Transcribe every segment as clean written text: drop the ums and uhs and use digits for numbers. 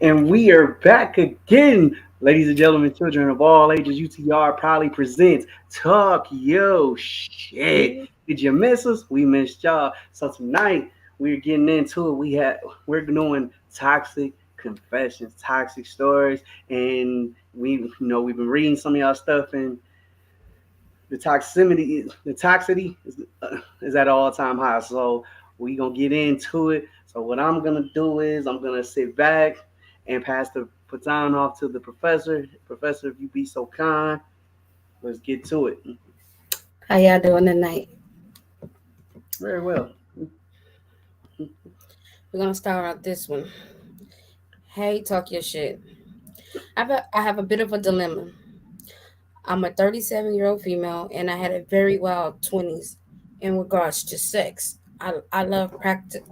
And we are back again, ladies and gentlemen, children of all ages. UTR proudly presents Talk Yo Shit. Did you miss us? We missed y'all. So tonight we're getting into it. We're doing toxic confessions, toxic stories, and we've been reading some of y'all stuff, and the toxicity is at an all time high. So we gonna get into it. So what I'm gonna do is I'm gonna sit back and pass the baton off to the professor. Professor, if you be so kind, let's get to it. How y'all doing tonight? Very well. We're gonna start out this one. Hey, talk your shit. I have a bit of a dilemma. I'm a 37-year-old female, and I had a very wild 20s in regards to sex. I love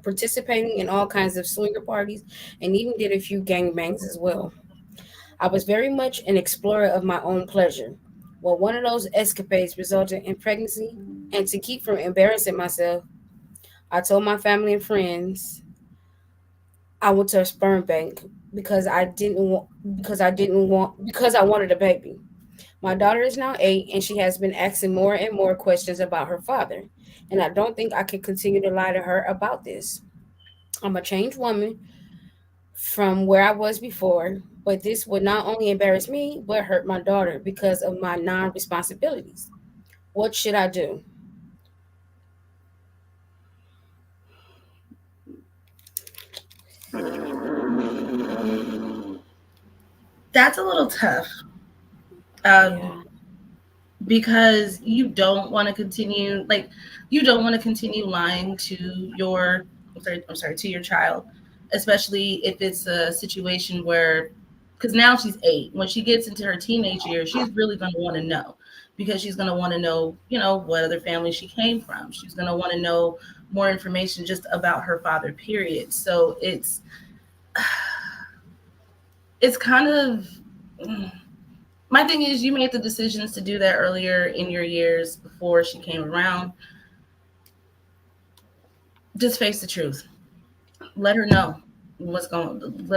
participating in all kinds of swinger parties, and even did a few gangbangs as well. I was very much an explorer of my own pleasure. Well, one of those escapades resulted in pregnancy, and to keep from embarrassing myself, I told my family and friends I went to a sperm bank because I wanted a baby. My daughter is now 8 and she has been asking more and more questions about her father. And I don't think I can continue to lie to her about this. I'm a changed woman from where I was before, but this would not only embarrass me but hurt my daughter because of my non-responsibilities. What should I do? That's a little tough, um, Yeah. because you don't want to continue lying to your I'm sorry to your child, especially if it's a situation where, because now she's 8. When she gets into her teenage years, she's really going to want to know, because she's going to want to know, what other family she came from. She's going to want to know more information just about her father. Period. So it's kind of. My thing is, you made the decisions to do that earlier in your years before she came around. Just face the truth. Let her know let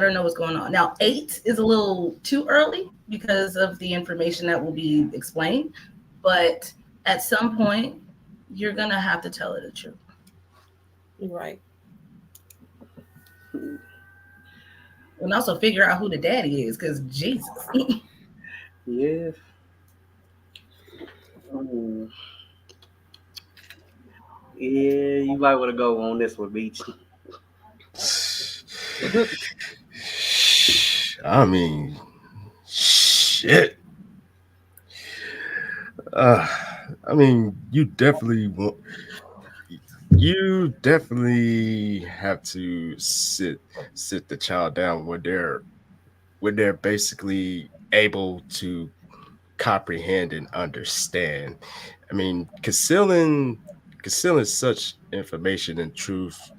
her know what's going on. Now, 8 is a little too early because of the information that will be explained, but at some point you're going to have to tell her the truth. Right. And also figure out who the daddy is, cuz Jesus. Yes. Mm, yeah, you might want to go on this one, Beach. I mean, shit. Uh, I mean, you definitely have to sit the child down where they're basically able to comprehend and understand. I mean, concealing such information and truth,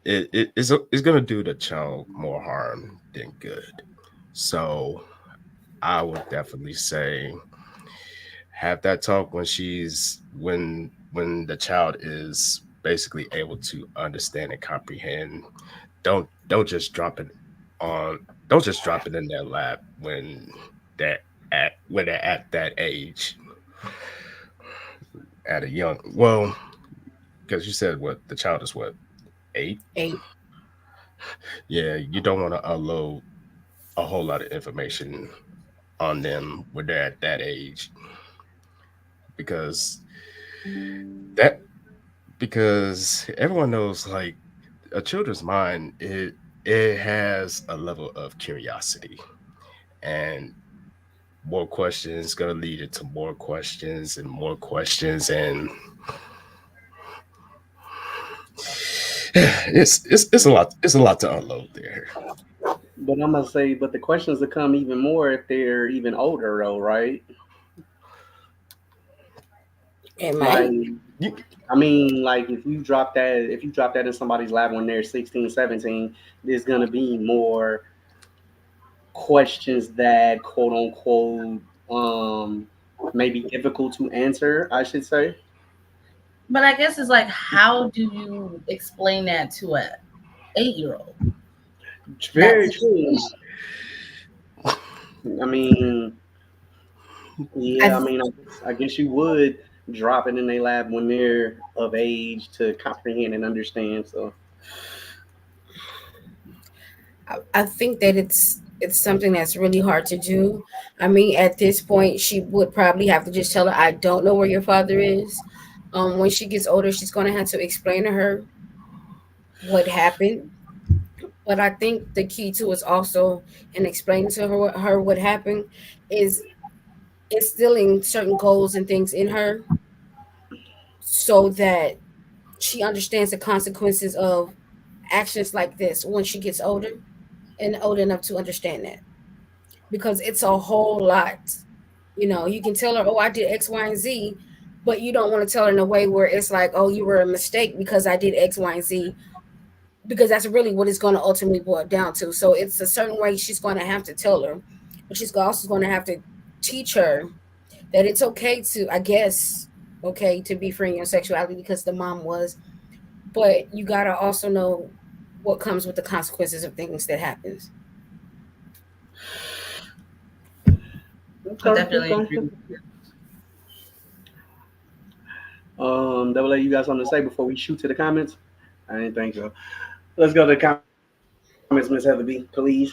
it's gonna do the child more harm than good. So I would definitely say have that talk when the child is basically able to understand and comprehend. Don't just drop it on don't just drop it in their lap they're when they're at that age, at a young, well, because you said what the child is, what, 8. 8. Yeah, you don't want to unload a whole lot of information on them when they're at that age, because that because everyone knows, like, a children's mind, it has a level of curiosity, and more questions going to lead into more questions and more questions, and it's a lot to unload there. But I'm gonna say, but the questions will come even more if they're even older, though, right? Am I? Like, You, I mean, like if you drop that in somebody's lap when they're 16, 17, there's gonna be more questions that quote unquote maybe difficult to answer, I should say. But I guess it's like, how do you explain that to a 8-year-old? Very That's true. I mean, I yeah, I guess you would drop it in their lap when they're of age to comprehend and understand. So, I think that it's something that's really hard to do. I mean, at this point, she would probably have to just tell her, "I don't know where your father is." When she gets older, she's gonna have to explain to her what happened. But I think the key to is also in explaining to her what happened is instilling certain goals and things in her so that she understands the consequences of actions like this when she gets older and old enough to understand that, because it's a whole lot. You know, you can tell her, "Oh, I did X, Y, and Z," but you don't want to tell her in a way where it's like, "Oh, you were a mistake because I did X, Y, and Z," because that's really what it's going to ultimately boil down to. So it's a certain way she's going to have to tell her, but she's also going to have to teach her that it's okay to, I guess, okay to be free in your sexuality because the mom was, but you got to also know what comes with the consequences of things that happens. I okay, definitely okay. agree. Double A, you got something to say before we shoot to the comments? I didn't think so. Let's go to the comments, Miss Heather B, please.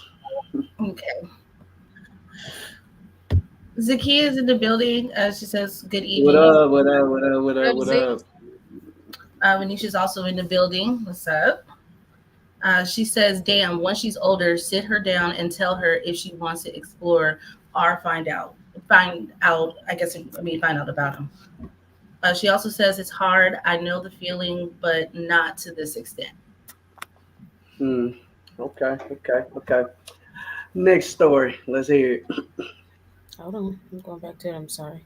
Okay. Zakia is in the building. She says, "Good What evening." up? What up? What up? What up? What What is it? up? Venisha's also in the building. What's up? She says, "Damn, once she's older, sit her down and tell her if she wants to explore or find out. Find out, I guess, find out about him." She also says, "It's hard. I know the feeling, but not to this extent." Hmm. Okay. Okay. Okay. Next story. Let's hear it. Hold on, I'm going back to it. I'm sorry.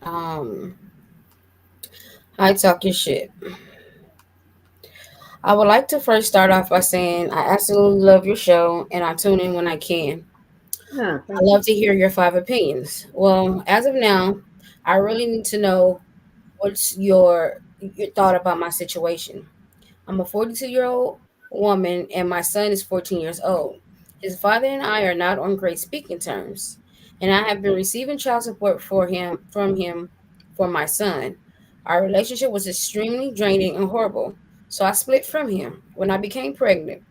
Um, I talk your shit. I would like to first start off by saying I absolutely love your show and I tune in when I can. Yeah. I Thank you. love to hear your five opinions. Well, as of now, I really need to know what's your thought about my situation. I'm a 42-year-old woman and my son is 14 years old. His father and I are not on great speaking terms, and I have been receiving child support from him for my son. Our relationship was extremely draining and horrible, so I split from him when I became pregnant.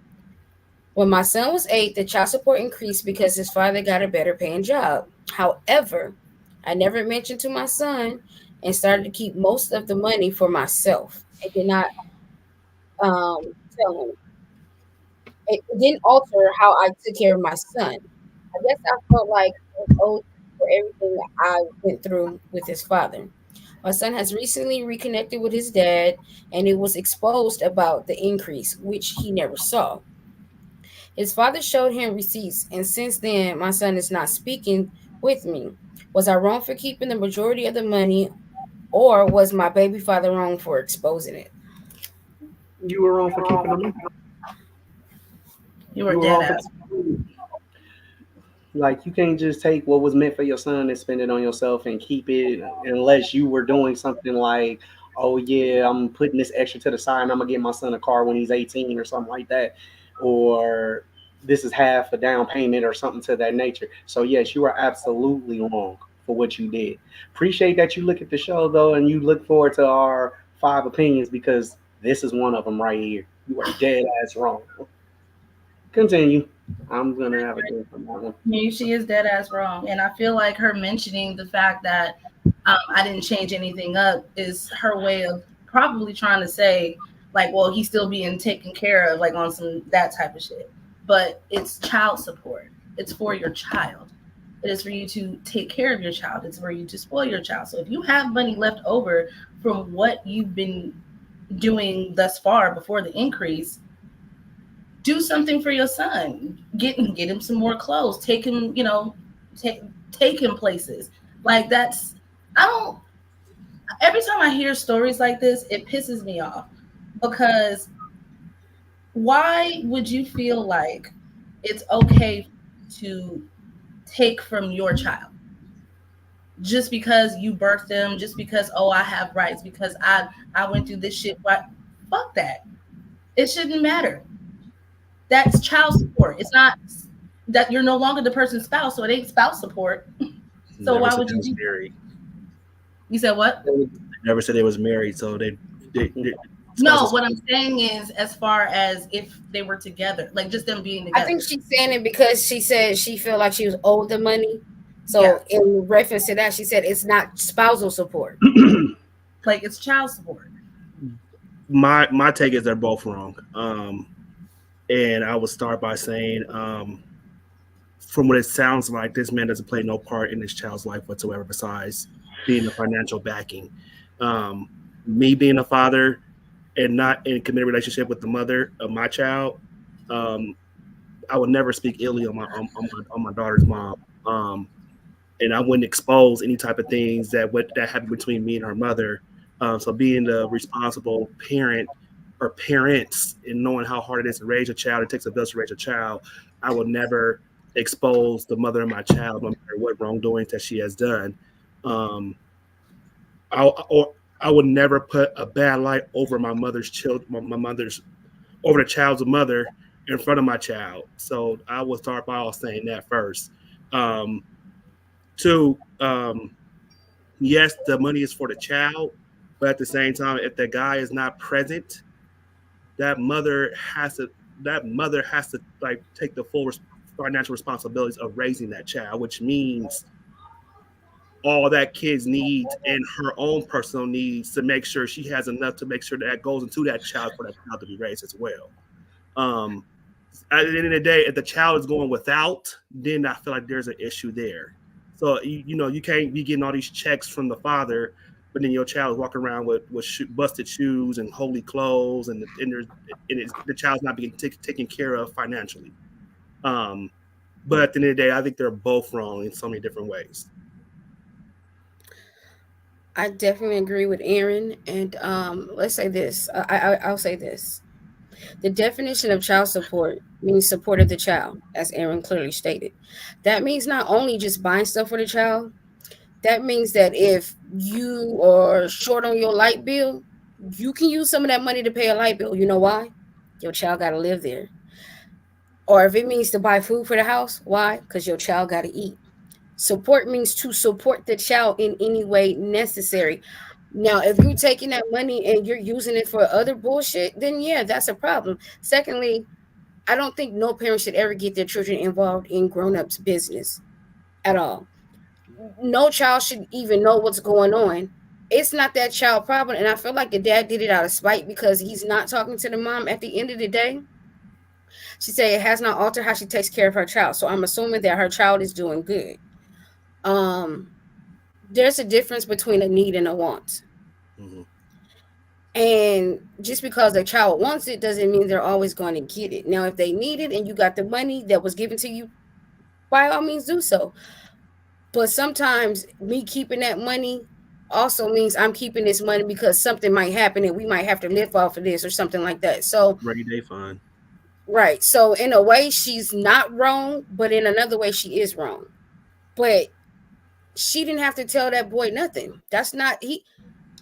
When my son was 8, the child support increased because his father got a better paying job. However, I never mentioned to my son and started to keep most of the money for myself. I did not tell him. It didn't alter how I took care of my son. I guess I felt like I was owed for everything that I went through with his father. My son has recently reconnected with his dad, and it was exposed about the increase, which he never saw. His father showed him receipts, and since then, my son is not speaking with me. Was I wrong for keeping the majority of the money, or was my baby father wrong for exposing it? You were wrong for keeping them. You were You were dead wrong for ass. keeping them. Like you can't just take what was meant for your son and spend it on yourself and keep it unless you were doing something like, oh yeah, I'm putting this extra to the side and I'm gonna get my son a car when he's 18 or something like that, or this is half a down payment or something to that nature. So yes, you are absolutely wrong for what you did. Appreciate that you look at the show though and you look forward to our five opinions because this is one of them right here. You are dead ass wrong. Continue. I'm gonna have a drink from that one. She is dead ass wrong, and I feel like her mentioning the fact that I didn't change anything up is her way of probably trying to say, like, well, he's still being taken care of, like on some that type of shit. But it's child support. It's for your child. It is for you to take care of your child. It's for you to spoil your child. So if you have money left over from what you've been doing thus far before the increase, do something for your son. Get him some more clothes. Take him, take take him places. Like that's I don't every time I hear stories like this, it pisses me off because why would you feel like it's okay to take from your child just because you birthed them, just because, oh, I have rights, because I went through this shit Fuck that. It shouldn't matter. That's child support. It's not that you're no longer the person's spouse, so it ain't spouse support. So Never why said would they you was do that? married. You said what? Never said they was married. So they No, spouses. what I'm saying is as far as if they were together, like just them being I together. think she's saying it because she said she felt like she was owed the money. Yeah. So in reference to that, she said it's not spousal support. Like it's child support. My take is they're both wrong. And I would start by saying, from what it sounds like, this man doesn't play no part in this child's life whatsoever besides being the financial backing. Me being a father and not in a committed relationship with the mother of my child, um, I would never speak illy on my daughter's mom. And I wouldn't expose any type of things that happened between me and her mother. So being the responsible parent or parents and knowing how hard it is to raise a child, it takes a village to raise a child. I will never expose the mother of my child, no matter what wrongdoings that she has done. Um, or I would never put a bad light over my mother's child, my mother's over the child's mother in front of my child. So I will start by all saying that first. Um, Two, yes, the money is for the child, but at the same time, if the guy is not present, that mother has to that mother has to like take the full financial responsibilities of raising that child, which means all that kids needs and her own personal needs to make sure she has enough to make sure that goes into that child for that child to be raised as well. Um, at the end of the day, if the child is going without, then I feel like there's an issue there. So you can't be getting all these checks from the father, but then your child is walking around with busted shoes and holy clothes, and the child's not being taken care of financially. Um, but at the end of the day, I think they're both wrong in so many different ways. I definitely agree with Aaron. And let's say this. I'll say this. The definition of child support means support of the child, as Aaron clearly stated. That means not only just buying stuff for the child. That means that if you are short on your light bill, you can use some of that money to pay a light bill. You know why? Your child got to live there. Or if it means to buy food for the house, why? Because your child got to eat. Support means to support the child in any way necessary. Now, if you're taking that money and you're using it for other bullshit, then yeah, that's a problem. Secondly, I don't think no parent should ever get their children involved in grown-ups' business at all. No child should even know what's going on. It's not that child problem. And I feel like the dad did it out of spite because he's not talking to the mom at the end of the day. She said it has not altered how she takes care of her child. So I'm assuming that her child is doing good. Um, there's a difference between a need and a want. Mm-hmm. And just because a child wants it doesn't mean they're always going to get it. Now, if they need it and you got the money that was given to you, by all means do so. But sometimes me keeping that money also means I'm keeping this money because something might happen and we might have to live off of this or something like that. So, Rainy day fun. right. So, in a way, she's not wrong, but in another way, she is wrong. But she didn't have to tell that boy nothing. That's not,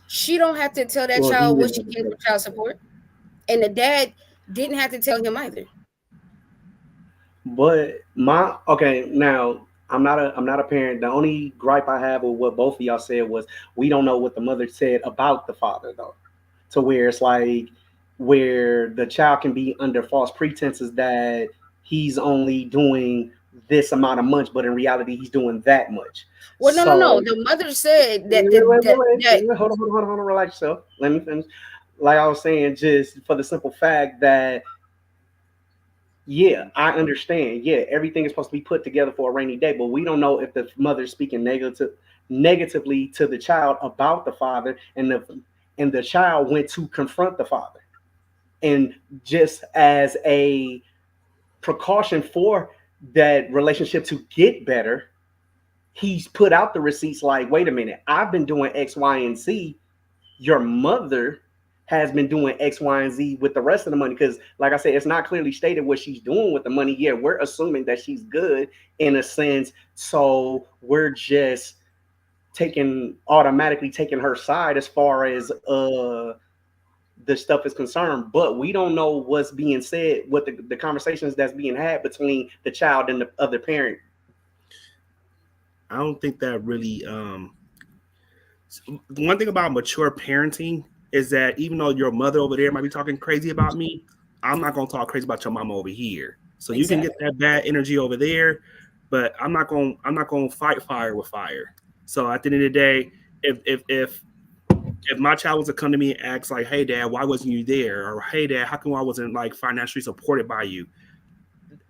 she don't have to tell that Well, he child what didn't she have to getting tell for child support. And the dad didn't have to tell him either. But my okay now, I'm not a parent. The only gripe I have with what both of y'all said was we don't know what the mother said about the father though, to where it's like where the child can be under false pretenses that he's only doing this amount of much, but in reality he's doing that much. Well, no, no, no. So The mother said wait, that wait, wait, that wait. Hold on, relax yourself. Let me finish. Like I was saying, just for the simple fact that yeah, I understand. Yeah, everything is supposed to be put together for a rainy day, but we don't know if the mother's speaking negatively to the child about the father, and the child went to confront the father, and just as a precaution for that relationship to get better, he's put out the receipts like, wait a minute, I've been doing X, Y, and Z, your mother has been doing X, Y, and Z with the rest of the money. Because, like I said, it's not clearly stated what she's doing with the money. Yeah, we're assuming that she's good in a sense. So we're just taking automatically taking her side as far as the stuff is concerned, but we don't know what's being said, what the conversations that's being had between the child and the other parent. I don't think that really. The one thing about mature parenting is that even though your mother over there might be talking crazy about me, I'm not gonna talk crazy about your mama over here. So you can get Exactly. that bad energy over there, but I'm not gonna fight fire with fire. So at the end of the day, if my child was to come to me and ask like, "Hey, Dad, why wasn't you there?" or "Hey, Dad, how come I wasn't like financially supported by you?"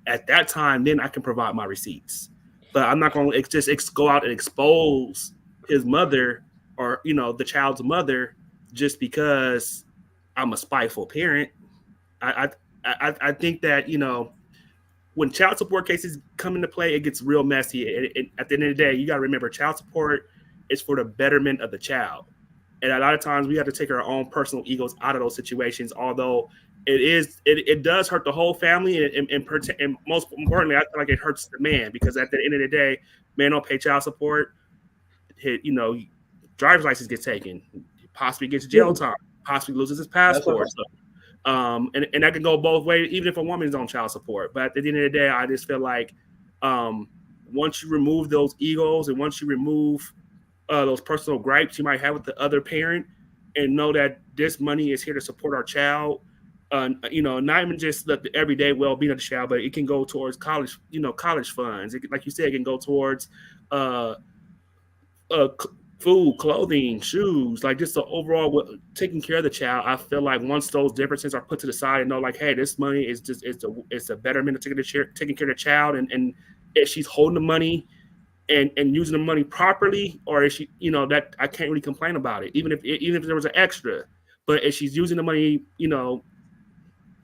At that time, then I can provide my receipts. But I'm not going to just go out and expose his mother or the child's mother just because I'm a spiteful parent. I think that when child support cases come into play, it gets real messy. At the end of the day, you got to remember child support is for the betterment of the child. And a lot of times we have to take our own personal egos out of those situations, although it does hurt the whole family. And most importantly, I feel like it hurts the man because at the end of the day, man don't pay child support. Driver's license gets taken, possibly gets jail Yeah, time, possibly loses his that's a passport. fact. So and that can go both ways, even if a woman is on child support. But at the end of the day, I just feel like um, once you remove those egos and once you remove those personal gripes you might have with the other parent, and know that this money is here to support our child, not even just the everyday well-being of the child, but it can go towards college funds. Like you said, it can go towards uh, uh, food, clothing, shoes, like just the overall taking care of the child. I feel like once those differences are put to the side and know, like, hey, this money is just it's a betterment of taking care of the child, and if she's holding the money and using the money properly, or if she, that I can't really complain about it, even if there was an extra. But if she's using the money,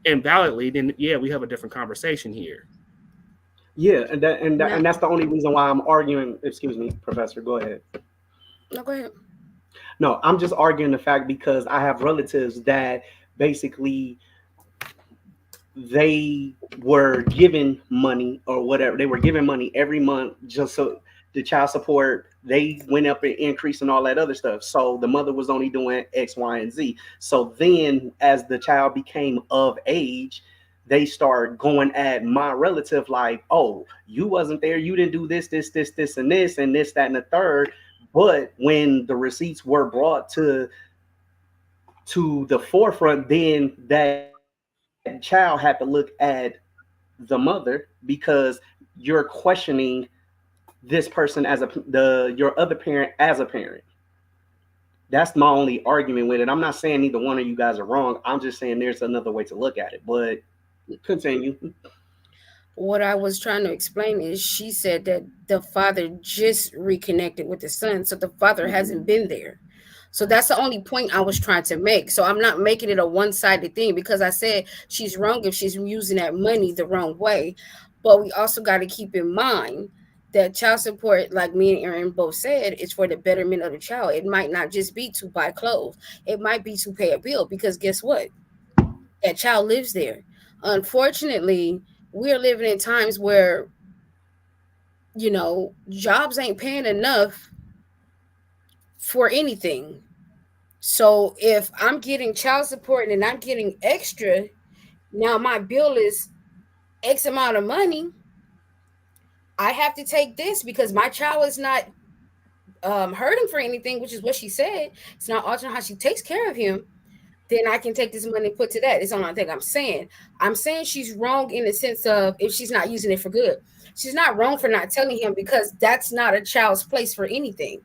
invalidly, then yeah, we have a different conversation here. Yeah, and Now, that's the only reason why I'm arguing. Excuse me, Professor. Go ahead. no, go ahead. No, I'm just arguing the fact because I have relatives that basically they were given money or whatever. They were given money every month just so the child support they went up and increased and all that other stuff. So the mother was only doing X, Y, and Z. So then as the child became of age, they start going at my relative like, oh, you wasn't there, you didn't do this, and this, that, and the third. But when the receipts were brought to the forefront, then that child had to look at the mother because you're questioning this person as your other parent as a parent. That's my only argument with it. I'm not saying neither one of you guys are wrong. I'm just saying there's another way to look at it. But continue. What I was trying to explain is she said that the father just reconnected with the son, so the father hasn't Mhm. been there. So that's the only point I was trying to make. So I'm not making it a one-sided thing because I said she's wrong if she's using that money the wrong way. But we also got to keep in mind that child support, like me and Aaron both said, is for the betterment of the child. It might not just be to buy clothes. It might be to pay a bill because guess what? That child lives there. Unfortunately, we're living in times where jobs ain't paying enough for anything. So if I'm getting child support and I'm getting extra, now my bill is X amount of money. I have to take this because my child is not hurting for anything, which is what she said. It's not altering how she takes care of him. Then I can take this money and put to that. It's the only thing I'm saying. I'm saying she's wrong in the sense of if she's not using it for good. She's not wrong for not telling him because that's not a child's place for anything.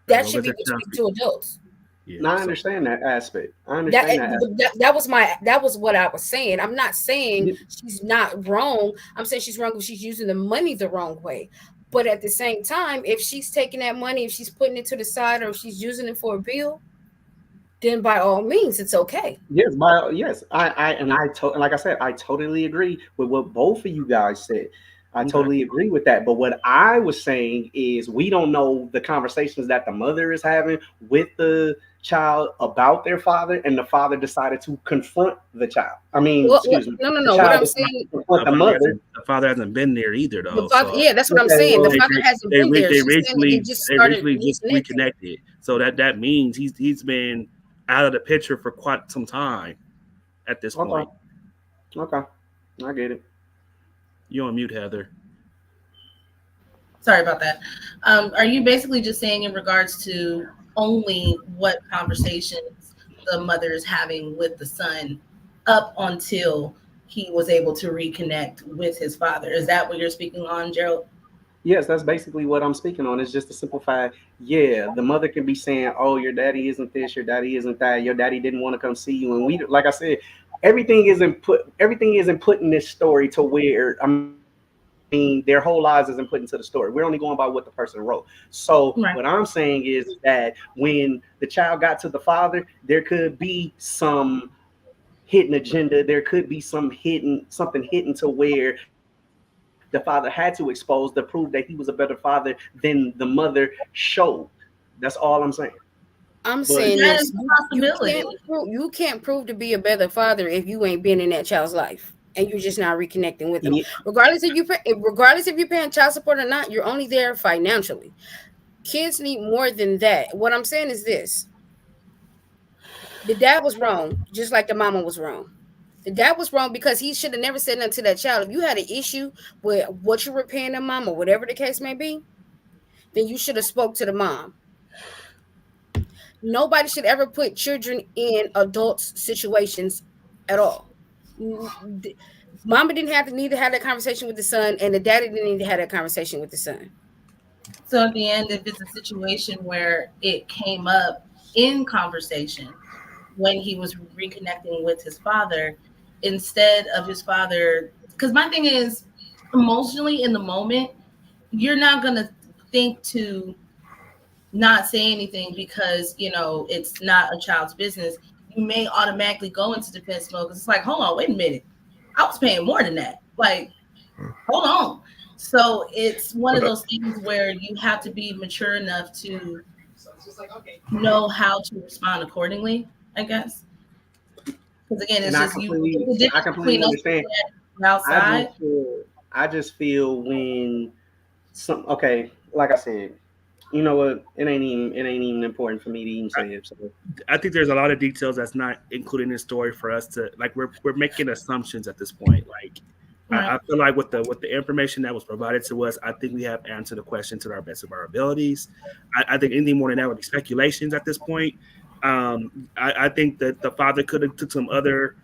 As That long should as be that child, between two adults. yeah. Now I So understand that aspect. I That, understand that aspect. that was what I was saying. I'm not saying Yeah, she's not wrong. I'm saying she's wrong if she's using the money the wrong way. But at the same time, if she's taking that money, if she's putting it to the side, or if she's using it for a bill, then by all means, it's okay. yes, yes, like I said, I totally agree with what both of you guys said. I okay. totally agree with that. But what I was saying is we don't know the conversations that the mother is having with the child about their father, and the father decided to confront the child. I mean, What? excuse me, No, no, the no. What child I'm decided saying, to confront the mother. The father hasn't been there either, the though. father. So Yeah, that's what I'm Okay, saying. The well, father hasn't been there. they She's saying that they recently just started just reconnecting. reconnected. So that means he's been. out of the picture for quite some time at this Okay. point. Okay. I get it. You on mute, Heather. Sorry about that. Are you basically just saying in regards to only what conversations the mother is having with the son up until he was able to reconnect with his father? Is that what you're speaking on, Gerald? Yes, that's basically what I'm speaking on. It's just to simplify. Yeah, the mother can be saying, "Oh, your daddy isn't this, your daddy isn't that, your daddy didn't want to come see you," and we, like I said, everything isn't put in this story to where I mean their whole lives isn't put into the story. We're only going by what the person wrote. So what I'm saying Right. is that when the child got to the father, there could be some hidden agenda. There could be something hidden to where the father had to expose to prove that he was a better father than the mother showed. That's all I'm saying. I'm But saying That is this: a possibility. you can't prove to be a better father if you ain't been in that child's life and you're just now reconnecting with them. yeah, Regardless if you're paying child support or not, you're only there financially. Kids need more than that. What I'm saying is this: the dad was wrong, just like the mama was wrong. The dad was wrong because he should have never said nothing to that child. If you had an issue with what you were paying the mom or whatever the case may be, then you should have spoke to the mom. Nobody should ever put children in adults situations at all. Mama didn't have to need to have that conversation with the son, and the daddy didn't need to have that conversation with the son. So at the end, if it's a situation where it came up in conversation when he was reconnecting with his father, instead of his father, because my thing is emotionally in the moment, you're not gonna think to not say anything because it's not a child's business. You may automatically go into defense mode because it's like, hold on, wait a minute, I was paying more than that. Like, hold on. So it's one of But those things where you have to be mature enough to know how to respond accordingly, I guess. Because again, and it's just it's the I difference completely between us understand. I outside. just feel I just feel when some okay, like I said, you know what? It ain't even important for me to even I, say it. So I think there's a lot of details that's not included in the story for us to like. We're making assumptions at this point. Like Right. I feel like with the information that was provided to us, I think we have answered the question to our best of our abilities. I think anything more than that would be speculations at this point. I think that the father could have took some other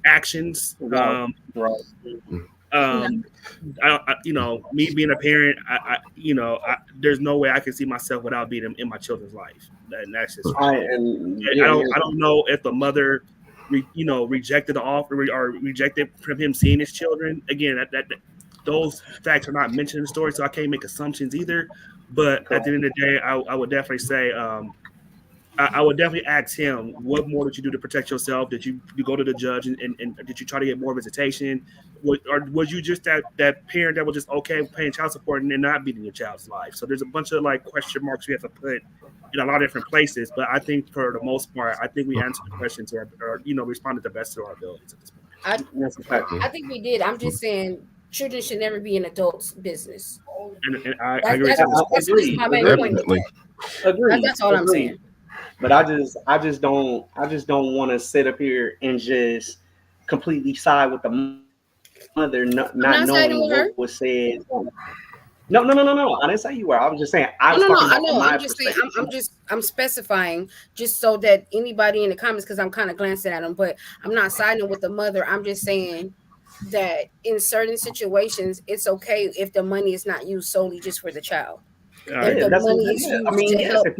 actions. right, right. Yeah. Um, me being a parent, there's no way I can see myself without being in my children's life, and that's just I me. and I yeah, don't here's I don't know if the mother, rejected the offer or rejected from him seeing his children. Again, those facts are not mentioned in the story, so I can't make assumptions either. But at the end of the day, I would definitely say I would definitely ask him, what more did you do to protect yourself? Did you go to the judge and did you try to get more visitation? Or was you just that parent that was just okay with paying child support and then not beating your child's life? So there's a bunch of like question marks we have to put in a lot of different places. But I think for the most part, I think we answered the question to or responded the best to our abilities at this point. I that's a fact. I think we did. I'm just saying children should never be an adult's business. And I That's agree that's to this. that's just Agreed, my main agreed, point with definitely. that. agreed, That's all I'm agreed. saying. But I just don't want to sit up here and just completely side with the mother, not knowing I'm what not was siding with said. her. No. I didn't say you were. I was just saying I was No, no, talking no. about I from know. my I'm just saying. perspective. I'm specifying just so that anybody in the comments, because I'm kind of glancing at them, but I'm not siding with the mother. I'm just saying that in certain situations, it's okay if the money is not used solely just for the child. I If Yeah, the agree. money is yeah. I used mean, to yes. help, If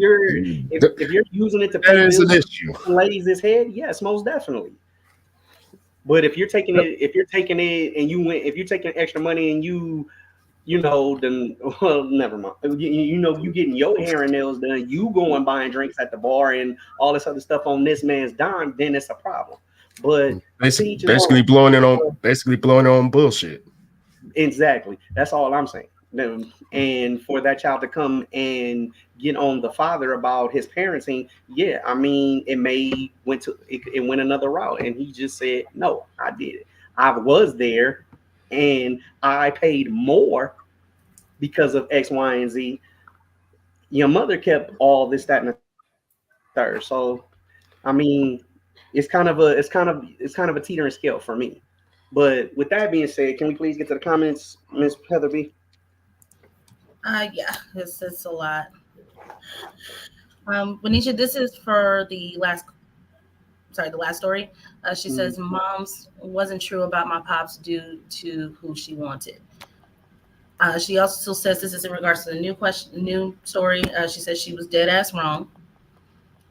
you're using it to That pay is an bills issue. on ladies' head, yes, most definitely. But if you're taking extra money and then well, never mind. You getting your hair and nails done, you going buying drinks at the bar and all this other stuff on this man's dime, then it's a problem. But to each his own. Basically blowing it on bullshit. Exactly. That's all I'm saying. And for that child to come and get on the father about his parenting, yeah, I mean, it went another route, and he just said, "No, I did it. I was there, and I paid more because of X, Y, and Z. Your mother kept all this, that, and the third. So, I mean, it's kind of a teetering scale for me. But with that being said, can we please get to the comments, Miss Heather B? Yeah, it's a lot. Benicia, this is for the last story. She Mm, says, "Mom's wasn't true about my pops due to who she wanted." She also says this is in regards to the new story. She says she was dead ass wrong.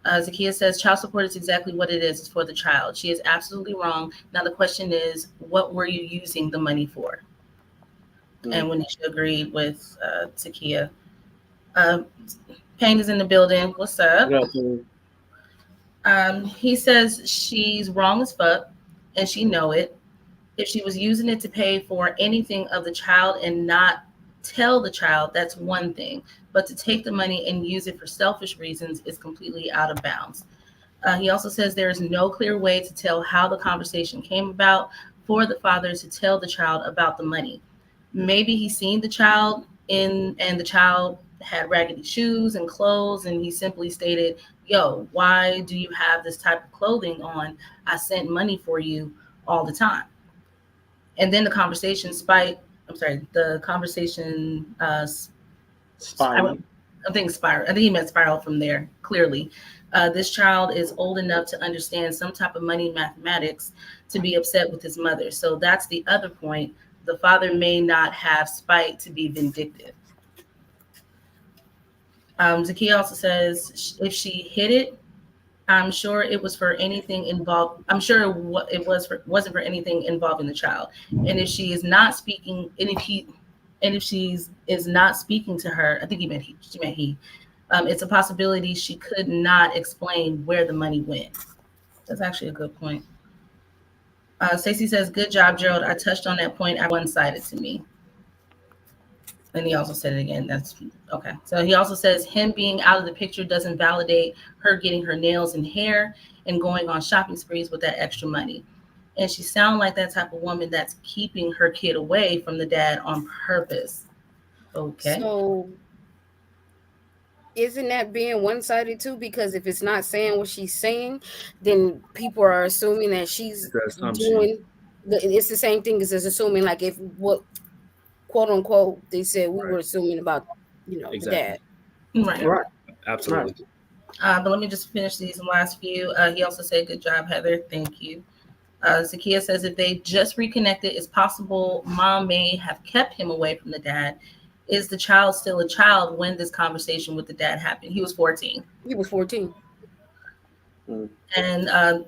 Zakia says child support is exactly what it is. It's for the child. She is absolutely wrong. Now the question is, what were you using the money for? mm. And Wenisha agreed with Zakia. Uh, Payne is in the building. What's up? What up, man? He says she's wrong as fuck, and she know it. If she was using it to pay for anything of the child and not tell the child, that's one thing. But to take the money and use it for selfish reasons is completely out of bounds. He also says there is no clear way to tell how the conversation came about for the father to tell the child about the money. Maybe he seen the child and the child had raggedy shoes and clothes, and he simply stated, "Yo, why do you have this type of clothing on? I sent money for you all the time." And then the conversation spite. I'm sorry, the conversation. I Spiraled. went. I think spiral. I think he meant spiral from there. Clearly, this child is old enough to understand some type of money mathematics to be upset with his mother. So that's the other point. The father may not have spite to be vindictive. Zakia also says if she hit it, I'm sure it was for anything involved. I'm sure what it was for wasn't for anything involving the child. And if she is not speaking, and if she's is not speaking to her, I think he meant he. She meant he. It's a possibility she could not explain where the money went. That's actually a good point. Stacey says, "Good job, Gerald. I touched on that point. One sided to me." And he also said it again. That's okay. So he also says him being out of the picture doesn't validate her getting her nails and hair and going on shopping sprees with that extra money. And she sounds like that type of woman that's keeping her kid away from the dad on purpose. Okay. So isn't that being one sided too? Because if it's not saying what she's saying, then people are assuming that she's The assumption. doing it's the same thing as assuming like if what quote unquote they said we Right. were assuming about the Exactly. dad. Right. Right, right. Absolutely. But let me just finish these last few. He also said, "Good job, Heather. Thank you." Zakia says if they just reconnected, it's possible mom may have kept him away from the dad. Is the child still a child when this conversation with the dad happened? He was 14. He was 14. Mm. And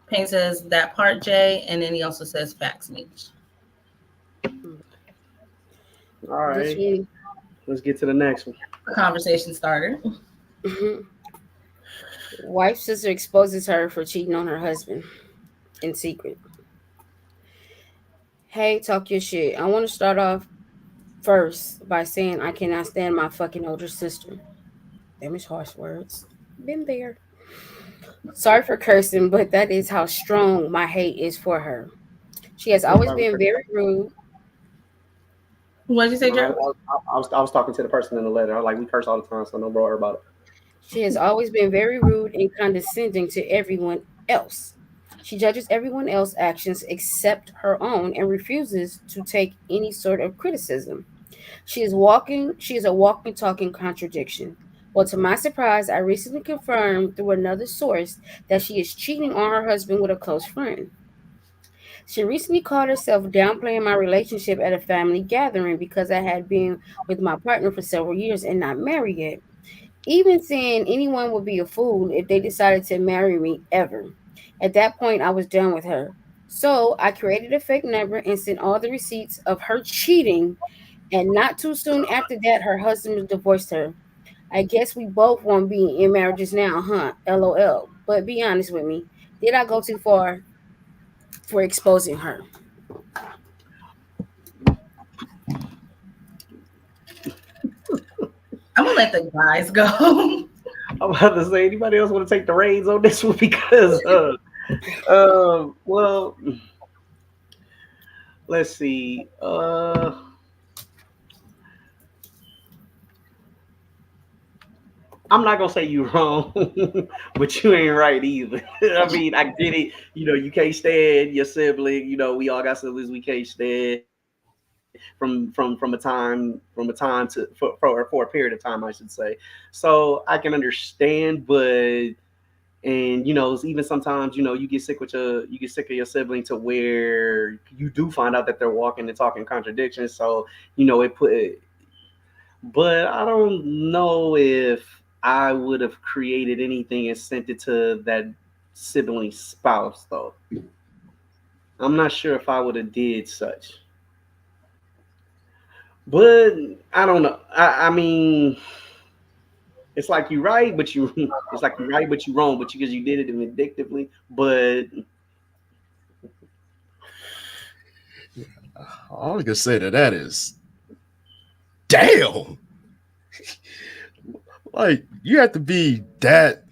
Payne says that part, Jay. And then he also says facts, Meech. All This right, one. let's get to the next one. A conversation starter. Wife sister exposes her for cheating on her husband in secret. Hey, talk your shit. I want to start off first by saying I cannot stand my fucking older sister. Them is harsh words. Been there. Sorry for cursing, but that is how strong my hate is for her. She has That's always why we been very rude. What did you say, no, Joe? I was talking to the person in the letter. I was like, we curse all the time, so don't bother about it. She has always been very rude and condescending to everyone else. She judges everyone else's actions except her own and refuses to take any sort of criticism. She is a walking talking contradiction. Well, to my surprise, I recently confirmed through another source that she is cheating on her husband with a close friend. She recently caught herself downplaying my relationship at a family gathering because I had been with my partner for several years and not married yet. Even saying anyone would be a fool if they decided to marry me ever. At that point, I was done with her. So I created a fake number and sent all the receipts of her cheating. And not too soon after that, her husband divorced her. I guess we both want to be in marriages now, huh? LOL. But be honest with me. Did I go too far for exposing her? I'm gonna let the guys go. I'm about to say, anybody else want to take the reins on this one? Because, well, let's see. I'm not gonna say you wrong, but you ain't right either. I mean, I get it. You know, you can't stand your sibling. You know, we all got siblings. We can't stand from a time to for a period of time, I should say. So I can understand, but and even sometimes you get sick with you get sick of your sibling to where you do find out that they're walking and talking contradictions. So it put but I don't know if I would have created anything and sent it to that sibling spouse though. I'm not sure if I would have did such. But I don't know. I mean, it's like you right, but you it's like you right, but you wrong, but because you did it vindictively. But All I can say to that is, damn, like you have to be that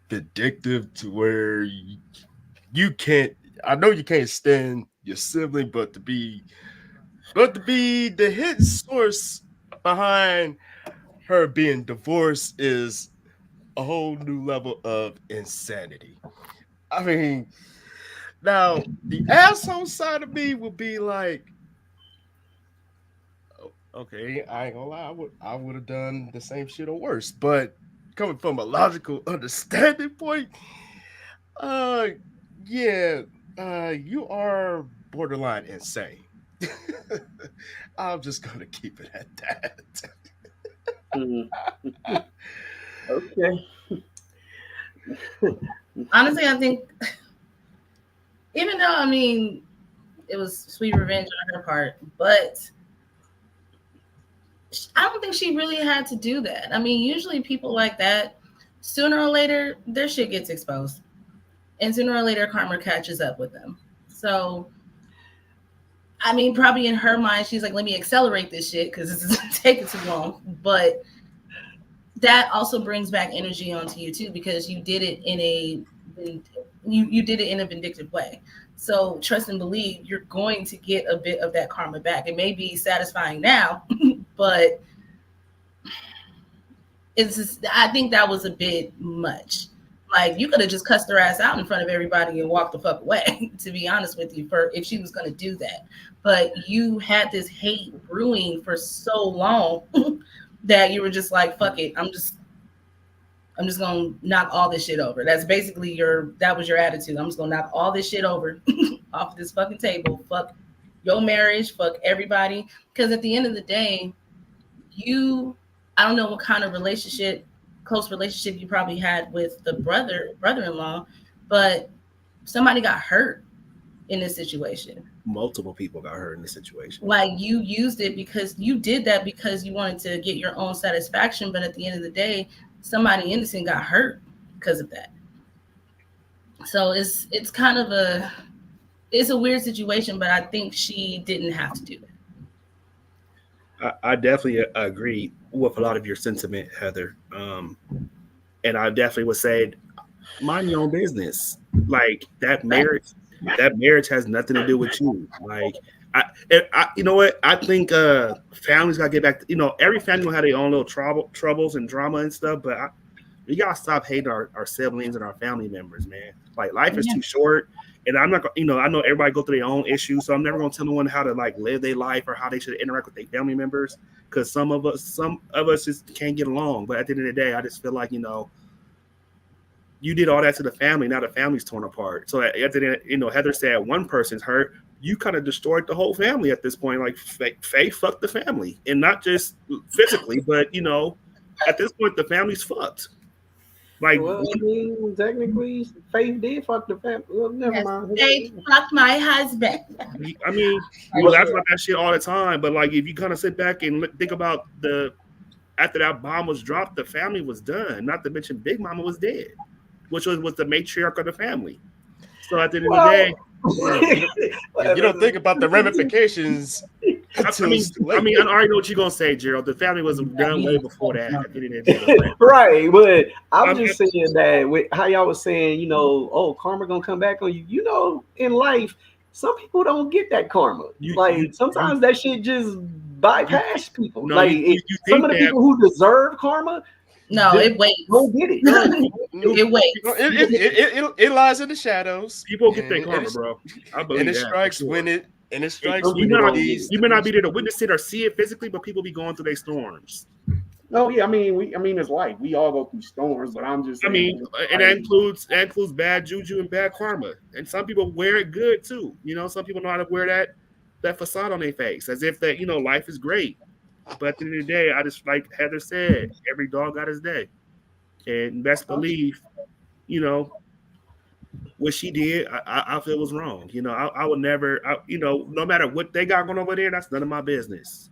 vindictive to where you can't. I know you can't stand your sibling, but to be the hit source behind her being divorced is a whole new level of insanity. I mean, now the asshole side of me would be like, okay, I ain't gonna lie, I would have done the same shit or worse. But coming from a logical understanding point, uh, yeah, you are borderline insane. I'm just gonna keep it at that. mm, okay. Honestly, I think even though I mean it was sweet revenge on her part, but I don't think she really had to do that. I mean, usually people like that, sooner or later, their shit gets exposed, and sooner or later, karma catches up with them. So, I mean, probably in her mind, she's like, "Let me accelerate this shit because this is taking too long." But that also brings back energy onto you too because you did it in a you did it in a vindictive way. So trust and believe you're going to get a bit of that karma back. It may be satisfying now, but it's just, I think that was a bit much. Like you could have just cussed her ass out in front of everybody and walked the fuck away. To be honest with you, for if she was going to do that, but you had this hate brewing for so long that you were just like, "Fuck it, I'm just gonna knock all this shit over." That's basically that was your attitude. I'm just gonna knock all this shit over off this fucking table. Fuck your marriage. Fuck everybody. Because at the end of the day, you I don't know what kind of close relationship you probably had with the brother-in-law, but somebody got hurt in this situation. Multiple people got hurt in this situation. Like you used it because you did that because you wanted to get your own satisfaction, but at the end of the day, somebody innocent got hurt because of that. So it's kind of a weird situation, but I think she didn't have to do that. I definitely agree with a lot of your sentiment, Heather. And I definitely would say, mind your own business. Like that marriage has nothing to do with you. Like you know what? I think families gotta get back. Every family will have their own little troubles and drama and stuff. But we gotta stop hating our siblings and our family members, man. Like life is Yeah. too short. And I'm not, I know everybody go through their own issues, so I'm never gonna tell no one how to like live their life or how they should interact with their family members. Because some of us just can't get along. But at the end of the day, I just feel like you did all that to the family. Now the family's torn apart. So at the end, Heather said one person's hurt. You kind of destroyed the whole family at this point. Like Faye fucked the family, and not just physically, but at this point the family's fucked. Like, Well, I mean, technically, Faith did fuck the family. Well, never Yes, mind. they fucked my husband. I mean, Are we you laugh sure? about that shit all the time, but like if you kind of sit back and think about after that bomb was dropped, the family was done. Not to mention Big Mama was dead, which was the matriarch of the family. So at the end of the Well, day, you know, You don't think about the ramifications I until mean, it's too late. I already know what you're gonna say, Gerald. The family was done way before that. At the end of the day, right, but I'm I'm, just saying that with how y'all was saying, oh, karma gonna come back on you. In life, some people don't get that karma. you, you, Like you, sometimes that shit just You bypass people. no, Like you some think of the that people who deserve karma No, just it waits. don't get it. no It waits. It lies in the shadows, people get their and karma, bro. I and believe it that for strikes sure. when it strikes Some You when may people it not don't get it. needs you to may be not be there to struck. witness it or see it physically, but people be going through their storms. Oh yeah, I mean, it's like we all go through storms, but I'm just I saying, mean, and like, that includes bad juju and bad karma. And some people wear it good too. You know, some people know how to wear that facade on their face as if that life is great. But at the end of the day, I just like Heather said, every dog got his day, and best believe, you know, what she did, I feel was wrong. I would never, no matter what they got going over there, that's none of my business.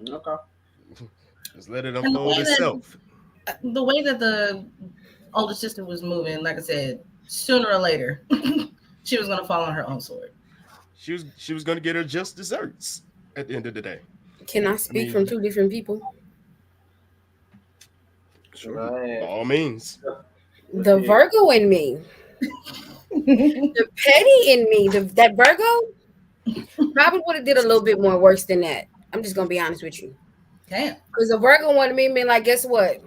okay, Just let it And unfold itself. the way that the older sister was moving, like I said, sooner or later, she was gonna fall on her own sword. She was going to get her just desserts at the end of the day. Can I I speak from mean, two different people? Sure. go by ahead. all means. Let's The hear it. Virgo in me, the petty in me, that Virgo probably would have did a little bit more worse than that. I'm just gonna be honest with you, Damn, because the Virgo one to me mean like, guess what?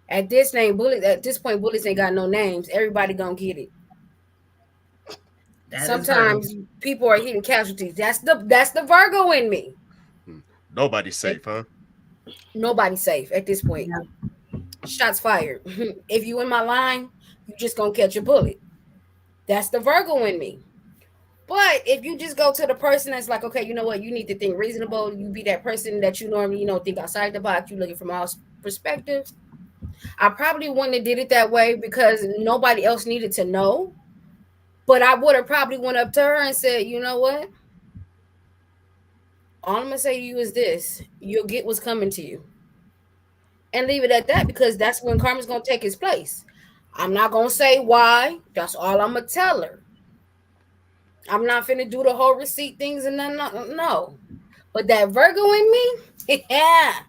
At this point, bullets ain't got no names. Everybody gonna get it. that is Virgo. Sometimes people are hitting casualties. That's the Virgo in me. Hmm. Nobody's safe, huh? Nobody's safe at this point. Yeah. Shots fired. If you in my line, you just gonna catch a bullet. That's the Virgo in me. But if you just go to the person that's like, okay, you know what, you need to think reasonable. You be that person that you normally, think outside the box. You looking from all perspectives. I probably wouldn't have did it that way because nobody else needed to know. But I would have probably went up to her and said, you know what? All I'm gonna say to you is this: you'll get what's coming to you, and leave it at that because that's when karma's gonna take its place. I'm not gonna say why. That's all I'm gonna tell her. I'm not finna do the whole receipt things and then no. But that Virgo in me, yeah, I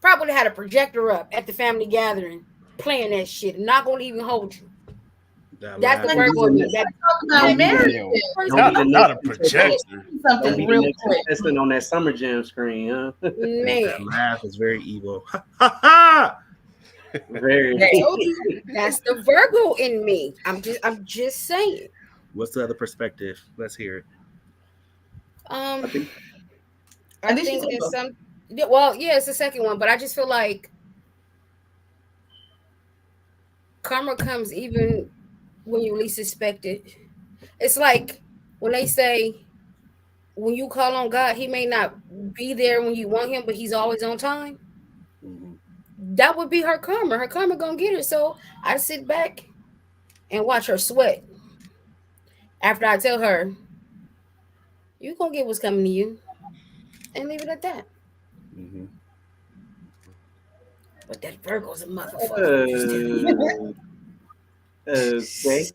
probably had a projector up at the family gathering playing that shit. Not gonna even hold you. That That's the laugh. Don't be Virgo the in me. next. That Talk about Don't be the. marriage. Damn. Don't be person, the Not next a contestant. projector. Don't Something be the real next quick. contestant on that Summer Jam screen, huh? That man. laugh is very evil. Ha ha ha! Very. I told you that's the Virgo in me. I'm just saying. What's the other perspective? Let's hear it. I Um, think. I At least you think said there's both. some. Yeah, well, yeah, it's the second one, but I just feel like karma comes even when you least expect it. It's like when they say when you call on God, He may not be there when you want Him, but He's always on time. Mhm. That would be her karma. Her karma gonna get her. So I sit back and watch her sweat after I tell her you gonna get what's coming to you, and leave it at that. Mhm. But that Virgo's a motherfucker. I'm just telling you. Uh, okay.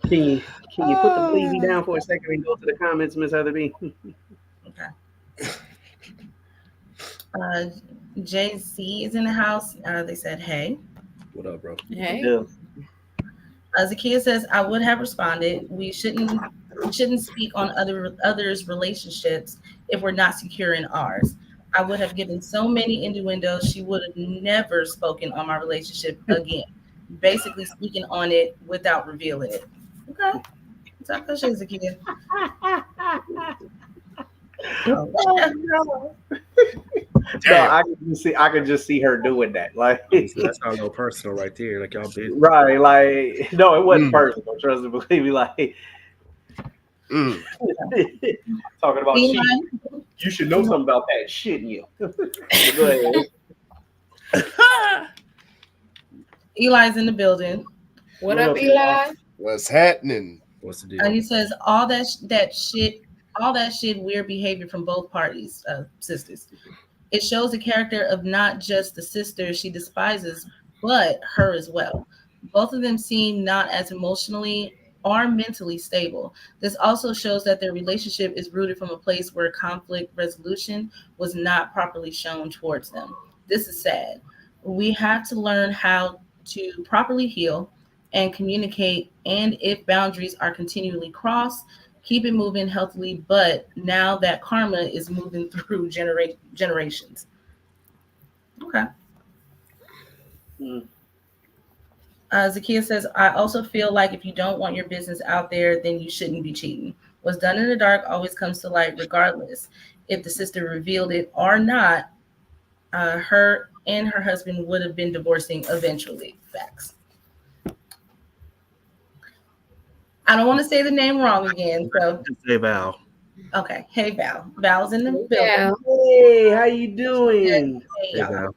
Can you can you put the pleasy Oh, down for a second and go to the comments, Miss Heather B? Okay. Uh, JC is in the house. They said, "Hey." What up, bro? hey, Yeah. Zakia says, "I would have responded. We shouldn't speak on others' relationships if we're not secure in ours. I would have given so many innuendos. She would have never spoken on my relationship again. Basically, speaking on it without revealing it." Okay, it's our question, Zakia. Oh, Oh no. No, Damn. I could just see her doing that. Like So that's not a little personal right there. Like y'all business. right, like no, it wasn't Mm, personal. Trust me, believe me. Like mm. talking about cheating. Eli, You should know something about that, shouldn't you? But go ahead. Eli's in the building. what What up, up, Eli? Eli? What's happening? What's the deal? He says all that shit, weird behavior from both parties, sisters. It shows the character of not just the sister she despises, but her as well. Both of them seem not as emotionally or mentally stable. This also shows that their relationship is rooted from a place where conflict resolution was not properly shown towards them. This is sad. We have to learn how to properly heal and communicate, and if boundaries are continually crossed, Keep it moving healthily, but now that karma is moving through generations. Okay. Mm. Zakia says, I also feel like if you don't want your business out there, then you shouldn't be cheating. What's done in the dark always comes to light, regardless if the sister revealed it or not. Her and her husband would have been divorcing eventually. Facts. I don't want to say the name wrong again. So, Just say Val. okay. Hey, Val. Val's in the building. Yeah. Hey, how you doing? Hey, Hey y'all.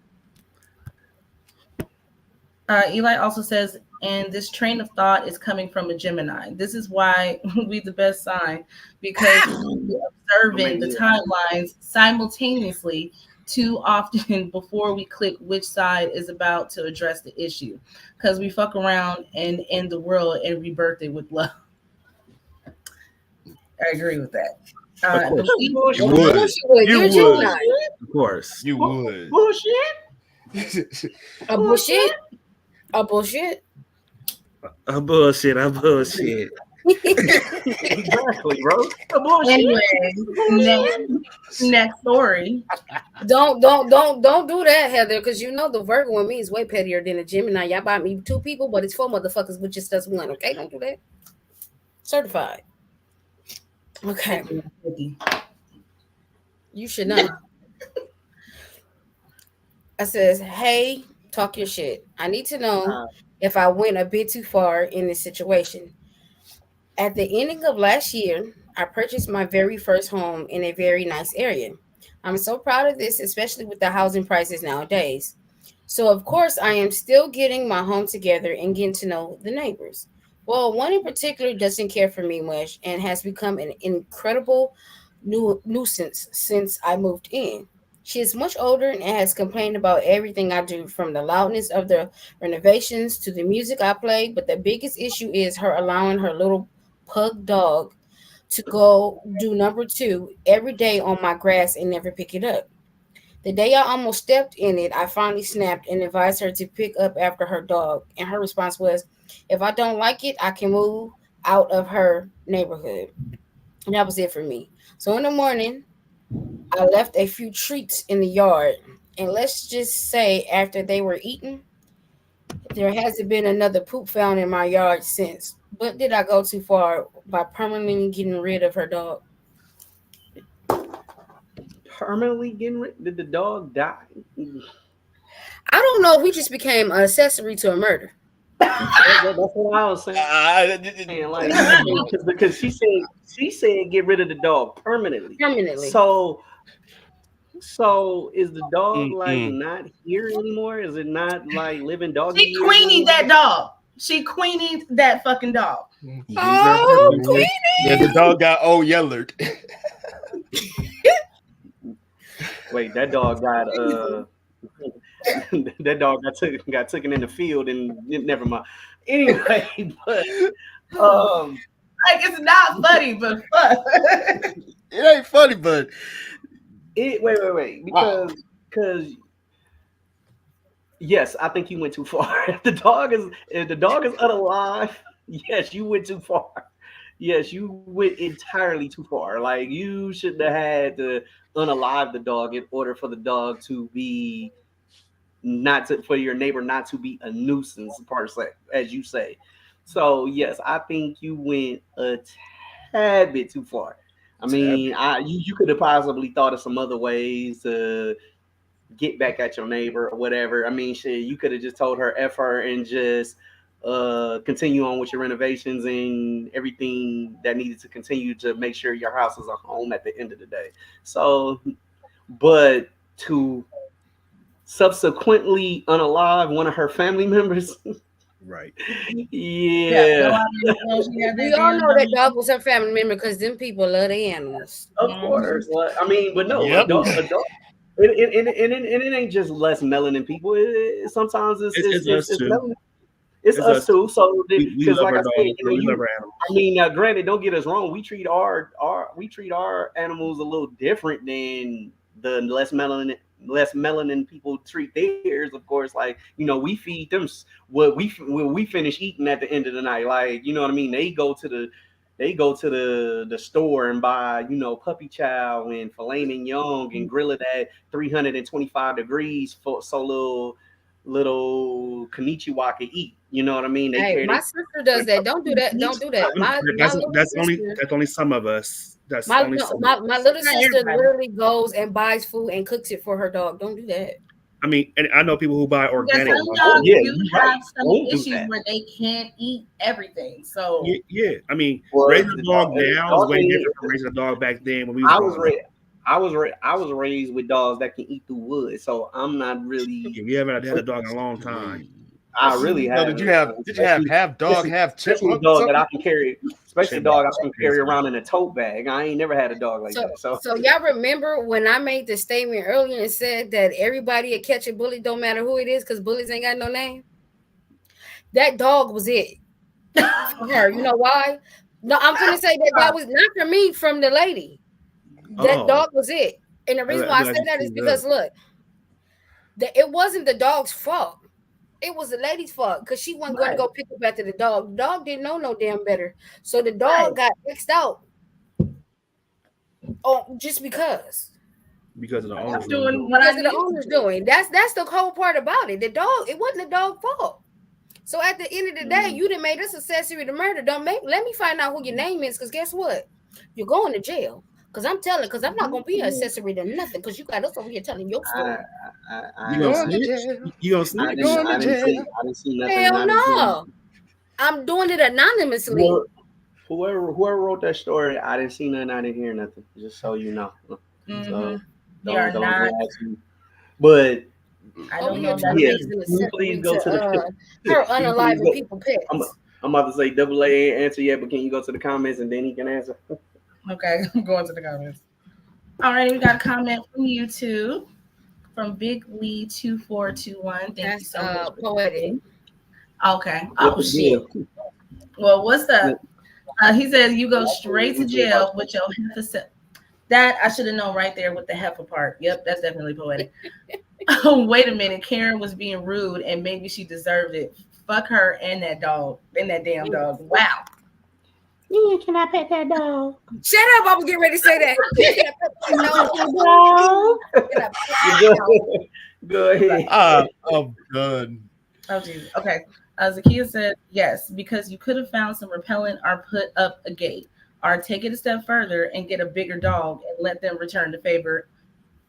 Val. Eli also says, and this train of thought is coming from a Gemini. This is why we the best sign because we're Don't observing make the me laugh. timelines simultaneously too often before we click which side is about to address the issue. Because we fuck around and end the world and rebirth it with love. I agree with that. Of The course. week You Bullshit. Of would. course you would. You You're a would. Gemini. Of course. You would. Bullshit. A bullshit. A bullshit. I bullshit. I bullshit. Exactly, bro. The bullshit. anyway, next Bullshit. next story. Don't do that, Heather, because you know the Virgo in me is way pettier than a Gemini. Y'all bought me two people, but it's four motherfuckers with just us one. Okay, don't do that. Certified. Okay, you should know. I says, hey, talk your shit. I need to know if I went a bit too far in this situation. At the ending of last year, I purchased my very first home in a very nice area. I'm so proud of this, especially with the housing prices nowadays. So, of course, I am still getting my home together and getting to know the neighbors. Well, one in particular doesn't care for me much and has become an incredible nuisance since I moved in. She is much older and has complained about everything I do, from the loudness of the renovations to the music I play. But the biggest issue is her allowing her little pug dog to go do number two every day on my grass and never pick it up. The day I almost stepped in it, I finally snapped and advised her to pick up after her dog. And her response was, if I don't like it, I can move out of her neighborhood. And that was it for me. So in the morning, I left a few treats in the yard. And let's just say, after they were eaten, there hasn't been another poop found in my yard since. But did I go too far by permanently getting rid of her dog? Permanently getting rid. Did the dog die? I don't know if we just became an accessory to a murder. That's what I was saying. Like, because she said get rid of the dog permanently. Permanently. So is the dog like Mm-mm. not here anymore? Is it not like living doggy She years queenied anymore? that dog. She queenied that fucking dog. You heard her, Oh, man. Yeah, the dog got old yellered. Wait, that dog got that dog got taken in the field and never mind. Anyway, but um Like it's not funny, but fuck. It ain't funny, but wait Wow. because yes, I think you went too far. If the dog is unalive, yes, you went too far. Yes, you went entirely too far. Like you shouldn't have had to unalive the dog in order for the dog to be not to for your neighbor not to be a nuisance per se, as you say. So yes, I think you went a tad bit too far. I mean, you could have possibly thought of some other ways to get back at your neighbor or whatever. I mean, shit, you could have just told her F her and just continue on with your renovations and everything that needed to continue to make sure your house is a home at the end of the day. So, but to subsequently unalive one of her family members, Right. Yeah, go yeah, out there and she had we that all damn know that dog. dog was her family member because them people love the animals. of course. Well, I mean, but no, Yep. a dog. And it ain't just less melanin people. Sometimes It's us it's too. melanin. It's It's us us. too. So We because love like our I said, dogs. We love our animals. I mean, now granted, don't get us wrong. We treat our animals a little different than the less melanin people treat theirs. Of course, like we feed them what we finish eating at the end of the night. Like what I mean. They go to the they go to the store and buy, puppy chow and filet mignon and grill it at 325 degrees for so little Kanichiwa can eat. You know what I mean? They Hey, carry my they sister does that. Don't do that. Don't do that. My little sister, that's only some of us. That's my only no, some of my us. little Not sister everybody. literally goes and buys food and cooks it for her dog. Don't do that. I mean, and I know people who buy Because organic some dog oh dogs food. yeah, do you right. have some Don't do issues that. where they can't eat everything. So Yeah, yeah. I mean, Well, raising a dog the now is dog way can eat. different from raising a dog back then when we was I was growing up. raised. I was raised with dogs that can eat through wood, so I'm not really. Yeah, we haven't had a dog in a long time. I really So did you haven't, have half dog, half especially a chipmunk or dog that I something? can carry, especially a Chipmunk dog I is can carry crazy. around in a tote bag. I ain't never had a dog like So, that. So so y'all remember when I made the statement earlier and said that everybody at catch a bully don't matter who it is because bullies ain't got no name? That dog was it for her. You know why? No, I'm finna say that that was not for me, from the lady. That Oh, dog was it. And the reason I why I be like, say that is she's good. because look, it wasn't the dog's fault. It was the lady's fault because she wasn't going to right, go pick up after the dog. The dog didn't know no damn better. So the right. dog got fixed out just because. Because of the I'm owners doing doing it. what I Because of the need to owner's do. doing. That's the whole part about it. The dog, it wasn't the dog's fault. So at the end of the day, mm, you done made us accessory to murder. Don't make let me find out who your name is, because guess what? You're going to jail. Because I'm not gonna be an accessory to nothing. Because you got us over here telling your I, story. You I gonna Going to snitch? jail. You gonna I You're snitch? didn't going to I didn't see jail. I didn't see nothing. Hell I didn't hear no. nothing. I'm doing it anonymously. Whoever, whoever wrote that story, I didn't see nothing. I didn't hear nothing. Just so you know. Mm-hmm. So You are not. don't ask me. But I Over don't here know trying to that yeah, make lady. it an can you please accessory go to the? to Can her you please unaliving go? people I'm pets. I'm about to say double A ain't answer yet, but can you go to the comments and then he can answer? Okay, I'm going to the comments. Alrighty, we got a comment from YouTube from Big Lee 2421. Thank you That's so much for poetic. that. Okay. What's Oh the shit. deal? Well, what's up? He said you go straight to jail with your heifer. That I should have known right there with the heifer part. Yep, that's definitely poetic. Oh, wait a minute. Karen was being rude and maybe she deserved it. Fuck her and that dog. And that damn dog. Wow. Yeah, can I pet that dog? Shut up! I was getting ready to say that. Can I pet that dog? Dog. Can I pet You that dog? go ahead. I'm done. Oh, Jesus. Okay. Zakia said, yes, because you could have found some repellent or put up a gate or take it a step further and get a bigger dog and let them return the favor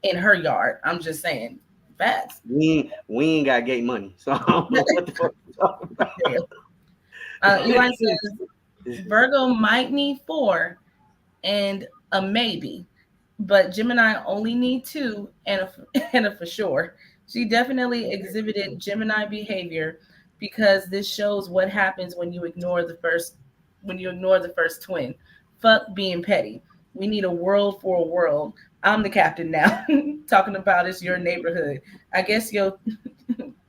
in her yard. I'm just saying. Facts. We ain't got gate money, so I don't know what the fuck you're talking about. Eli says, Virgo might need 4 and a maybe, but Gemini only need 2 and a, and a for sure. She definitely exhibited Gemini behavior because this shows what happens when you ignore the first twin. Fuck being petty. We need a world for a world. I'm the captain now. Talking about it's your neighborhood. I guess your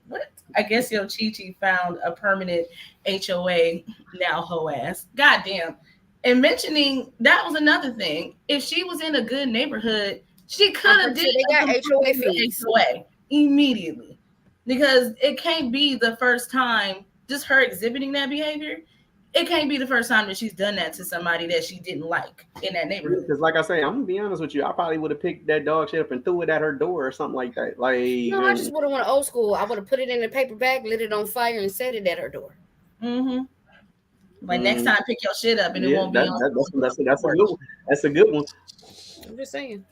what? I guess your Chi Chi found a permanent HOA now, hoe ass. Goddamn. And mentioning that was another thing. If she was in a good neighborhood, she I'm could have pretty did sure they a got HOA complete fees. HOA immediately, because it can't be the first time. Just her exhibiting that behavior, it can't be the first time that she's done that to somebody that she didn't like in that neighborhood. Because, like I say, I'm gonna be honest with you. I probably would have picked that dog shit up and threw it at her door or something like that. Like, No, I just would have went old school. I would have put it in a paper bag, lit it on fire, and set it at her door. Mm-hmm. Like next mm, time, pick your shit up and it yeah, won't be on that's a porch. good one. That's a good one. I'm just saying.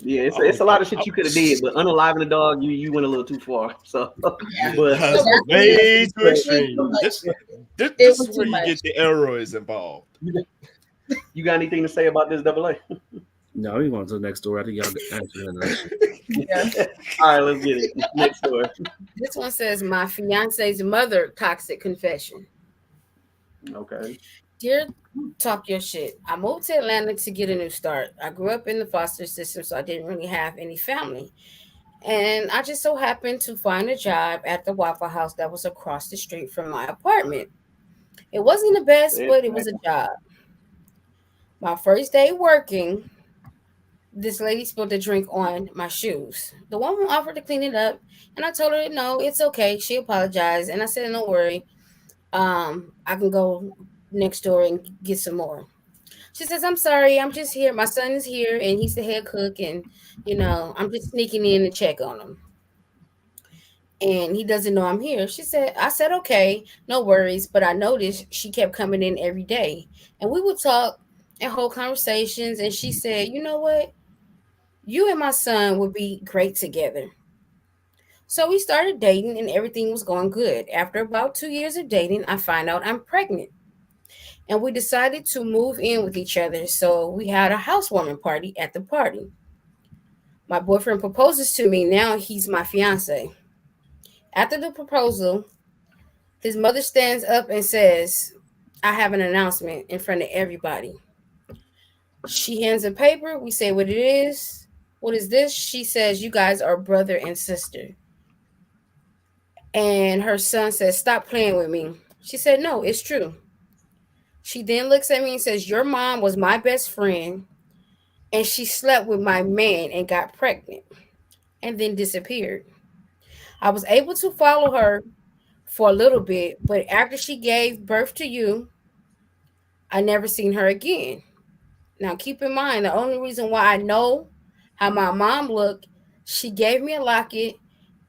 Yeah, I it's was, a lot of shit I you could have did, but unaliving the dog, you went a little too far. So, Yeah, but That's So, way too it was too extreme. much. This It is was where too you much. get the steroids involved. you got anything to say about this double A? No, we going to the next door. I think y'all answering that shit. Yeah. All right, let's get it. Next story. this one says my fiance's mother toxic confession. Okay. Dear Talk Your Shit, I moved to Atlanta to get a new start. I grew up in the foster system, so I didn't really have any family. And I just so happened to find a job at the Waffle House that was across the street from my apartment. It wasn't the best, It's but it was a job. My first day working, this lady spilled a drink on my shoes. The woman offered to clean it up, and I told her no, it's okay. She apologized, and I said, "Don't worry, I can go next door and get some more." She says, I'm sorry, I'm just here. My son is here and he's the head cook, and I'm just sneaking in to check on him. And he doesn't know I'm here. I said, okay, no worries. But I noticed she kept coming in every day. And we would talk and hold conversations. And she said, you know what? You and my son would be great together. So we started dating and everything was going good. After about 2 years of dating, I find out I'm pregnant. And we decided to move in with each other. So we had a housewarming party at the party. My boyfriend proposes to me. Now he's my fiance. After the proposal, his mother stands up and says, I have an announcement in front of everybody. She hands a paper. We say what it is. What is this? She says, you guys are brother and sister. And her son says, stop playing with me. She said, no, it's true. She then looks at me and says, your mom was my best friend and she slept with my man and got pregnant and then disappeared. I was able to follow her for a little bit, but after she gave birth to you, I never seen her again. Now, keep in mind, the only reason why I know how my mom looked, she gave me a locket,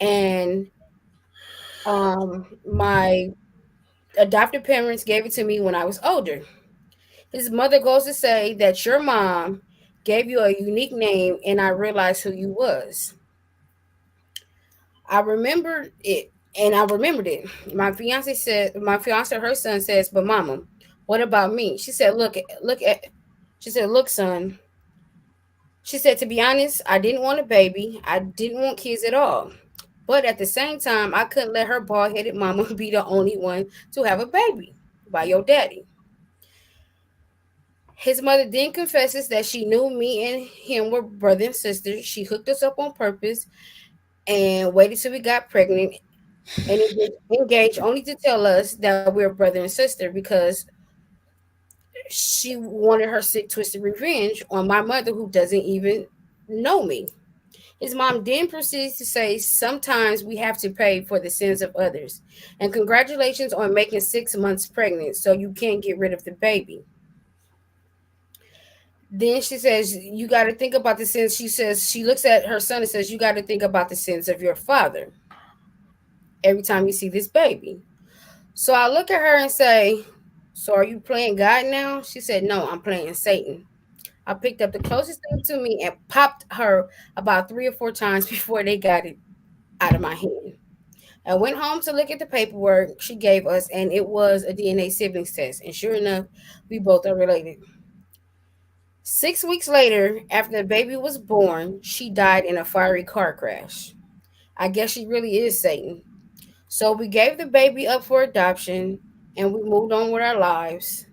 and my adopted parents gave it to me when I was older. His mother goes to say that your mom gave you a unique name, and I realized who you was. I remembered it, and I remembered it. My fiance, her son says, but mama, what about me? She said, she said, look, son. She said, to be honest, I didn't want a baby. I didn't want kids at all. But at the same time, I couldn't let her bald headed mama be the only one to have a baby by your daddy. His mother then confesses that she knew me and him were brother and sister. She hooked us up on purpose and waited till we got pregnant and engaged only to tell us that we're brother and sister because she wanted her sick, twisted revenge on my mother who doesn't even know me. His mom then proceeds to say, sometimes we have to pay for the sins of others. And congratulations on making 6 months pregnant so you can't get rid of the baby. Then she says, you got to think about the sins. She says, she looks at her son and says, you got to think about the sins of your father every time you see this baby. So I look at her and say, so are you playing God now? She said, no, I'm playing Satan. I picked up the closest thing to me and popped her about 3 or 4 times before they got it out of my hand. I went home to look at the paperwork she gave us, and it was a DNA siblings test. And sure enough, we both are related. 6 weeks later, after the baby was born, she died in a fiery car crash. I guess she really is Satan. So we gave the baby up for adoption and we moved on with our lives.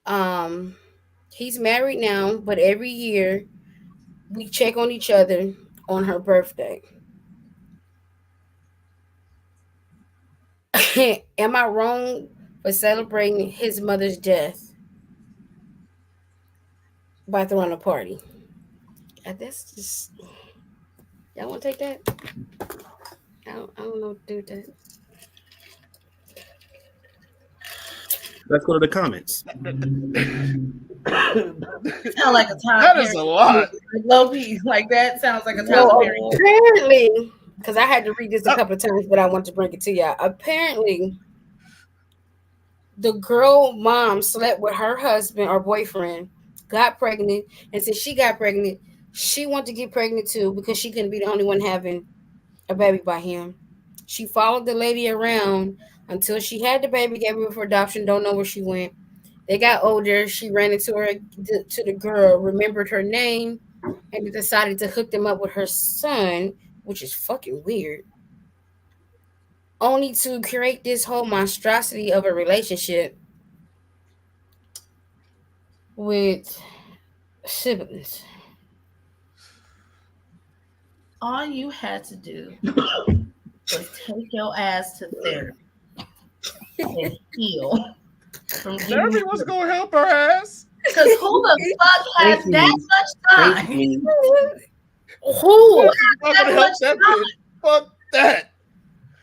Um, he's married now, but every year we check on each other on her birthday. Am I wrong for celebrating his mother's death by throwing a party? That's just y'all want to take that? I don't know what to do with that. Let's go to the comments. Sound like a Tyler That Perry. is a lot. Low key, like that sounds like a Tyler Well, Perry. apparently, because I had to read this a couple of times, but I want to bring it to y'all. Apparently, the girl mom slept with her husband or boyfriend, got pregnant, and since she got pregnant, she wanted to get pregnant too because she couldn't be the only one having a baby by him. She followed the lady around until she had the baby, gave her for adoption, don't know where she went. They got older. She ran into her to the girl, remembered her name, and decided to hook them up with her son, which is fucking weird. Only to create this whole monstrosity of a relationship with siblings. All you had to do was take your ass to therapy and heal from getting Therapy was gonna help her ass. because who the fuck has Thank that you. much Thank time? you. Who? Who Not has gonna that help much that time? bitch. Fuck that.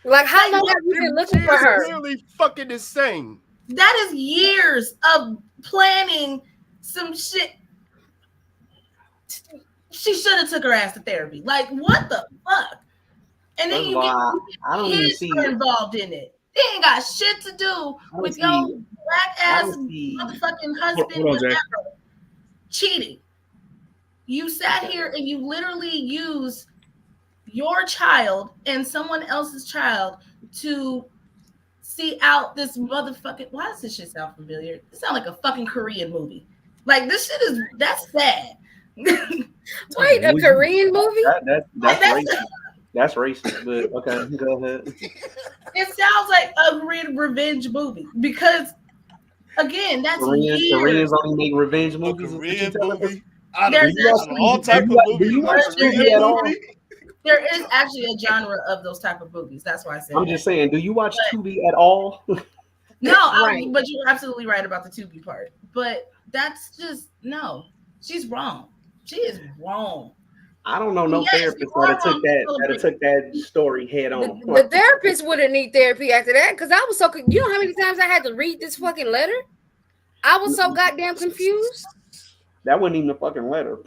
Like, how long have you been She looking for is her? clearly fucking insane. That is years of planning some shit. She should have took her ass to therapy. Like, what the fuck? And then First of all, I don't even kids see. are involved in it. They ain't got shit to do I don't with your see. black I ass don't see. motherfucking Hold husband, on, Jay. whatever, cheating. You sat here and you literally used your child and someone else's child to see out this motherfucking. Why does this shit sound familiar? It sounds like a fucking Korean movie. Like, this shit is, that's sad. Wait, a Korean movie? That's Like, racist. That's racist. But okay, go ahead. It sounds like a Korean revenge movie because, again, that's Koreans years. only make revenge A movies. Is what you Korean telling us? movie. Out of, There's out of all actually type of Do movies, you watch a Korean TV at all? movie. there is actually a genre of those type of movies. That's why I said I'm that. just saying. Do you watch But- Tubi at all? No, Right. but you're absolutely right about the Tubi part. But that's just no. She's wrong. She is wrong. I don't know no Yes, therapist you are wrong. that took that story head on. The therapist wouldn't need therapy after that because I was so. You know how many times I had to read this fucking letter? I was so goddamn confused. That wasn't even a fucking letter.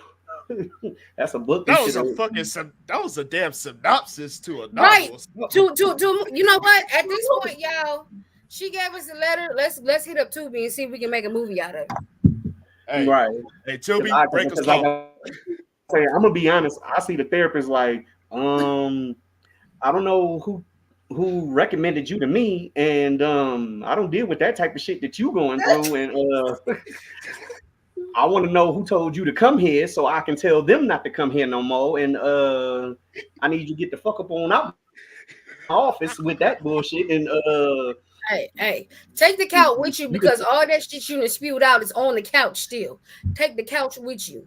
That's a book. That was a fucking. That was a damn synopsis to a novel. Right. To you know what? At this point, y'all, she gave us a letter. Let's hit up Tubi and see if we can make a movie out of it. Hey, Right. hey, Tubi, break us off. I'm gonna be honest. I see the therapist like, I don't know who recommended you to me, and I don't deal with that type of shit that you going through, and I want to know who told you to come here so I can tell them not to come here no more, and I need you to get the fuck up on out my office with that bullshit, and Hey, take the couch with you because all that shit you done spewed out is on the couch still. Take the couch with you.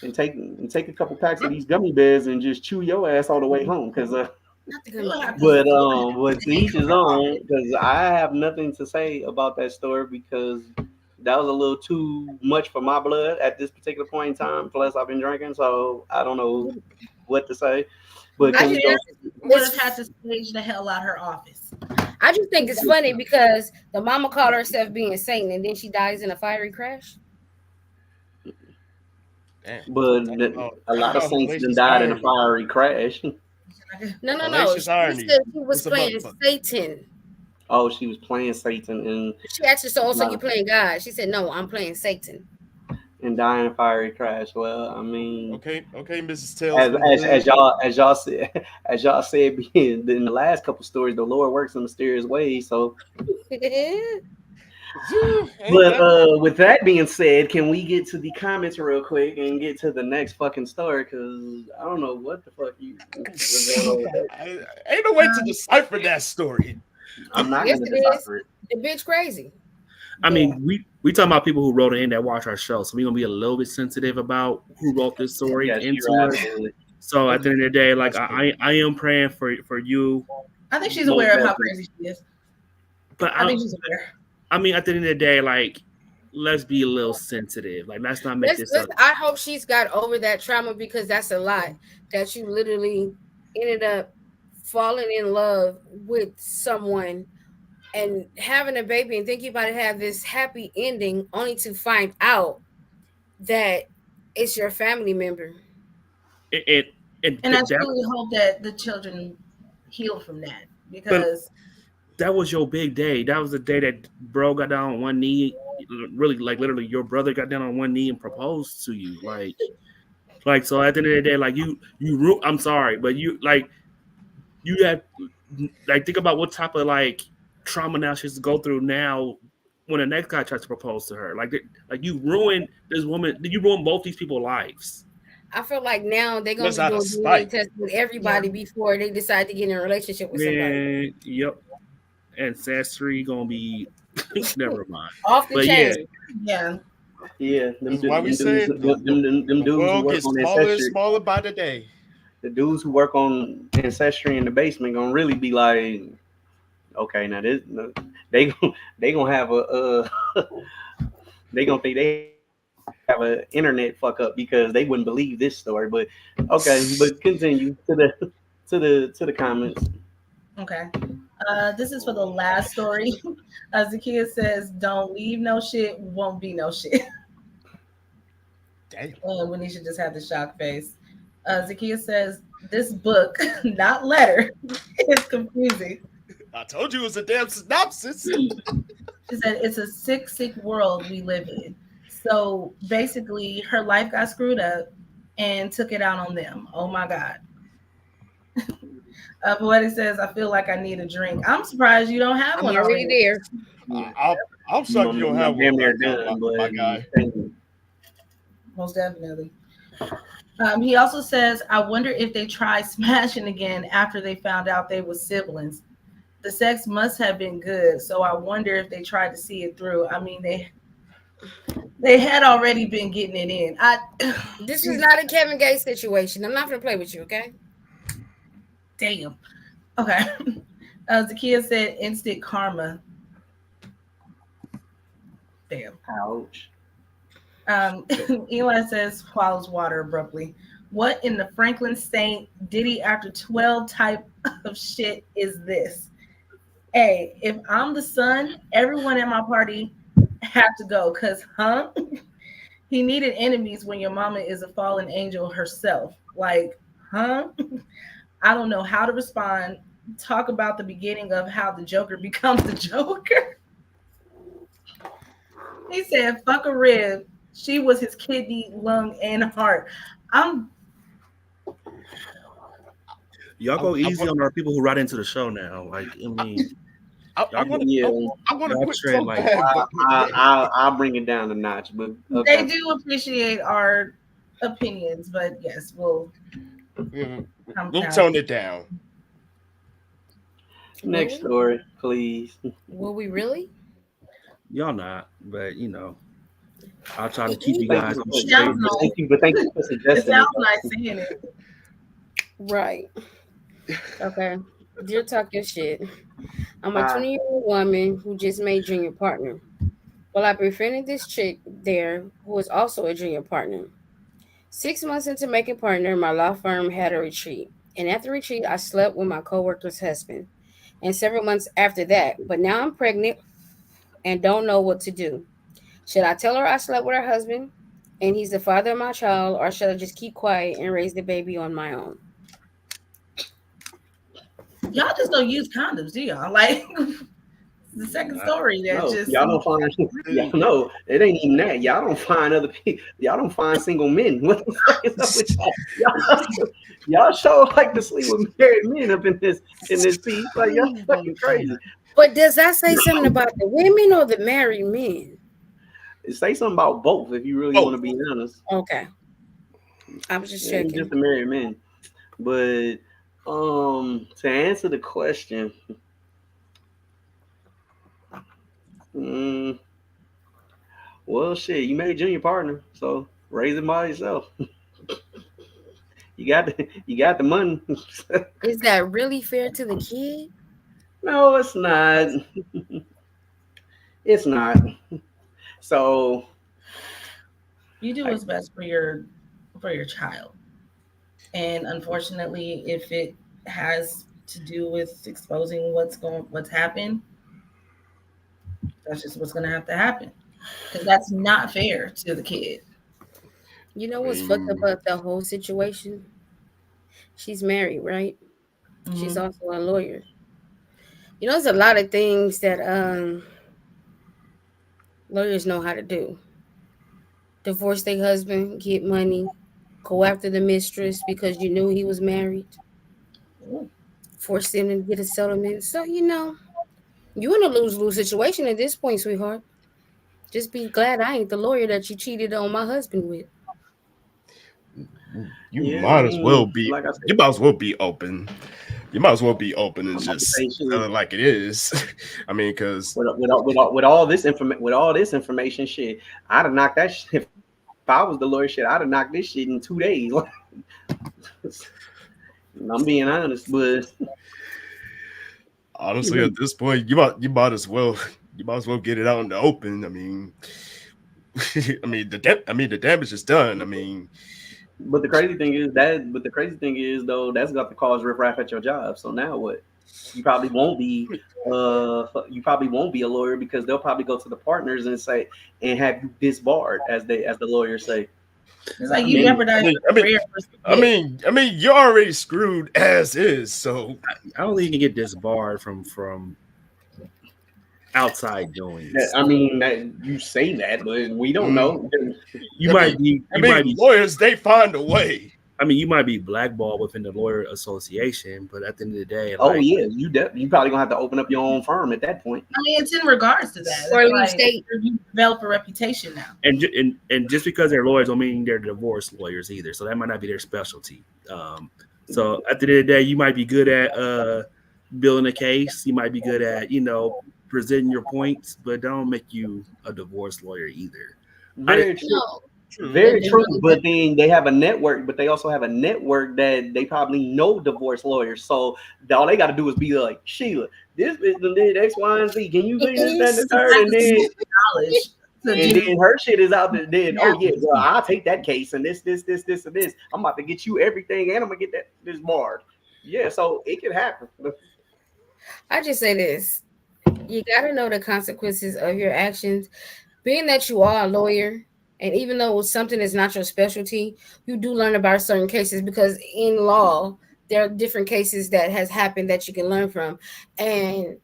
and take a couple packs of these gummy bears and just chew your ass all the way home, because Not the gummy bear. but to each his own, because I have nothing to say about that story because that was a little too much for my blood at this particular point in time. Plus, I've been drinking, so I don't know what to say. But I can we go? would have had to stage the hell out her office. I just think it's funny because the mama called herself being Satan and then she dies in a fiery crash. Damn. But a lot of saints done died in a fiery crash. No. Hellacious She irony. said she was It's a playing motherfucker. Satan. Oh, she was playing Satan and She asked her, so also you playing God? She said, no, I'm playing Satan. dying in a fiery crash. Well, I mean, Okay, Mrs. Tails. as y'all said in the last couple stories, the Lord works in mysterious ways. So, but with that being said, can we get to the comments real quick and get to the next fucking story? Because I don't know what the fuck you. Ain't no way to decipher that story. I'm not Yes, gonna it is. decipher it. The bitch crazy. I mean, we talking about people who wrote it in that watch our show, so we're gonna be a little bit sensitive about who wrote this story Yes, into you're it. absolutely. So at the end of the day, like I am praying for you, I think she's aware of how crazy she is. but I think she's aware. I mean, at the end of the day, like let's be a little sensitive. Like let's not make this up. I hope she's got over that trauma because that's a lot that you literally ended up falling in love with someone and having a baby and think you're about to have this happy ending only to find out that it's your family member. And I truly hope that the children heal from that because that was your big day. That was the day that bro got down on one knee. Really, like literally, your brother got down on one knee and proposed to you. Like so. At the end of the day, like I'm sorry, but you have like think about what type of like trauma now she has to go through now when the next guy tries to propose to her. Like you ruined this woman. You ruined both these people's lives. I feel like now they're gonna That's out be of doing DNA spite. tests with everybody before they decide to get in a relationship with somebody. Man, yep. Ancestry gonna be never mind. Off the But chain. yeah. Yeah, That's why we say them the dudes who world work gets on smaller and ancestry. smaller by the day. The dudes who work on ancestry in the basement gonna really be like, okay, now this they gonna have a they gonna think they have an internet fuck up because they wouldn't believe this story. But okay, but continue to the comments. Okay. This is for the last story. Zakia says, "Don't leave no shit, won't be no shit." Damn. And Wenisha just had the shock face. Zakia says, "This book, not letter, is confusing." I told you it was a damn synopsis. She said, "It's a sick, sick world we live in." So basically, her life got screwed up and took it out on them. Oh my God. Poetic says, "I feel like I need a drink." I'm surprised you don't have I'm one already already. there. Yeah. I'm shocked you don't have I'm one damn near right now, done, my but guy. thank you. Most definitely. He also says, "I wonder if they tried smashing again after they found out they were siblings. The sex must have been good, so I wonder if they tried to see it through. I mean, they had already been getting it in." This is not a Kevin Gates situation. I'm not gonna play with you, okay? Damn. Okay. Zakia said, "Instant karma." Damn. Ouch. Eli says, swallows water abruptly. "What in the Franklin Saint Diddy after 12 type of shit is this? Hey, if I'm the son, everyone at my party have to go, cause he needed enemies when your mama is a fallen angel herself. Like, huh? I don't know how to respond. Talk about the beginning of how the Joker becomes the Joker." He said, "Fuck a rib. She was his kidney, lung, and heart." I'm Y'all I, go I, easy want- on our people who write into the show now. Like, I mean, I y'all want go, Yeah, I want to y'all quit tread so like bad, but I'll bring it down a notch, but They okay. do appreciate our opinions, but yes, we'll yeah, come we'll down. tone it down. Will Next we? story, please. Will we really? y'all not, but I'll try to keep you Thank you guys for on It putting, straight. sounds nice. but thank you for It suggesting it. sounds nice saying it. Right. Okay. Dear Talk Your Shit. I'm a Uh, 20-year-old woman who just made junior partner. Well, I befriended this chick there who was also a junior partner. 6 months into making partner, my law firm had a retreat. And at the retreat, I slept with my coworker's husband. And several months after that, but now I'm pregnant and don't know what to do. Should I tell her I slept with her husband and he's the father of my child, or should I just keep quiet and raise the baby on my own? Y'all just don't use condoms, do y'all? Like the second Nah, story that no, just y'all don't find. Y'all know it ain't even that. Y'all don't find other people. Y'all don't find single men. What the fuck is up with y'all? Y'all show like to sleep with married men up in this piece. Like y'all fucking crazy. But does that say something about the women or the married men? Say something about both if you really want Oh, to be honest. Okay. I was just It ain't checking. just the married men. But to answer the question, mm, well, shit, you made junior partner, so raise it by yourself. You got the money. Is that really fair to the kid? No, it's not. It's not. So you do I, what's best for your child. And unfortunately, if it has to do with exposing what's happened, that's just what's gonna have to happen. Because that's not fair to the kid. You know I what's fucked up mean, about the whole situation? She's married, right? She's Hmm. also a lawyer. You know, there's a lot of things that lawyers know how to do. Divorce their husband, get money, go after the mistress because you knew he was married, force them to get a settlement. So, you in a lose-lose situation at this point, sweetheart. Just be glad I ain't the lawyer that you cheated on my husband with. you yeah, I might as well mean, be. like I You said, might as well be open. You might as well be open and I'm about to just say tell shit. it like it is. I mean, because With all this information, shit, I'd have knocked that shit. If I was the lawyer, shit, I'd have knocked this shit in 2 days. I'm being honest, but honestly, at this point, you might as well get it out in the open. I mean, I mean the damage is done. I mean, But the crazy thing is though, that's got to cause riffraff at your job. So now what? You probably won't be, you probably won't be a lawyer because they'll probably go to the partners and say and have you disbarred, as the lawyers say. It's like I you mean, jeopardize your I mean, career for some I dick. mean, I mean, you're already screwed as is. So I don't think you can get disbarred from outside doings. you say that, but we don't mm, know. You I might mean, be I mean, lawyers they find a way. I mean, you might be blackballed within the lawyer association, but at the end of the day, Oh like, yeah, you probably gonna have to open up your own firm at that point. I mean, it's in regards to that. Or It's leave like state. you develop a reputation now. and just because they're lawyers don't mean they're divorce lawyers either. So that might not be their specialty. So at the end of the day, you might be good at building a case. You might be good at presenting your points, but don't make you a divorce lawyer either. Very true. No, True. Very they true, really but then they have a network, but they also have a network that they probably know divorce lawyers. So all they got to do is be like, Sheila, this bitch done did X, Y, and Z. Can you do this, that, and the third? Have the knowledge to And do. then her shit is out there. Then oh yeah, Yeah. well I'll take that case and this, and this. I'm about to get you everything, and I'm gonna get this barred. Yeah, so it can happen. I just say this. You got to know the consequences of your actions. Being that you are a lawyer, and even though something is not your specialty, you do learn about certain cases because in law, there are different cases that has happened that you can learn from. And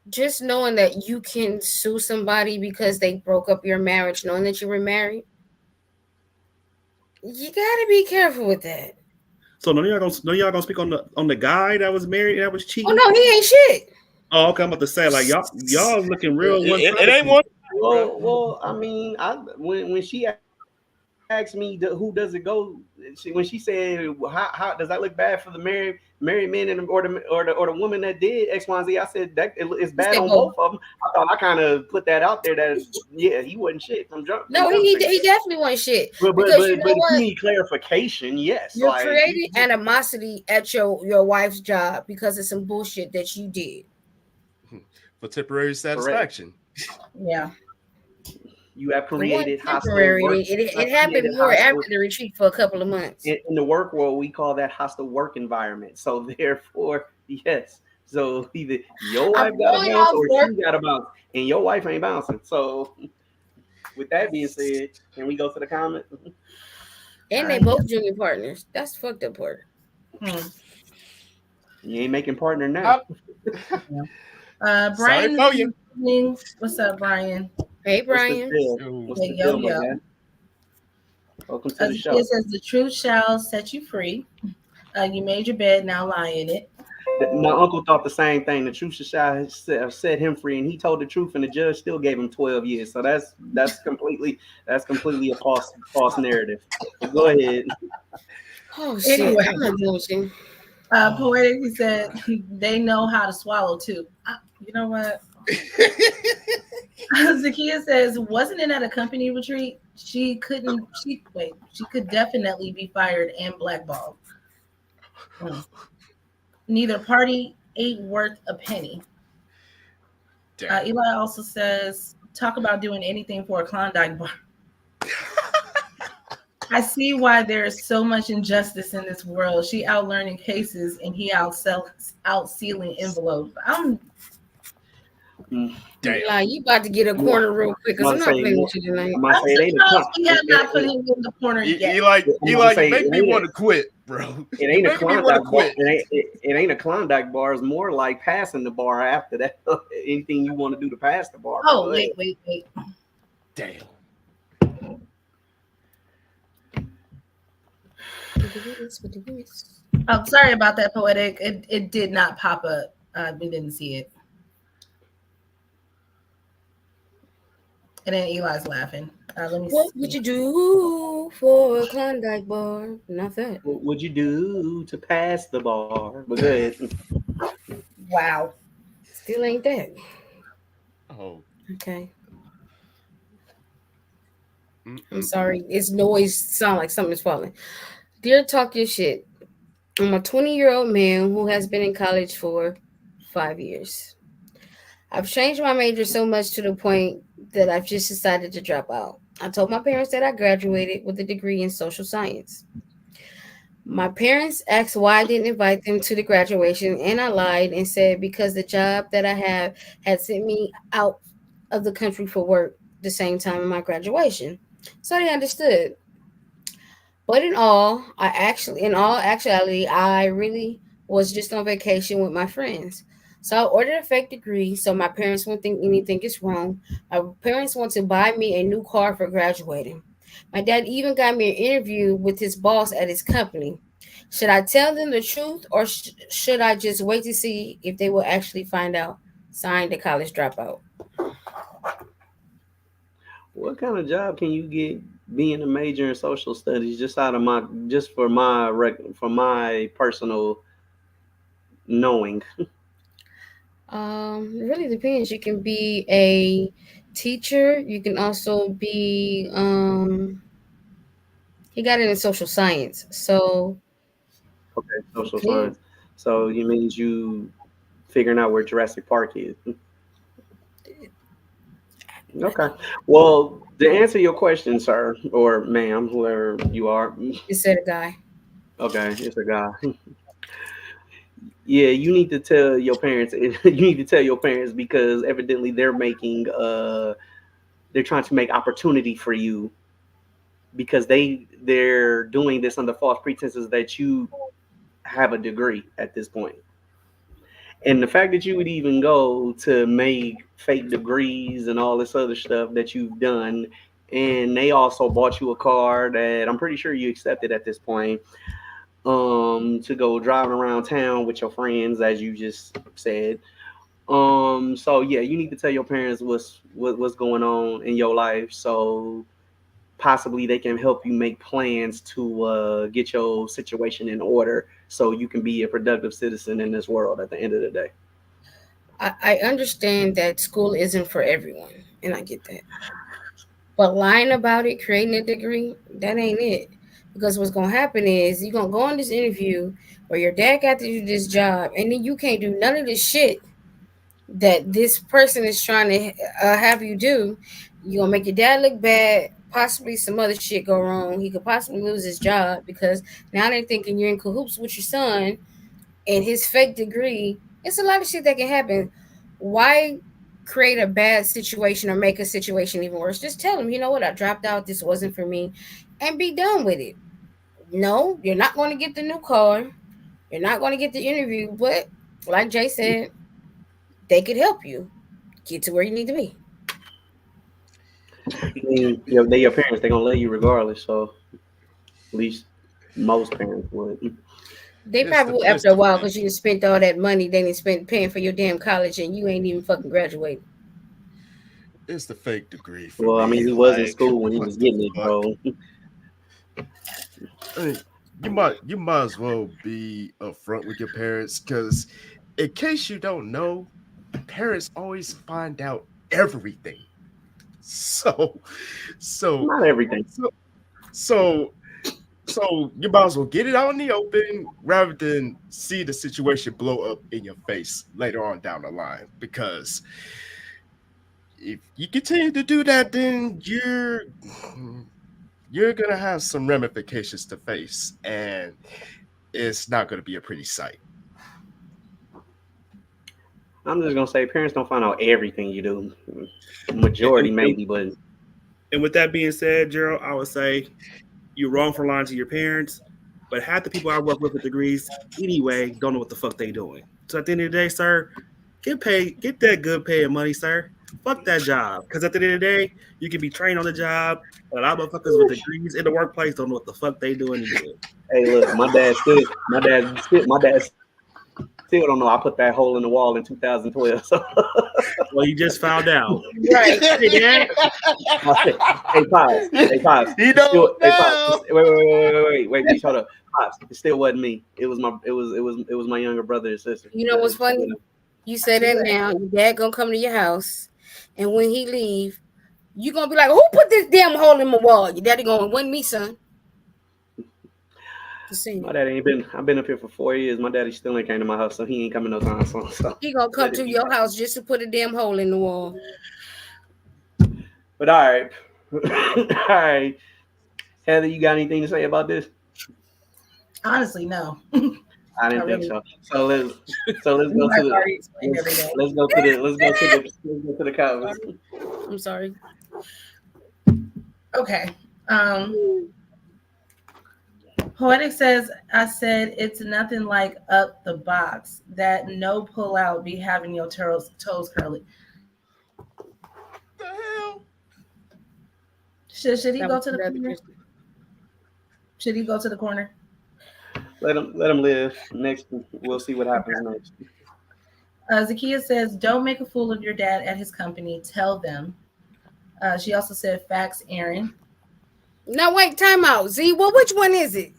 just knowing that you can sue somebody because they broke up your marriage, knowing that you were married, you got to be careful with that. So none of y'all gonna speak on the guy that was married that was Oh, cheating. no, he ain't shit. Oh, okay. I'm about to say like y'all looking real one It sided. ain't one, bro. Well, I mean, when she asked me who does it go, when she said how does that look bad for the married men and or the woman that did X, Y, and Z, I said that it's bad He on said both both. of them. I thought I kind of put that out there that yeah, he wasn't shit from No, jump street. he definitely wasn't shit. But but Because you but know but if you what? need clarification, yes, You're like creating animosity at your wife's job because of some bullshit that you did. For temporary correct. satisfaction. Yeah. You have It wasn't created hostile temporary. work. It You have happened created more after hostile the retreat for a couple of months. in the work world. We call that hostile work environment. So therefore, yes. So either your I'm wife got to going bounce off or work, she got to bounce, and your wife ain't bouncing. So with that being said, can we go to the comment? and they Yeah. both junior partners. That's the fucked up part. Hmm. You ain't making partner now. I- Sorry Brian is for in you. the evening. What's up, Brian? Hey, What's the Brian. deal? Yo, What's Hey, the yo, deal, my yo. guy? Welcome to the Zakia show. says the truth shall set you free. You made your bed, now lie in it. My uncle thought the same thing. The truth shall set him free, and he told the truth, and the judge still gave him 12 years. So that's completely a false narrative. But go ahead. Oh shit, Anyway, I'm not dealing with you. Poetic, he said they know how to swallow too. You know what? Zakia says, wasn't it at a company retreat? She could definitely be fired and blackballed. Hmm. Neither party ain't worth a penny. damn. Eli also says, talk about doing anything for a Klondike bar. I see why there is so much injustice in this world. She out learning cases and he out sealing envelopes. Mm. Damn. Like you about to get a I'm corner real quick because I'm gonna not say, playing with you tonight. I'm gonna I'm say it ain't a surprised con- we have not put him in the corner yet. Eli, I'm Eli, gonna you say make it me ain't want a- to quit, bro. It You ain't a making me want to Klondike bar. quit. It ain't a Klondike bar. It's more like passing the bar after that. Anything you want to do to pass the bar. Oh, Go ahead. wait. Damn. I'm sorry about that, Poetic. It did not pop up. We didn't see it. And then Eli's laughing. Let me What see. would you do for a Klondike bar? Not that. What would you do to pass the bar? But go ahead. Wow. Still ain't that. Oh. Okay. I'm Mm-mm. sorry. It's noise sound like something's falling. Dear Talk Your Shit. I'm a 20-year-old man who has been in college for 5 years. I've changed my major so much to the point that I've just decided to drop out. I told my parents that I graduated with a degree in social science. My parents asked why I didn't invite them to the graduation, and I lied and said because the job that I have had sent me out of the country for work the same time in my graduation. So they understood. But in all actuality, I really was just on vacation with my friends. So I ordered a fake degree so my parents won't think anything is wrong. My parents want to buy me a new car for graduating. My dad even got me an interview with his boss at his company. Should I tell them the truth or should I just wait to see if they will actually find out? Signed, the college dropout. What kind of job can you get being a major in social studies? Just for for my personal knowing. It really depends. You can be a teacher. You can also be he got it in social science. So Okay, you social can. science. So you means you figuring out where Jurassic Park is. Okay. Well, to answer your question, sir or ma'am, whoever you are, Instead of guy. okay, it's a guy. Yeah, you need to tell your parents. You need to tell your parents because evidently they're trying to make opportunity for you because they're doing this under false pretenses that you have a degree at this point. And the fact that you would even go to make fake degrees and all this other stuff that you've done, and they also bought you a car that I'm pretty sure you accepted at this point, to go driving around town with your friends, as you just said. So yeah, you need to tell your parents what's going on in your life, so possibly they can help you make plans to get your situation in order, so you can be a productive citizen in this world at the end of the day. I understand that school isn't for everyone, and I get that. But lying about it, creating a degree, that ain't it. Because what's gonna happen is you're gonna go on this interview where your dad got to do this job, and then you can't do none of this shit that this person is trying to have you do. You're gonna make your dad look bad. Possibly some other shit go wrong. He could possibly lose his job because now they're thinking you're in cahoots with your son and his fake degree. It's a lot of shit that can happen. Why create a bad situation or make a situation even worse? Just tell him, you know what, I dropped out. This wasn't for me, and be done with it. No, you're not going to get the new car. You're not going to get the interview, but like Jay said, they could help you get to where you need to be. I mean, they your parents. They're gonna let you regardless. So at least most parents would. They It's probably the will it's after a the while because you done spent all that money they didn't spend paying for your damn college and you ain't even fucking graduated. it's the fake degree for Well, I mean, me. he was in Like, school when he what was the getting it, fuck? bro. I mean, you might as well be upfront with your parents because, in case you don't know, parents always find out everything. So, so, Not everything. so, so, so you might as well get it out in the open rather than see the situation blow up in your face later on down the line. Because if you continue to do that, then you're gonna have some ramifications to face, and it's not gonna be a pretty sight. I'm just gonna say parents don't find out everything you do. And, Majority and, and maybe, but and with that being said, Gerald, I would say you're wrong for lying to your parents, but half the people I work with degrees anyway don't know what the fuck they doing. So at the end of the day, sir, get that good paying money, sir. Fuck that job. Because at the end of the day, you can be trained on the job, but a lot of motherfuckers with degrees in the workplace don't know what the fuck they doing either. hey, look, my dad still don't know. I put that hole in the wall in 2012. So Well, you just found out. Right. Hey, Dad. hey, pops, hey, pops, You it's know still, hey, pops, now. wait, bitch, hold up, pops, it still wasn't me. It was my younger brother and sister. You know what's funny? You say that now, your dad gonna come to your house, and when he leave, you gonna be like, "Who put this damn hole in my wall?" Your daddy going, "Wasn't me, son." Just saying. My daddy ain't been. I've been up here for 4 years. My daddy still ain't came to my house, so he ain't coming no time soon. So He gonna come let it to be your known. house just to put a damn hole in the wall. But all right, all right, Heather, you got anything to say about this? Honestly, no. I I didn't think really. so. So let's You go to guys the already explained let's, everything. let's go to the let's go to the comments. Sorry. I'm sorry. Okay. Poetic says, I said it's nothing like up the box. That no pull out be having your toes curly. The hell? Should he That was go to for the the other corner? Christian. Should he go to the corner? Let him live. Next, we'll see what happens next. Zakia says, don't make a fool of your dad at his company. Tell them. She also said, facts, Aaron. Now wait, time out. Z, well, which one is it?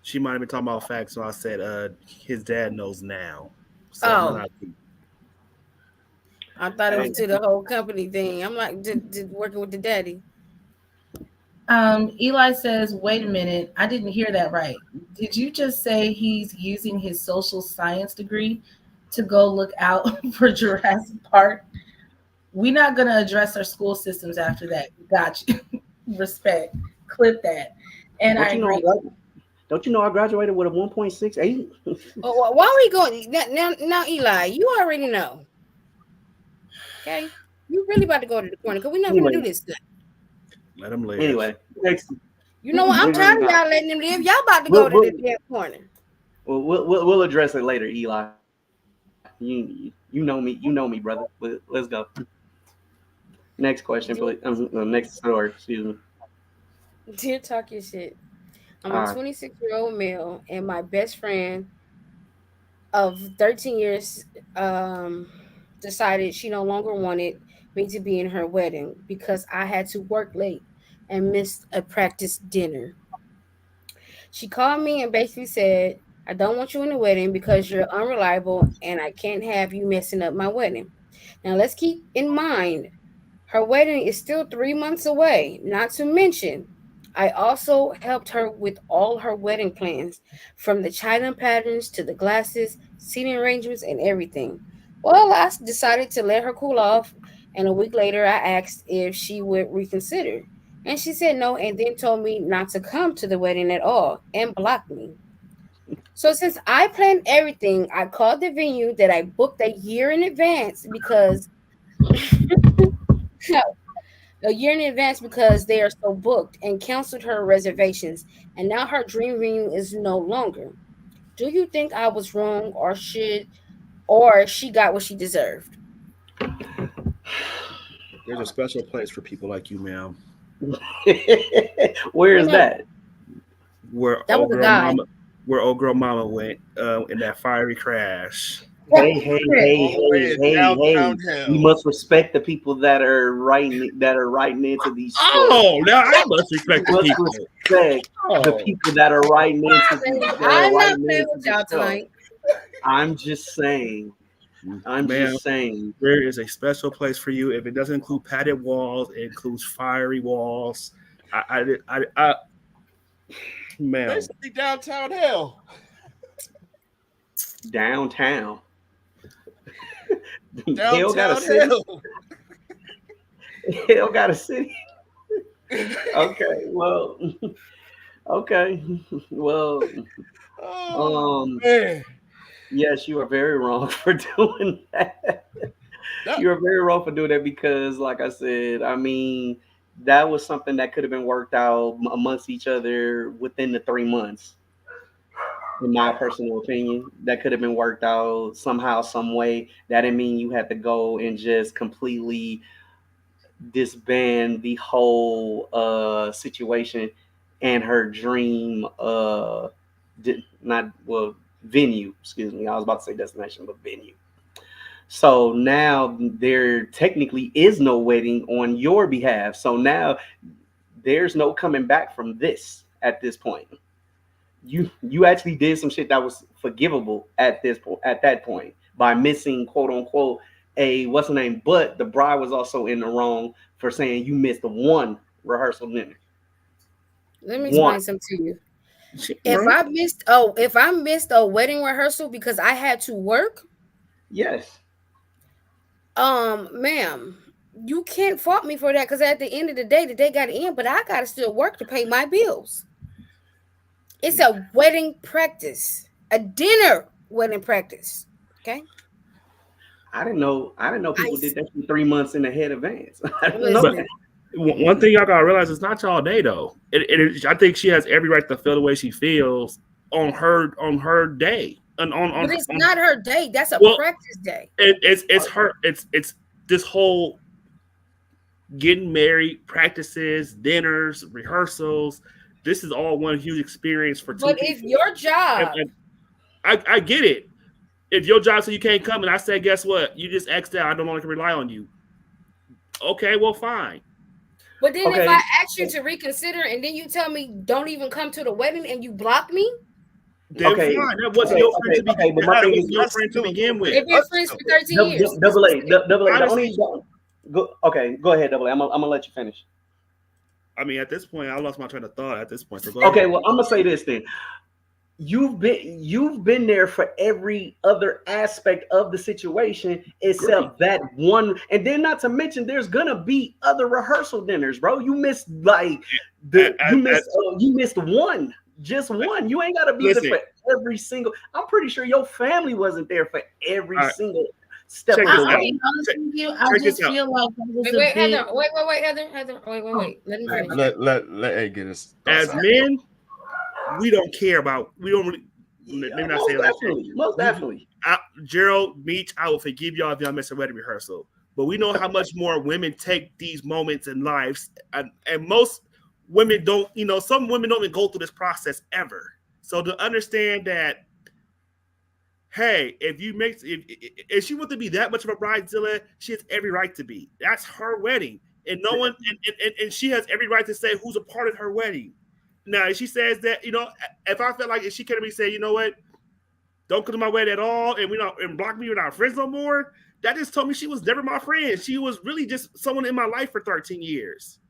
She might have been talking about facts, so I said his dad knows now. So I'm Oh, not. I thought it was Hey, to the whole company thing. I'm like, did working with the daddy. Eli says, wait a minute. I didn't hear that right. Did you just say he's using his social science degree to go look out for Jurassic Park? We're not going to address our school systems after that. Got you. Respect. Clip that. And don't I you know? agree. Don't you know I graduated with a 1.68? Oh, why are we going now, Eli? You already know. Okay, you really about to go to the corner because we're not going to do Anyway, this stuff. Let him live. anyway, next You know what? I'm we tired really of not. y'all letting them live. Y'all about to go We'll to we'll, the damn corner. we'll address it later, Eli. You know me, brother. Let's go. Next question, please. Dear, Next story. Excuse me. dear, talk your shit. I'm a All right. 26-year-old male, and my best friend of 13 years decided she no longer wanted me to be in her wedding because I had to work late and missed a practice dinner. She called me and basically said, I don't want you in the wedding because you're unreliable and I can't have you messing up my wedding. Now, let's keep in mind her wedding is still 3 months away. Not to mention, I also helped her with all her wedding plans, from the china patterns to the glasses, seating arrangements, and everything. Well, I decided to let her cool off, and a week later, I asked if she would reconsider. And she said no, and then told me not to come to the wedding at all and blocked me. So, since I planned everything, I called the venue that I booked a year in advance because a year in advance because they are so booked and canceled her reservations, and now her dream venue is no longer. Do you think I was wrong, or she got what she deserved? There's a special place for people like you, ma'am. Where No, is no, that? Where that old was a girl guy. mama, where old girl mama went in that fiery crash. Hey, hey, hey, All the way hey, in hey, hey. downtown We hell. must respect the people that are writing into these stories. Oh, now I must respect We the must people. respect the Oh, people that are writing into I'm not playing with the y'all show. tonight. I'm just saying. I'm ma'am, just saying. there is a special place for you. If it doesn't include padded walls, it includes fiery walls. Ma'am, Basically downtown hell. Downtown. Hell got a Downtown city. hell. Hell got a city. Okay. Well. Okay. Well. Oh Um. man. Yes, you are very wrong for doing that. That You are very wrong for doing that because, like I said, I mean, that was something that could have been worked out amongst each other within the 3 months. In my personal opinion, that could have been worked out somehow, some way. That didn't mean you had to go and just completely disband the whole situation and her dream not well venue. Excuse me, I was about to say destination, but venue. So now there technically is no wedding on your behalf. So now there's no coming back from this at this point. You actually did some shit that was forgivable at that point by missing quote unquote a what's the name, but the bride was also in the wrong for saying you missed the one rehearsal dinner. Let me One. explain something to you. she If right. I missed, if I missed a wedding rehearsal because I had to work, Yes. ma'am, you can't fault me for that because at the end of the day got to end, but I got to still work to pay my bills. It's a wedding practice, a dinner wedding practice. Okay. I didn't know I people did that for 3 months in ahead advance. I didn't know But listen. that. one thing y'all gotta realize is not y'all day though. I think she has every right to feel the way she feels on her day and But it's on not her day. That's a well practice day. it's her it's this whole getting married practices, dinners, rehearsals. This is all one huge experience for two But if people. your And, job, and I get it. If your job says you can't come, and I say, guess what? You just X'd out. I don't want to rely on you. Okay, well, fine. but then if I Okay. ask you to reconsider and then you tell me don't even come to the wedding and you block me, Then Okay. fine. That wasn't Okay. your friend Okay. to be. Okay. But my That thing wasn't is, your Let's friend to do it. begin with. they've been friends for 13 years. Let's double just A, say double A. The Honestly, only go. Okay, go ahead, double A. I'm gonna let you finish. I mean, at this point, I lost my train of thought. At this point, so go Okay. ahead. Well, I'm gonna say this then. You've been there for every other aspect of the situation Agree. except that one, and then not to mention there's gonna be other rehearsal dinners, bro. You missed like At, the at, at, you missed one, just one. You ain't gotta be there listen, for every single. I'm pretty sure your family wasn't there for every all right, single step check of I, the this I'll out. way. be honest Check, with you. I check this just out. feel like that was wait, a wait, big. Heather. Wait, Heather. Oh, Let him sorry finish. about that. Let A get his thoughts As out. men, we don't care about. We don't really. Yeah, Maybe not say most it like that. definitely, most We definitely. Gerald Meach, I will forgive y'all if y'all miss a wedding rehearsal. But we know how much more women take these moments in lives, and most women don't. You know, some women don't even go through this process ever. So to understand that, hey, if you make if she wants to be that much of a bridezilla, she has every right to be. That's her wedding, and no one and she has every right to say who's a part of her wedding. Now, if she says that, if I felt like if she could have say, you know what, don't come to my wedding at all, and we don't and block me, we're not friends no more. That just told me she was never my friend. She was really just someone in my life for 13 years.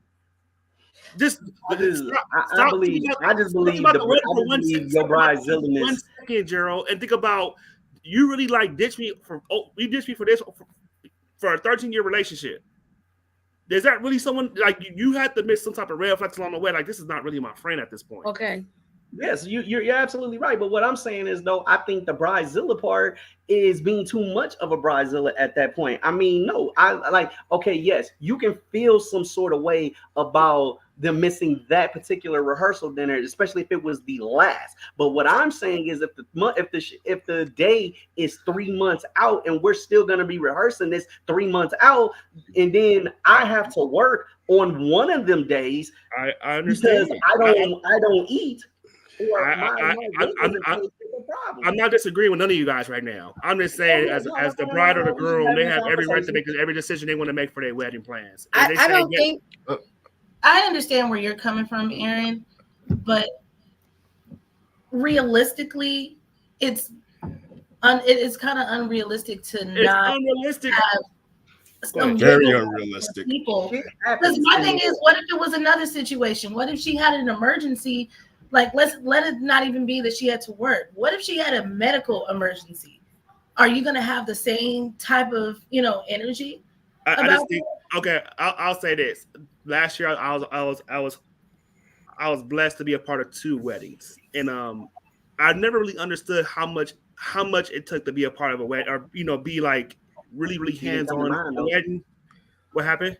Just I just, stop, I stop, believe, I just think believe about the wedding I for just one believe second. your Stop about it for bridezillaness. 1 second, Gerald, and think about you really like ditched me for you ditched me for this for a 13-year relationship. Is that really someone like you had to miss some type of red flags along the way? Like this is not really my friend at this point. Okay. Yes, you're absolutely right. But what I'm saying is, though, I think the bridezilla part is being too much of a bridezilla at that point. I mean, no, I like, okay, yes, you can feel some sort of way about them missing that particular rehearsal dinner, especially if it was the last. But what I'm saying is, if the day is 3 months out and we're still gonna be rehearsing this 3 months out, and then I have to work on one of them days I understand. because I don't eat or I, my weight isn't paid, it's a I'm problem. not disagreeing with none of you guys right now. I'm just Oh saying, yeah, as no, as that's the fine. No, bride or no, the no. We just groom, they having a have every right to conversation. make every decision they want to make for their wedding plans. If I, they I say don't yes, think I understand where you're coming from, Aaron, but realistically, it's it is kind of unrealistic to it's not unrealistic. have Go ahead, some Jay. Very wiggle room for unrealistic. people. Shit Because happens my in the thing is, world. what if it was another situation? What if she had an emergency? Like, let's let it not even be that she had to work. What if she had a medical emergency? Are you going to have the same type of energy I about just think okay. I'll say this. Last year, I was blessed to be a part of 2 weddings, and I never really understood how much it took to be a part of a wedding, or be like really You didn't hands come to on mind a though. wedding. What happened?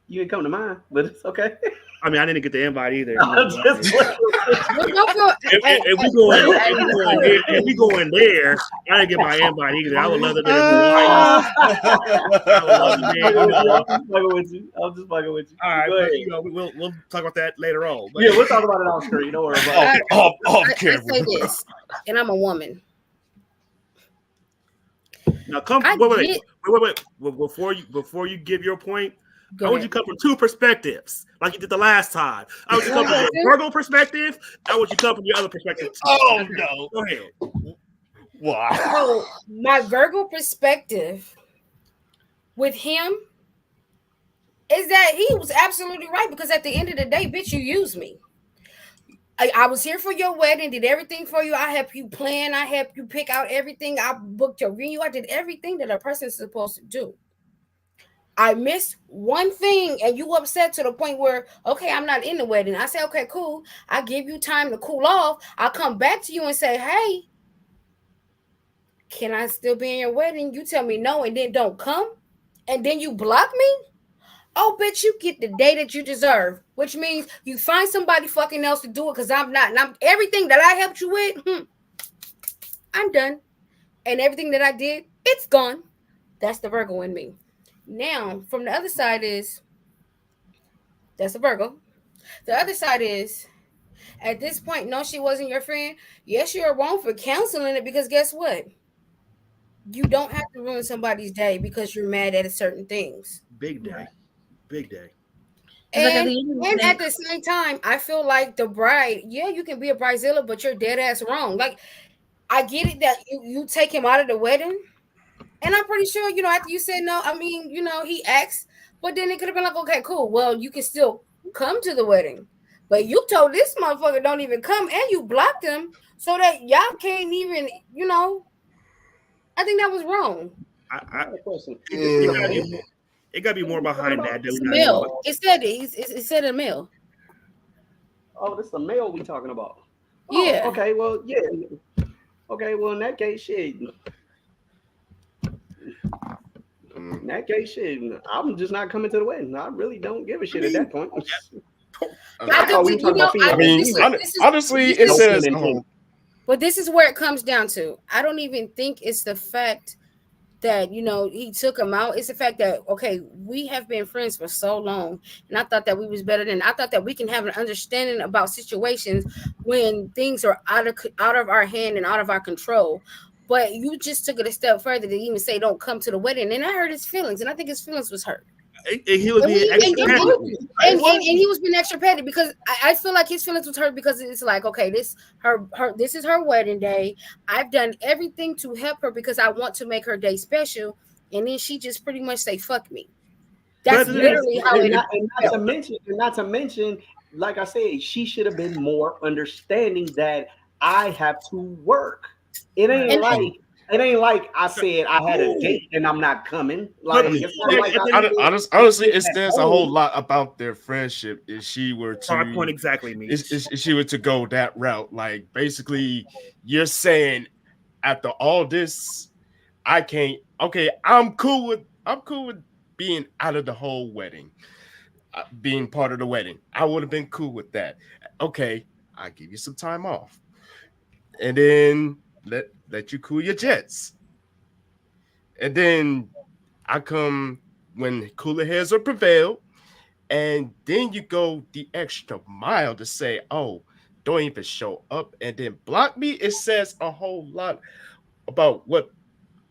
You didn't come to mind, but it's okay. I mean, I didn't get the invite either. I'm just playing. don't feel. Hey, If we hey, go in, hey, if we go in there, if we go in there, I didn't get my invite either. I would love to be in Hawaii. I would love I'm to just be, fucking with you. I'm just fucking with you. I'm just fucking with you. all right, Go but ahead. we'll talk about that later on. But Yeah, we'll talk about it off screen. Don't worry about Off, it. I, off I camera. say this, and I'm a woman. now come I get. wait. Before you give your point, Go I want you ahead. to come from 2 perspectives, like you did the last time. I want you to You come want from to your go Virgo perspective. I want you to come from your other perspective too. Oh too? Okay. no! Go ahead. Why? So my Virgo perspective with him is that he was absolutely right because at the end of the day, bitch, you used me. I was here for your wedding, did everything for you. I helped you plan, I helped you pick out everything. I booked your venue, I did everything that a person is supposed to do. I missed one thing and you upset to the point where, okay, I'm not in the wedding. I say, okay, cool. I give you time to cool off. I'll come back to you and say, hey, can I still be in your wedding? You tell me no and then don't come. And then you block me? Oh, bitch, you get the day that you deserve, which means you find somebody fucking else to do it because I'm not. And I'm everything that I helped you with, I'm done. And everything that I did, it's gone. That's the Virgo in me. Now, from the other side is that's the Virgo. The other side is at this point, no, she wasn't your friend. Yes, you're wrong for canceling it because guess what? You don't have to ruin somebody's day because you're mad at certain things. Big Right. day. Big day. It's like at And the end of the and day, at the same time, I feel like the bride, yeah, you can be a bridezilla, but you're dead ass wrong. Like I get it that you take him out of the wedding, and I'm pretty sure, after you said no, I mean, he asked, but then it could have been like, okay, cool. Well, you can still come to the wedding. But you told this motherfucker don't even come and you blocked him so that y'all can't even, I think that was wrong. I I got a question. it, This is it a gotta be male. more. It gotta be What are more we talking behind about? that that It's we're a not knowing. male. It said it. It said a male. Oh, this is a male we talking about. Oh, Yeah. okay. Well, yeah. Okay. Well, in that case, shit. In that case, shit. I'm just not coming to the wedding. I really don't give a I shit at mean, that point. I I think thought we were talking about I female I and think mean, female. honestly, this it No is pun says intended. but this is where it comes down to. I don't even think it's the fact that he took him out. It's the fact that okay, we have been friends for so long, and I thought that we was better than. I thought that we can have an understanding about situations when things are out of our hand and out of our control. But you just took it a step further to even say don't come to the wedding, and I hurt his feelings, and I think his feelings was hurt. he was And being he extra It petty. was. It and was. he was being extra petty because I feel like his feelings was hurt because it's like okay, this is her wedding day. I've done everything to help her because I want to make her day special, and then she just pretty much say fuck me. But at That's the end of Yes, literally how and it not to felt. mention, like I said, she should have been more understanding that I have to work. It ain't right. And like it ain't like I the, said I had a ooh, date and I'm not coming. but Like at the it's not end like of I the day, said Honestly, it it at says a whole home. lot about their friendship if she were my point to exactly, Meech. if she were to go that route. Like basically, you're saying after all this, I can't. Okay, I'm cool with being out of the whole wedding, being part of the wedding. I would have been cool with that. Okay, I give you some time off, and then let you cool your jets, and then I come when cooler heads are prevailed, and then you go the extra mile to say, "Oh, don't even show up," and then block me. It says a whole lot about what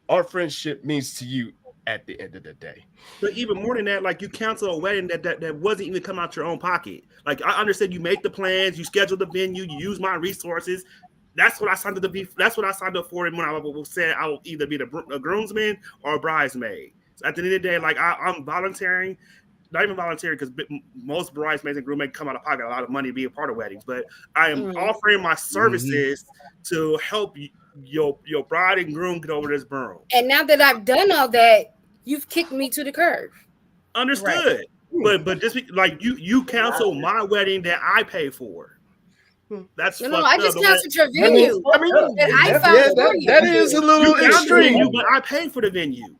our friendship means to you at the end of the day. But even more than that, like you cancel a wedding that wasn't even come out your own pocket. Like I understand you make the plans, you schedule the venue, you use my resources. That's what I signed up to be. That's what I signed up for. And when I said I will either be a groomsman or a bridesmaid. So at the end of the day, like I'm volunteering, not even volunteering because most bridesmaids and groomsmen come out of pocket a lot of money to be a part of weddings. But I am Mm. offering my Mhm. services to help your bride and groom get over this broom. And now that I've done all that, you've kicked me to the curb. Right. Understood. But just like you Not cancel my wedding that I pay for. That's No, I fucked up. just The way canceled your I mean, It's venue I fucked up. that It's I mean, found definitely yeah, fucked for up you. that is a because you little found the venue, extreme. but I paid for the venue.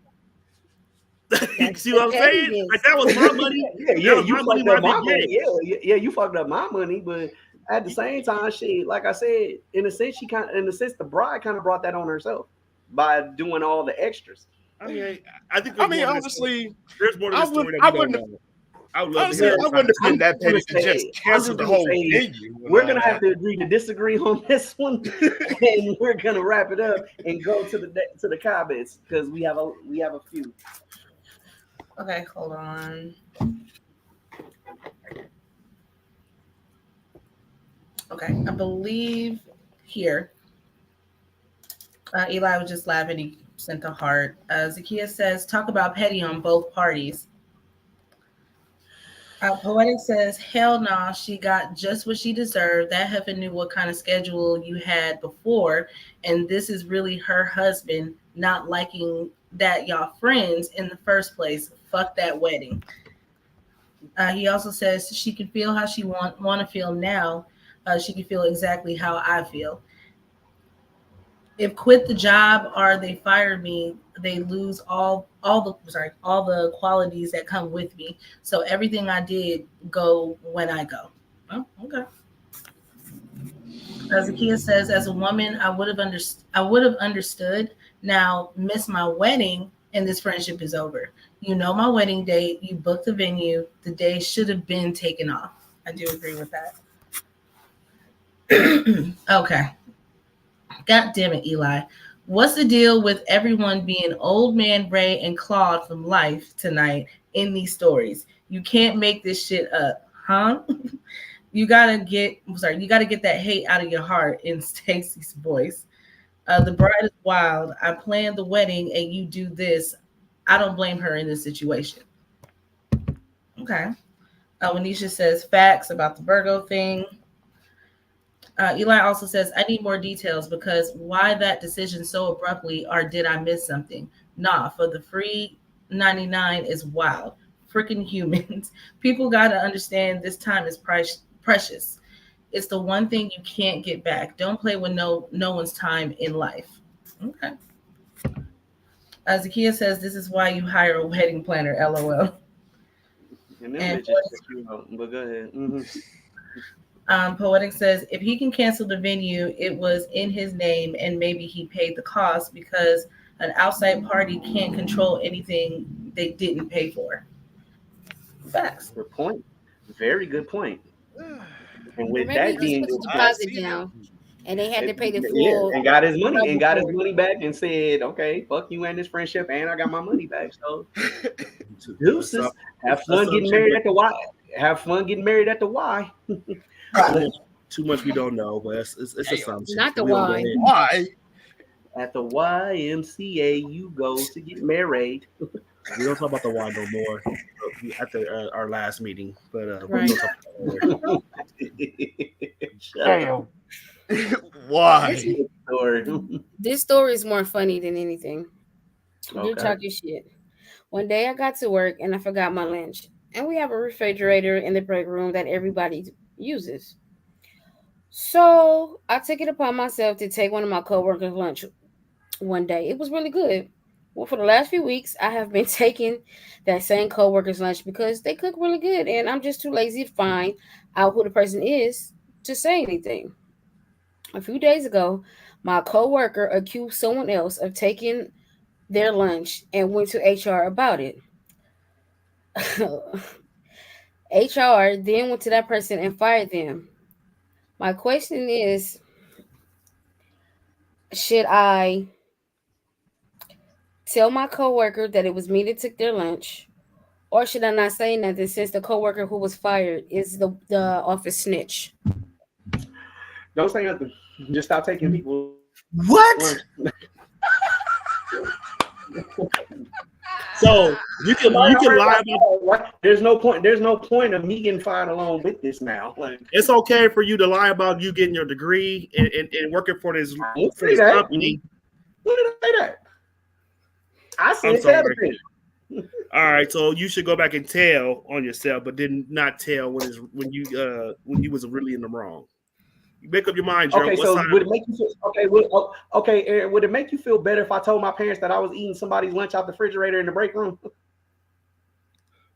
That's See the what I'm saying? Like pettiness. that was my money. yeah, That was you my money, fucked my up big my money. game. Yeah, you fucked up my money, but at the same time, shit, like I said, in a sense, in a sense, the bride kind of brought that on herself by doing all the extras. I mean, I think I there's mean, more to this story. honestly, There's more to this story that I we don't wouldn't know. I would love to hear honestly, the Well, other I side wouldn't of have the I'm been story. that just gonna petty to just say, cancel the whole venue and we're all gonna have to agree to disagree on this one, and we're gonna wrap it up and go to the comments because we have a few. Okay, hold on. Okay, I believe here. Eli was just laughing. He sent a heart. Zakia says, talk about petty on both parties. Poetic says, hell nah, she got just what she deserved. That heifer knew what kind of schedule you had before, and this is really her husband not liking that y'all friends in the first place. Fuck that wedding. He also says she can feel how she want to feel now. She can feel exactly how I feel. If quit the job or they fire me, they lose all the qualities that come with me. So everything I did go when I go. Oh, okay. Zakia says, as a woman, I would have understood. Now, miss my wedding, and this friendship is over. You know my wedding date. You booked the venue. The day should have been taken off. I do agree with that. Okay. God damn it, Eli. What's the deal with everyone being Old Man Ray and Claude from Life tonight in these stories? You can't make this shit up, huh? You gotta get that hate out of your heart in Stacy's voice. The bride is wild. I planned the wedding and you do this. I don't blame her in this situation. Okay. Wanisha says facts about the Virgo thing. Eli also says, I need more details because why that decision so abruptly, or did I miss something? Nah, for the free 99 is wild. Freaking humans. People got to understand this time is precious. It's the one thing you can't get back. Don't play with no one's time in life. Okay. Zakia says, this is why you hire a wedding planner, LOL. And them And bitches, but go ahead. Poetic says, if he can cancel the venue, it was in his name and maybe he paid the cost because an outside party can't control anything they didn't pay for. Facts. Good point. Very good point. And Or with maybe he that just being put the good I point, deposit see that. down and they had to pay the yeah, full and got his money and double got his for it. money back and said, okay, fuck you and this friendship, and I got my money back. So deuces. Have fun getting Assumption, married but at the Y. Have fun getting married at the Y. too much, too much we don't know, but it's Damn. assumptions. Not the We gonna go why. ahead. Why? At the YMCA, you go to get married. We don't talk about the why no more after our last meeting, but we Right. gonna talk about that Shut up. Damn. This Why? Story. this story is more funny than anything. You're Okay. talking shit. One day I got to work and I forgot my lunch. And we have a refrigerator in the break room that everybody uses. So I took it upon myself to take one of my coworkers' lunch one day. It was really good. Well, for the last few weeks, I have been taking that same coworker's lunch because they cook really good, and I'm just too lazy to find out who the person is to say anything. A few days ago, my coworker accused someone else of taking their lunch and went to HR about it. HR then went to that person and fired them. My question is, should I tell my coworker that it was me that took their lunch, or should I not say nothing since the coworker who was fired is the office snitch? Don't say nothing. Just stop taking people's lunch. What? So you can lie about. There's no point. There's no point of me getting fired along with this now. Like, It's okay for you to lie about you getting your degree and working for this I didn't say that. company. When did I say that? I I'm said the other sorry. thing. All right, so you should go back and tell on yourself, but did not tell when you was really in the wrong. You make up your mind, Joe. Okay, What so side? would it make you feel okay, Aaron, would it make you feel better if I told my parents that I was eating somebody's lunch out the refrigerator in the break room?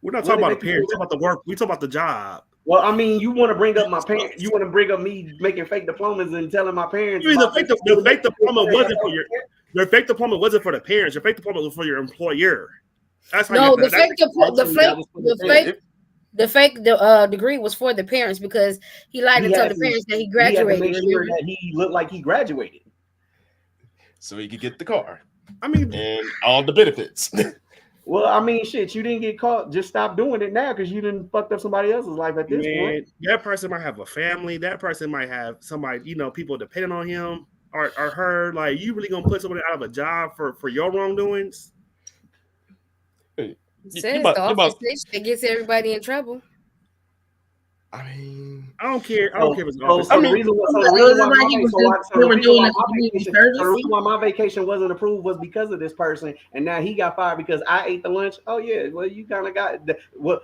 We're not Would talking it about make you appearance. feel We're talking about the work. We talk about the job. Well, I mean, you want to bring up my parents. You want to bring up me making fake diplomas and telling my parents. I mean, about the fake diploma wasn't for your fake diploma wasn't for the parents. Your fake diploma was for your employer. That's how No, you. That's the fake degree was for the parents because he lied he to tell had the to, parents that he he had to graduated. make sure Remember? that he looked like he graduated. So he could get the car I mean, and all the benefits. Well, I mean, shit, you didn't get caught. Just stop doing it now because you didn't fucked up somebody else's life at this point. that person might have a family. That person might have somebody, people depending on him or her. Like, you really gonna put somebody out of a job for your wrongdoings? It You says must, the you office must, snitch that gets everybody in trouble. I mean, I don't care. I So, don't care if it's so, office. so the reason, so the reason why like my he was so, why, just so they the were reason doing why it my for community vacation, service. so the reason why my vacation wasn't approved was because of this person, and now he got fired because I ate the lunch. Oh yeah, well you kind of got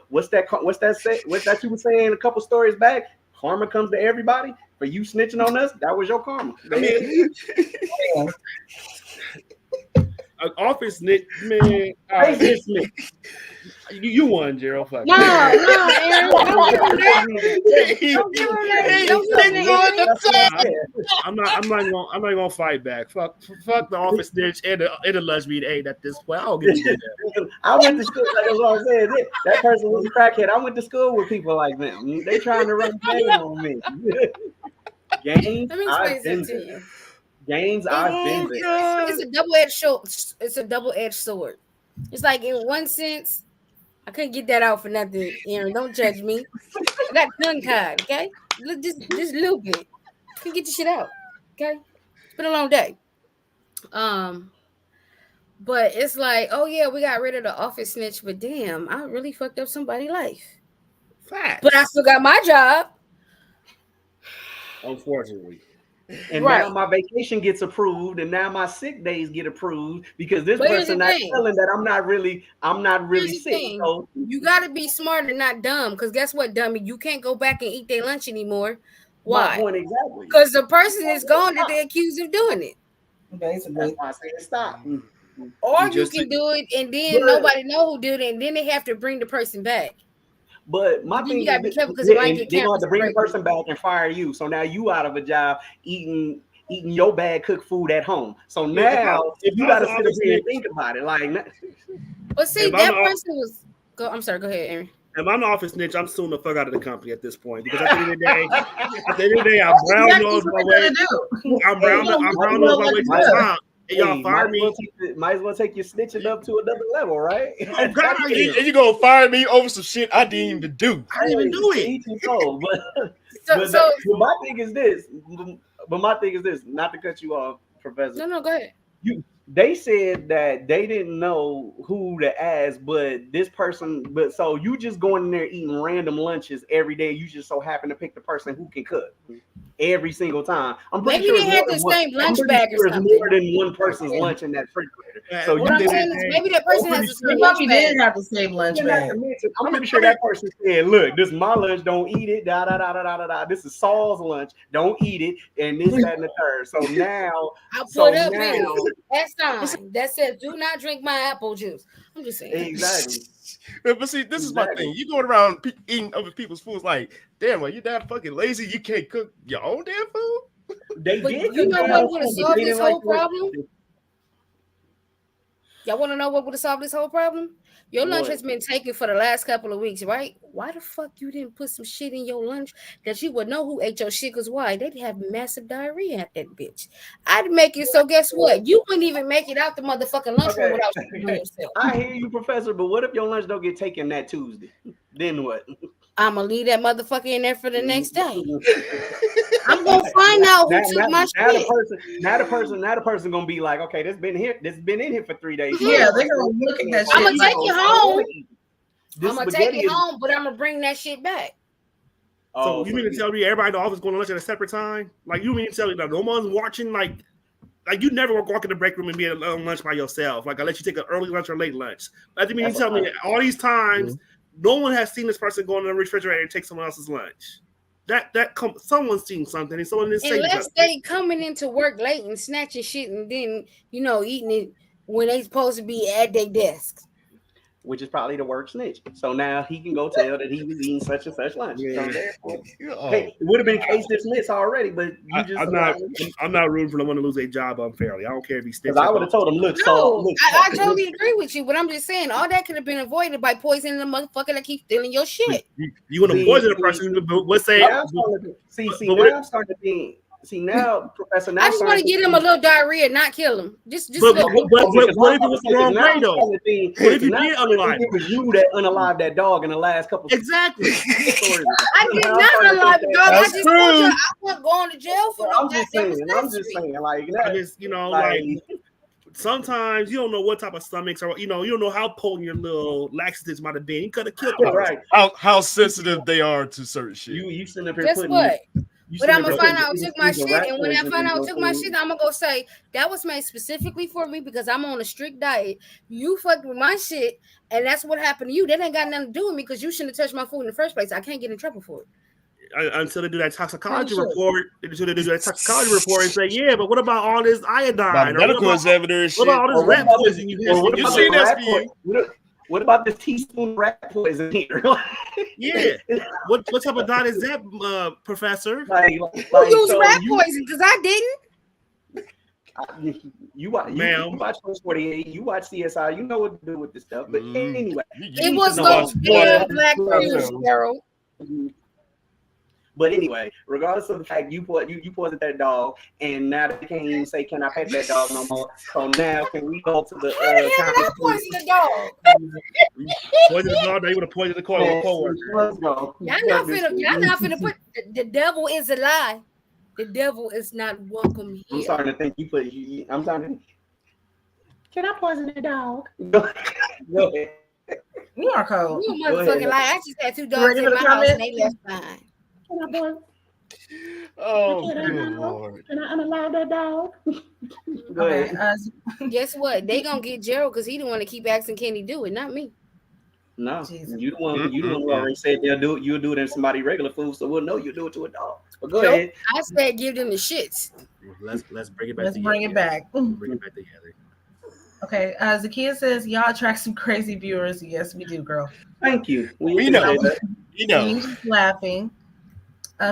what's that? What's that you were saying a couple stories back? Karma comes to everybody. For you snitching on us, that was your karma. I mean, an office snitch, man. Crazy snitch. You won, Gerald. Fuck No, no, Aaron, don't give him that. he, Don't give him that. he Don't give him sitting on that. the top. I'm not gonna fight back. Fuck the office snitch and the lunch meat ate at this point. I don't give a damn. I went to school, like that's what I'm saying. That person was a crackhead. I went to school with people like them. They trying to run game on me. Games, Let me I've explain been something to there. you. Games, I've been Oh there. God! It's a double-edged sword. It's a double-edged sword. It's like in one sense, I couldn't get that out for nothing, Aaron. Don't judge me. I got tongue tied, okay? Just a little bit. Can get the shit out. Okay? It's been a long day. Um, but it's like, oh yeah, we got rid of the office snitch, but damn, I really fucked up somebody's life. Facts. But I still got my job. Unfortunately. And Right. now my vacation gets approved, and now my sick days get approved because this But here's person the not thing. telling that I'm not really Here's the sick. thing. So You gotta be smart and not dumb. Because guess what, dummy? You can't go back and eat their lunch anymore. my Why? point exactly. Because the person is gone that they accused of doing it. That's Basically. why I said stop. Or you just can do it and then But nobody know who did it, and then they have to bring the person back. But my But then you thing gotta is, be this, careful because it yeah, might and get they're gonna have cameras to bring the breaking. person back and fire you. So now you out of a job eating your bad cooked food at home. So now if you I got was to an sit up office here and snitch, think about it. Like, But see, if I'm that the person was. Go. I'm sorry. Go ahead, Aaron. if I'm the office snitch, I'm suing the fuck out of the company at this point because at the end of the day, I'm That's brown exactly nose what my they're way. gonna do. I'm brown nose my way to might, the top. And y'all fire me. might as well take your snitching up to another level, right? Oh God, And you gonna fire me over some shit I didn't even do? I didn't even do it. Each his own, but So my thing is this. But my thing is this. Not to cut you off, Professor. no, go ahead. They said that they didn't know who to ask, but this person, but so you just going in there eating random lunches every day. You just so happen to pick the person who can cook every single time. I'm pretty Maybe sure they it's had more the than one. same I'm lunch pretty bag or sure it's something. more than one person's lunch in that refrigerator. So What you I'm did saying is maybe that person has the They same lunch probably bag. did have the same lunch bag. I'm pretty sure that person said, "Look, this is my lunch. Don't eat it. Da da da da da da da. This is Saul's lunch. Don't eat it." And this, that, and the third. So now, I so put up now, that sign that says "Do not drink my apple juice." I'm just saying. exactly. But see, this is my thing. You going around eating other people's foods like, damn, well, you that fucking lazy. You can't cook your own damn food. They But did. you know cook what their would have own food, but solved they this didn't like whole problem? Y'all want to know what would have solved this whole problem? Your lunch What? has been taken for the last couple of weeks, right? Why the fuck you didn't put some shit in your lunch that you would know who ate your shit? Because why? They'd have massive diarrhea at that bitch. I'd make it so guess what? You wouldn't even make it out the motherfucking lunchroom Okay. without shitting on yourself. I hear you, Professor, but what if your lunch don't get taken that Tuesday? Then what? I'm gonna leave that motherfucker in there for the next day. I'm gonna find out who took my shit. Now the person gonna be like, okay, this been in here for 3 days. Yeah, they're gonna look at that shit. I'ma take it home. This I'm gonna take spaghetti it is- home, but I'm gonna bring that shit back. So you mean to tell me everybody in the office going to lunch at a separate time? Like you mean to tell me that no one's watching? Like you never walk in the break room and be at lunch by yourself. Like I let you take an early lunch or late lunch. Like you mean to tell me that all these times no one has seen this person go in the refrigerator and take someone else's lunch? Someone's seen something and someone didn't say Unless something. they coming into work late and snatching shit and then eating it when they supposed to be at their desks. which is probably the work snitch. So now he can go tell that he was eating such and such lunch. Yeah. So therefore, hey, it would have been case dismissed already, but you just I'm not rooting for the one to lose a job unfairly. I don't care if he sticks. because I would have told him, look, I totally agree with you, but I'm just saying all that could have been avoided by poisoning the motherfucker that keeps stealing your shit. You want to poison a person? Let's say. Now I'm starting to think. See now, Professor. Now I just want to get him a little diarrhea, not kill him. Just. What if it was the wrong way though? What if you did unalive? It was you that unalived that dog in the last couple. Exactly. I did not unalive the dog. I just told you I wasn't going to jail for. I'm just saying. Like, I just like sometimes you don't know what type of stomachs or you don't know how potent your little laxatives might have been. You could have killed the Yeah, person. right. How sensitive they are to certain shit. You sitting up here Guess putting what? you But sitting I'm up gonna here find putting out who took my teaspoons of shit, rat and when I poison find in out who your took my food. shit, I'm gonna go say that was made specifically for me because I'm on a strict diet. You fucked with my shit, and that's what happened to you. That ain't got nothing to do with me because you shouldn't have touched my food in the first place. I can't get in trouble for it. Until they do that Pretty toxicology sure. report, until they do that toxicology report and say, yeah, but what about all this By the iodine, or medical examiner and what about shit. all Or this what rat about this? poison you had Or what in You your about seen this food? that rat SVU? poison? What about this teaspoon of rat poison here? Yeah, what type of diet is that, Professor? Who used So rat poison? Because I didn't. you watch Ma'am. Post 48, you watch CSI, you know what to do with this stuff. But anyway, It need to was know those you watch big black pills, Cartoon. Gerald. But anyway, regardless of the fact you poisoned that dog, and now they can't even say, "Can I pet that dog no more?" So now can we go to the How the hell did I conversation? poison the dog? Poison the dog, now you would have poisoned the Man, coworker. let's go. Y'all not finna put the devil is a lie. The devil is not welcome I'm here. starting to think you put. I'm starting to. Can I poison that dog? Go ahead. You are cold. You Go ahead. motherfucking lie. I just had 2 You dogs ready in for my the house and comment? they left fine. Can I poison? Oh, Can I good unallow? lord. Can I unallow that dog? Go Okay. ahead. Guess what? They gonna get Gerald because he the one to keep asking can he do it, not me. No, Jesus. you the one. You the one who Mm-mm-mm. already said they'll do it. You'll do it in somebody regular food, so we'll know you do it to a dog. But go Nope. ahead. I said give them the shits. Let's bring it back Let's together. bring it back. Bring it back together. Okay. Zakia says y'all attract some crazy viewers. Yes, we do, girl. Thank you. We We know. appreciate that. You know. Angel's laughing.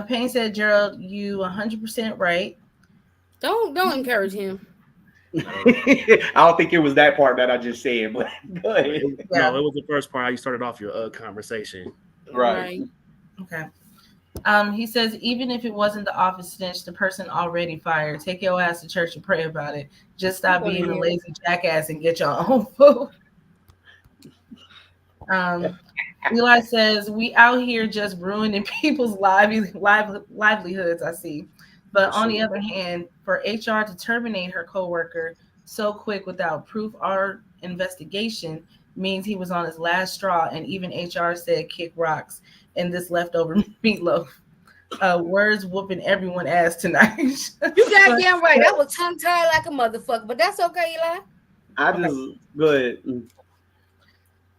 Payne said, Gerald, you 100% right. Don't encourage him. I don't think it was that part that I just said, but go ahead. No, it was the first part how you started off your conversation. Right. Okay. He says, even if it wasn't the office snitch, the person already fired, take your ass to church and pray about it. Just stop being a lazy jackass and get your own food. Eli says, we out here just ruining people's livelihoods, I see. But on the other hand, for HR to terminate her coworker so quick without proof or investigation means he was on his last straw, and even HR said kick rocks and this leftover meatloaf. Words whooping everyone ass tonight. You goddamn right. That was tongue tied like a motherfucker, but that's okay, Eli. I just go ahead.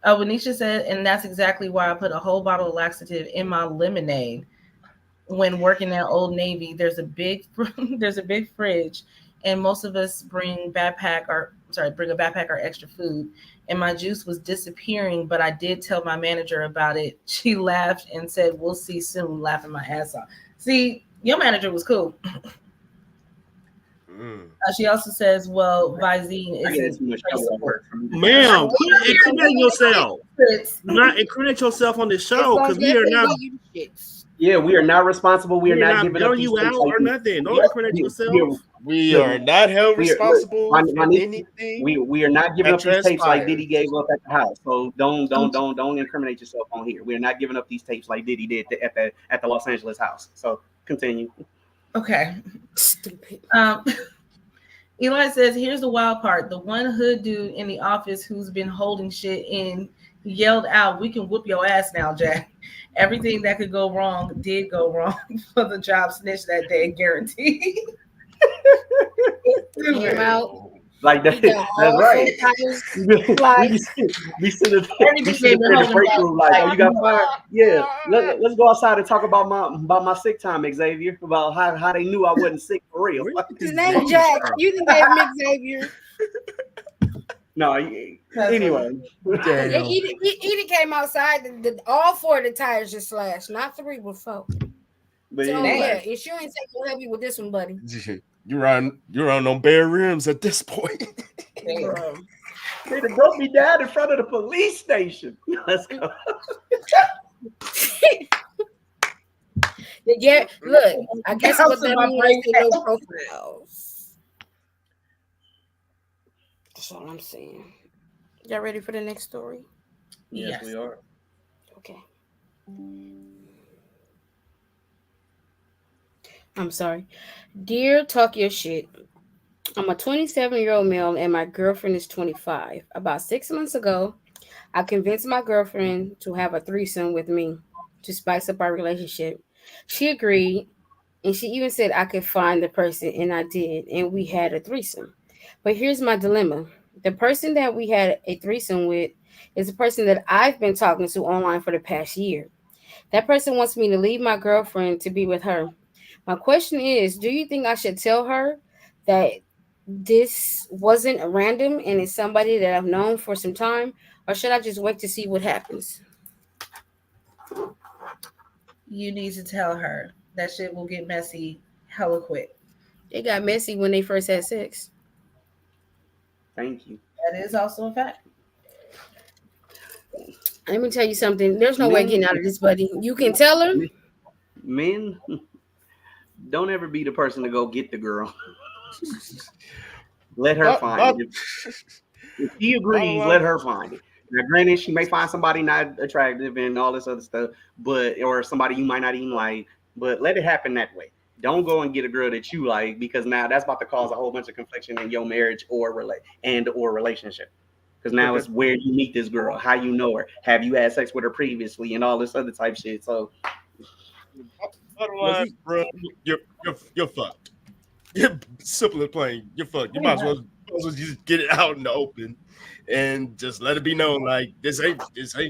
Wanisha said, and that's exactly why I put a whole bottle of laxative in my lemonade. When working at Old Navy, there's a big fridge, and most of us bring a backpack or extra food. And my juice was disappearing, but I did tell my manager about it. She laughed and said, "We'll see soon," laughing my ass off. See, your manager was cool. She also says, "Well, Visine isn't traceable." Ma'am, incriminate yourself. Not incriminate yourself on this show because we are not. Yeah, we are not responsible. We are not giving up bailing these you tapes out like or this. nothing. Don't incriminate yourself. We are not held responsible my for niece, anything. we are not giving that up these tapes like transpired. Diddy gave up at the house. So don't incriminate yourself on here. We are not giving up these tapes like Diddy did at the Los Angeles house. So continue. Okay. Stupid. Eli says, here's the wild part. The one hood dude in the office who's been holding shit in yelled out, "We can whoop your ass now, Jack." Everything that could go wrong did go wrong for the job snitch that day, guaranteed. Came out. Like that, He got that's all right. some We sit in the break room like, oh, you got fired? Yeah. Let's go outside and talk about my sick time, Xavier. About how they knew I wasn't sick for real. His name Jack. You can give him Xavier. No. Anyway. Damn. He came outside. All 4 of the tires just slashed. Not 3, but 4. But So anyway. yeah, insurance ain't gonna help you with this one, buddy. You're on bare rims at this point. Bro. They broke me down in front of the police station. Let's go. Yeah, look, I guess what that means is no profiles. That's all I'm saying. Y'all ready for the next story? Yes, we are. Okay. I'm sorry. Dear Talk Your Shit, I'm a 27-year-old male and my girlfriend is 25. About 6 months ago, I convinced my girlfriend to have a threesome with me to spice up our relationship. She agreed, and she even said I could find the person, and I did, and we had a threesome. But here's my dilemma: the person that we had a threesome with is a person that I've been talking to online for the past year. That person wants me to leave my girlfriend to be with her. My question is, do you think I should tell her that this wasn't a random and it's somebody that I've known for some time, or should I just wait to see what happens? You need to tell her that shit will get messy hella quick. It got messy when they first had sex. Thank you. That is also a fact. Let me tell you something. There's no way Men, getting out of this, buddy. You can tell her. men, don't ever be the person to go get the girl. Let her But, find but, it. If she bottom agrees, line, let her find it. Now, granted, she may find somebody not attractive and all this other stuff, but or somebody you might not even like. But let it happen that way. Don't go and get a girl that you like because now that's about to cause a whole bunch of confliction in your marriage or relationship. Because But now the, it's where you meet this girl, how you know her, have you had sex with her previously, and all this other type shit. So bottom was line, he? bro, you're fucked. You're simple and plain. You're fucked. You Pretty much. might as well just get it out in the open and just let it be known like this ain't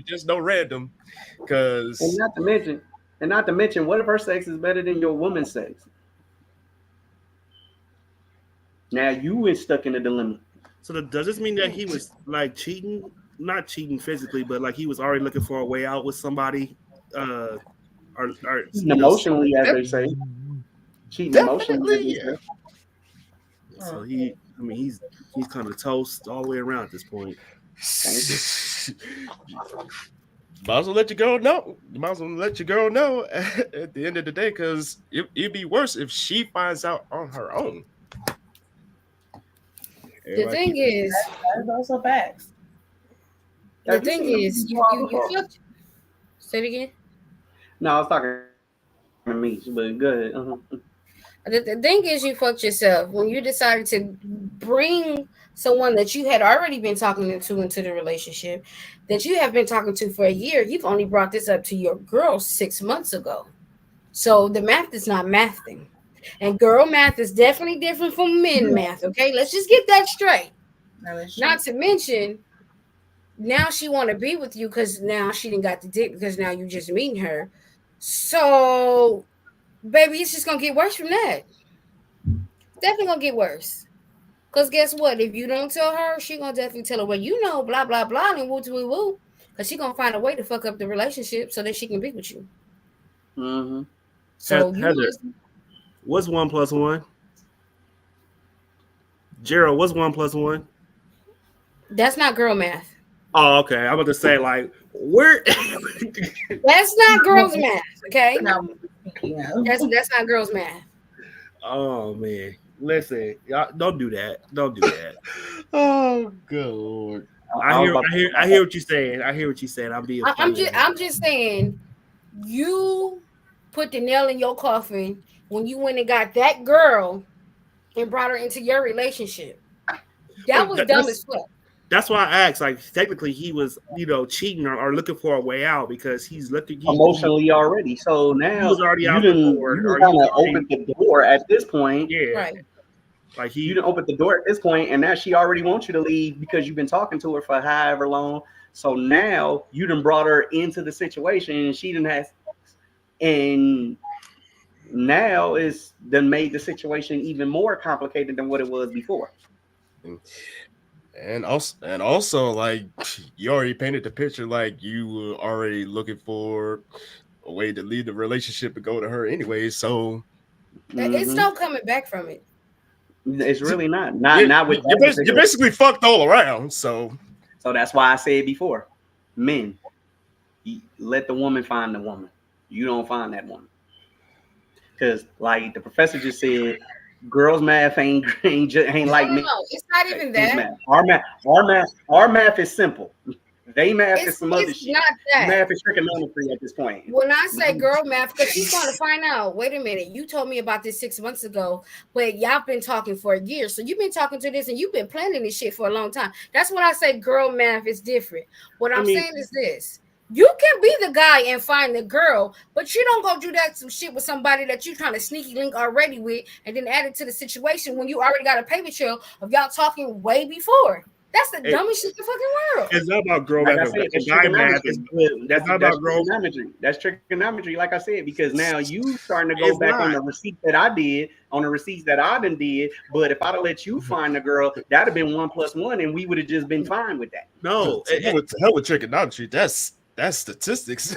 just no random. and Cause not to mention, what if her sex is better than your woman's sex? Now you is stuck in a dilemma. So does this mean that he was like cheating? Not cheating physically, but like he was already looking for a way out with somebody, uh, or Cheating you know. emotionally, as def- they say. Cheating emotionally, definitely, as they yeah. say. So I mean, he's kind of toast all the way around at this point. Thank you. Might as well let your girl know. You might as well let your girl know at the end of the day, because it'd be worse if she finds out on her own. The Everybody thing keep is, That is also facts. the Have you thing seen the is, movie you Fall you you Before? fucked. Say it again. No, I was talking to me, but good. The thing is, you fucked yourself when you decided to bring someone that you had already been talking to into the relationship that you have been talking to for a year. You've only brought this up to your girl 6 months ago, so the math is not mathing, and girl math is definitely different from men math. Okay, let's just get that straight. That is true. Not to mention, now she want to be with you because now she didn't got the dick because now you just meeting her. So, baby, it's just gonna get worse from that. Definitely gonna get worse. Cause guess what? If you don't tell her, she gonna definitely tell her, well, you know, blah blah blah, and woo woo woo. Cause she gonna find a way to fuck up the relationship so that she can be with you. Mm-hmm. So you Heather, might. what's 1 plus 1? Gerald, what's 1 plus 1? That's not girl math. Oh, okay. I'm about to say like where. That's not girls math. Okay. Now, speaking of, That's not girls math. Oh man, listen, y'all, don't do that. Don't do that. Oh, good lord. I I was hear, about I hear, to. I hear what you're saying. I hear what you're saying. I'm being funny. I'm just saying, you put the nail in your coffin when you went and got that girl and brought her into your relationship. That But was dumb as fuck. that's why I asked. Like, technically, he was, cheating or looking for a way out because he's looking. Emotionally already. So He now was already you out the didn't door, you or he kind was of already, opened the door at this point. yeah. Right. Like You he, didn't open the door at this point, and now she already wants you to leave because you've been talking to her for however long. So now you done brought her into the situation, and she didn't have, and now it's done made the situation even more complicated than what it was before. And also, like, you already painted the picture like you were already looking for a way to leave the relationship and go to her anyway. So It's Hmm. no coming back from it. It's really not, you, not with you, that you're particular. basically fucked all around. So So that's why I said before, men, let the woman find the woman. You don't find that woman because, like the professor just said, girls' math ain't No, like no, no. It's not even men's that. math. Our math is simple. They math is It's some other it's shit. not that. Math is trigonometry at this point. When I say girl math, because she's going to find out. Wait a minute, you told me about this 6 months ago, but y'all been talking for a year, so you've been talking to this and you've been planning this shit for a long time. That's when I say girl math is different. What I'm saying is this: you can be the guy and find the girl, but you don't go do that some shit with somebody that you trying to sneaky link already with, and then add it to the situation when you already got a paper trail of y'all talking way before. That's the dumbest shit in the fucking world. It's not about girl Like I math. said, that's Guy math trigonometry. is good. That's not about girl. Trigonometry. That's trigonometry, like I said, because now you starting to go It's back on not. the receipt that I did, on the receipts that I done did. But if I'd have let you find the girl, that'd have been 1 + 1, and we would have just been fine with that. No, To hell with trigonometry. That's statistics.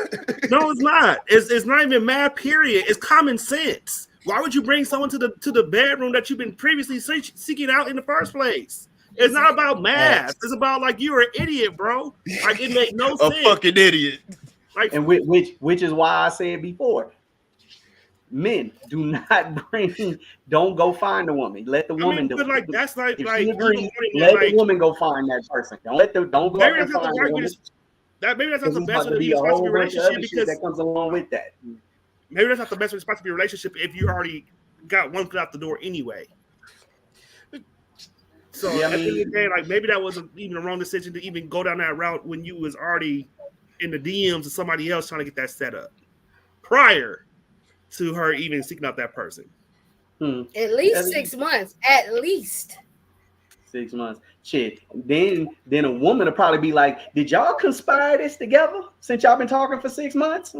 no, it's not. It's not even math. Period. It's common sense. Why would you bring someone to the bedroom that you've been previously seeking out in the first place? It's not about math. It's about like you're an idiot, bro. Like it makes no sense. A fucking idiot. Like, and which is why I said before, men do not don't go find a woman. Let the woman do it. Like that's like if like she agrees, let the woman go find that person. Don't go up and find a woman. Maybe that's not the best way to be be a responsible whole bunch of relationship other shit because that comes along with that. Maybe that's not the best way to be a relationship if you already got one foot out the door anyway. So at the end of the day, like maybe that wasn't even the wrong decision to even go down that route when you was already in the DMs of somebody else trying to get that set up prior to her even seeking out that person. At least 6 months. At least 6 months. Shit. Then a woman will probably be like, "Did y'all conspire this together since y'all been talking for 6 months?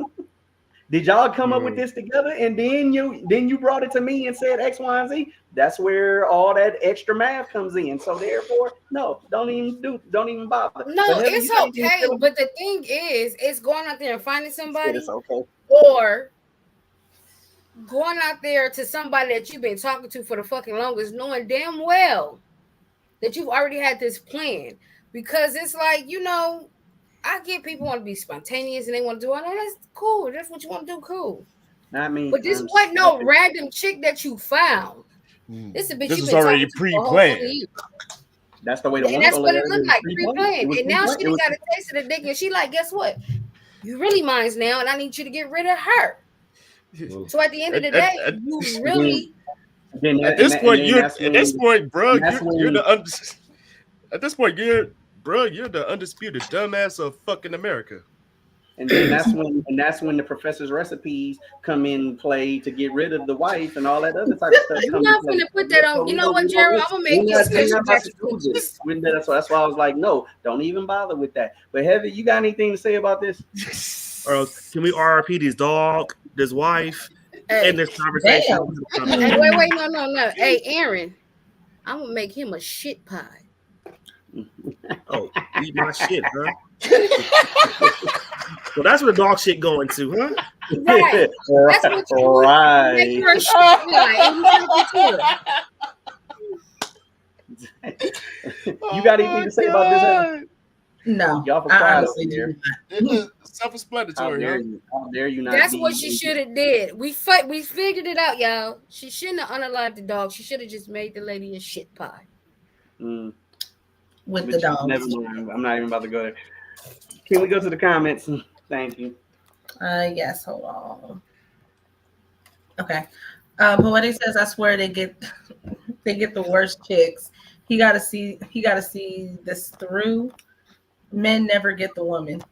Did y'all come up with this together? And then you brought it to me and said X, Y, and Z." That's where all that extra math comes in. So therefore, no, don't even bother. No, it's okay. But the thing is, it's going out there and finding somebody, or going out there to somebody that you've been talking to for the fucking longest, knowing damn well that you've already had this plan. Because it's like, I get people want to be spontaneous and they want to do all that. That's cool. That's what you want to do. Cool. I mean, but this wasn't no random chick that you found. This is a bitch this you've was been already pre-planned. That's the way the and that's what it looked like, pre-planned. And now she got a taste of the dick, and she like, guess what? You really mine's now, and I need you to get rid of her. So at the end of the day, you really. At this point, bro, you're the undisputed dumbass of fucking America. And then that's when the professor's recipes come in play to get rid of the wife and all that other type of stuff. You're not gonna put that on. You know what, Gerald? I'm gonna make you a special batch of cookies. That's why I was like, no, don't even bother with that. But Heather, you got anything to say about this? Or can we RIP this dog, this wife, and this conversation? Hey, wait, no. Hey, Aaron, I'm gonna make him a shit pie. Oh, eat my shit, huh? Well, that's where the dog shit going to, huh? Right. That's what you right. Make her shit pie. You got anything to say about this, Heather? No, y'all for I honestly do not. Self-explanatory. How dare you not? That's what she should have did. We figured it out, y'all. She shouldn't have unalived the dog. She should have just made the lady a shit pie. With the dog. Never mind. I'm not even about to go there. Can we go to the comments? Thank you. Yes. Hold on. Okay. Poetic says, "I swear they get the worst chicks. He got to see this through. Men never get the woman."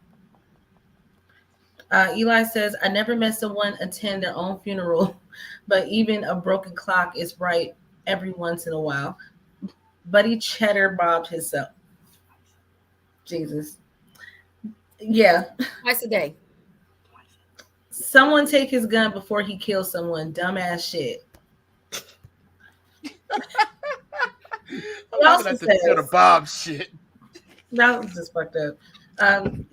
Eli says, "I never met someone attend their own funeral, but even a broken clock is right every once in a while. Buddy Cheddar bobbed himself." Jesus. Yeah. Twice a day. Someone take his gun before he kills someone. Dumbass shit. Bob shit. That was just fucked up.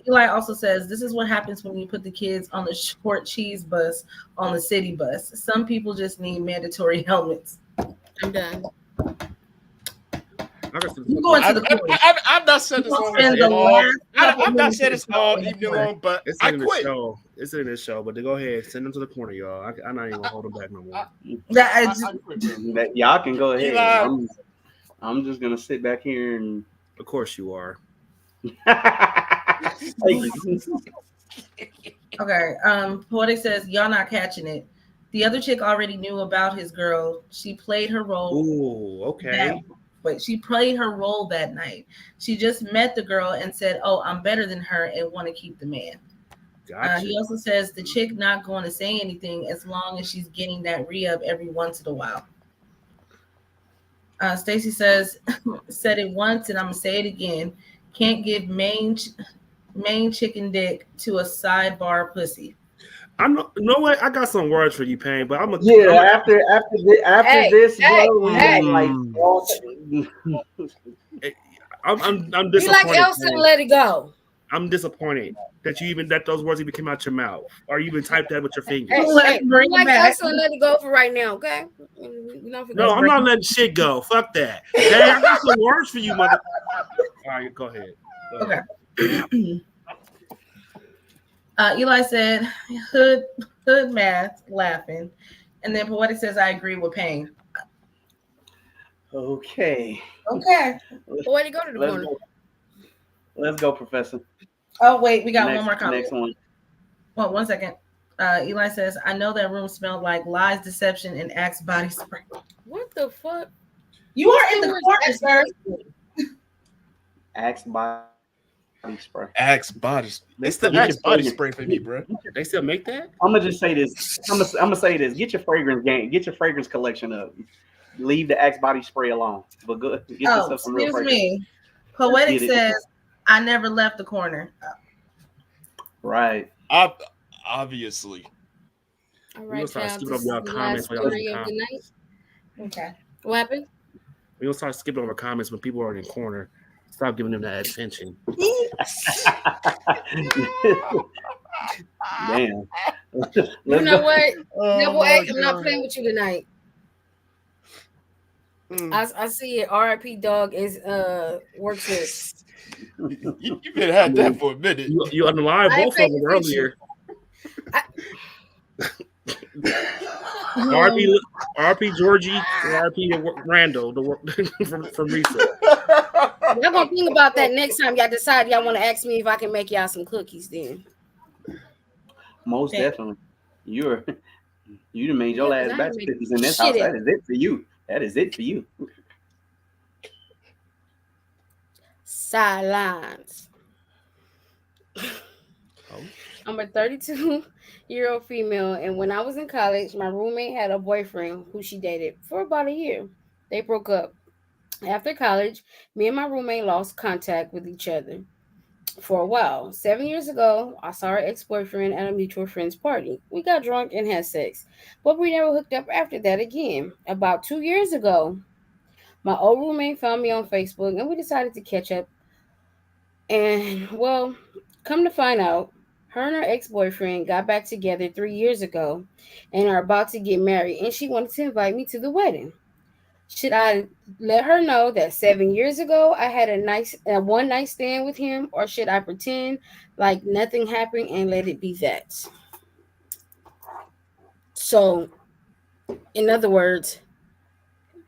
Eli also says, "This is what happens when you put the kids on the short cheese bus on the city bus. Some people just need mandatory helmets." I'm done. I've not said this all evening long. I've not said this all evening long, but I quit. It's in this show, but go ahead, send them to the corner, y'all. I'm not even gonna hold them back no more. Y'all can go ahead. I'm just gonna sit back here and. Of course you are. Okay. Poetic says, y'all not catching it. The other chick already knew about his girl. She played her role Ooh, that okay. she played her role that night. She just met the girl and said, "Oh, I'm better than her and want to keep the man." Gotcha. He also says the chick not going to say anything as long as she's getting that re-up every once in a while. Stacy says, said it once and I'm gonna say it again. Can't give main chicken dick to a sidebar pussy. I'm not, you know what? I got some words for you, Payne, but Yeah, after Hey, this, hey, bro, we hey. just like I'm Be like disappointed. Elsa and Payne. let it go. I'm disappointed that you even that those words even came out your mouth, or you even typed that with your Hey, fingers. Let's hey, be bring it like back. Elsa and let it go for right now, okay? We don't No, Let's forget. I'm bring not letting shit go. Fuck that. Dang, I got some words for you, mother. All right, go ahead. Go ahead. Okay. Eli said, hood math, laughing. And then Poetic says, I agree with Payne. okay. Okay. Well, where do you go to the Let's corner? go. Let's go, Professor. Oh, wait, we got one Next more comment. next one. Well, 1 second. Eli says, I know that room smelled like lies, deception, and Axe body spray. What the fuck? You are in the corner, sir. Axe body spray. Axe body. They It's still the make Axe it. body spray for me, bro. They still make that. I'm gonna just say this. I'm gonna say this. Get your fragrance game. Get your fragrance collection up. Leave the Axe body spray alone. But go get Oh, yourself some real excuse fragrance. me. Poetic Get it says, I never left the corner. right. Obviously. All We gonna right, start child. skipping This over is y'all the comments last when y'all story in of the comments. night. Okay. What happened? We gonna start skipping over comments when people are in the corner. Stop giving them that attention. Damn. You Let's know go. what? Oh Double my A, I'm not God. playing with you tonight. Mm. I see it. RIP dog is works with. You've been had that for a minute. You unalive I ain't both of paying them attention. earlier. I, RP RP Georgie, RP Randall from Risa. y'all gonna think about that next time y'all decide y'all want to ask me if I can make y'all some cookies. Then Most Damn. definitely. You're you done made your yeah, because last I batch ain't of make cookies in this house. shit That at is it for you. That is it for you. sidelines. Oh. I'm a 32-year-old female, and when I was in college, my roommate had a boyfriend who she dated for about a year. They broke up. After college, me and my roommate lost contact with each other for a while. 7 years ago, I saw her ex boyfriend at a mutual friend's party. We got drunk and had sex, but we never hooked up after that again. About 2 years ago, my old roommate found me on Facebook and we decided to catch up. And well, come to find out, her and her ex boyfriend got back together 3 years ago and are about to get married, and she wanted to invite me to the wedding. Should I let her know that 7 years ago I had a one night stand with him, or should I pretend like nothing happened and let it be that? So, in other words,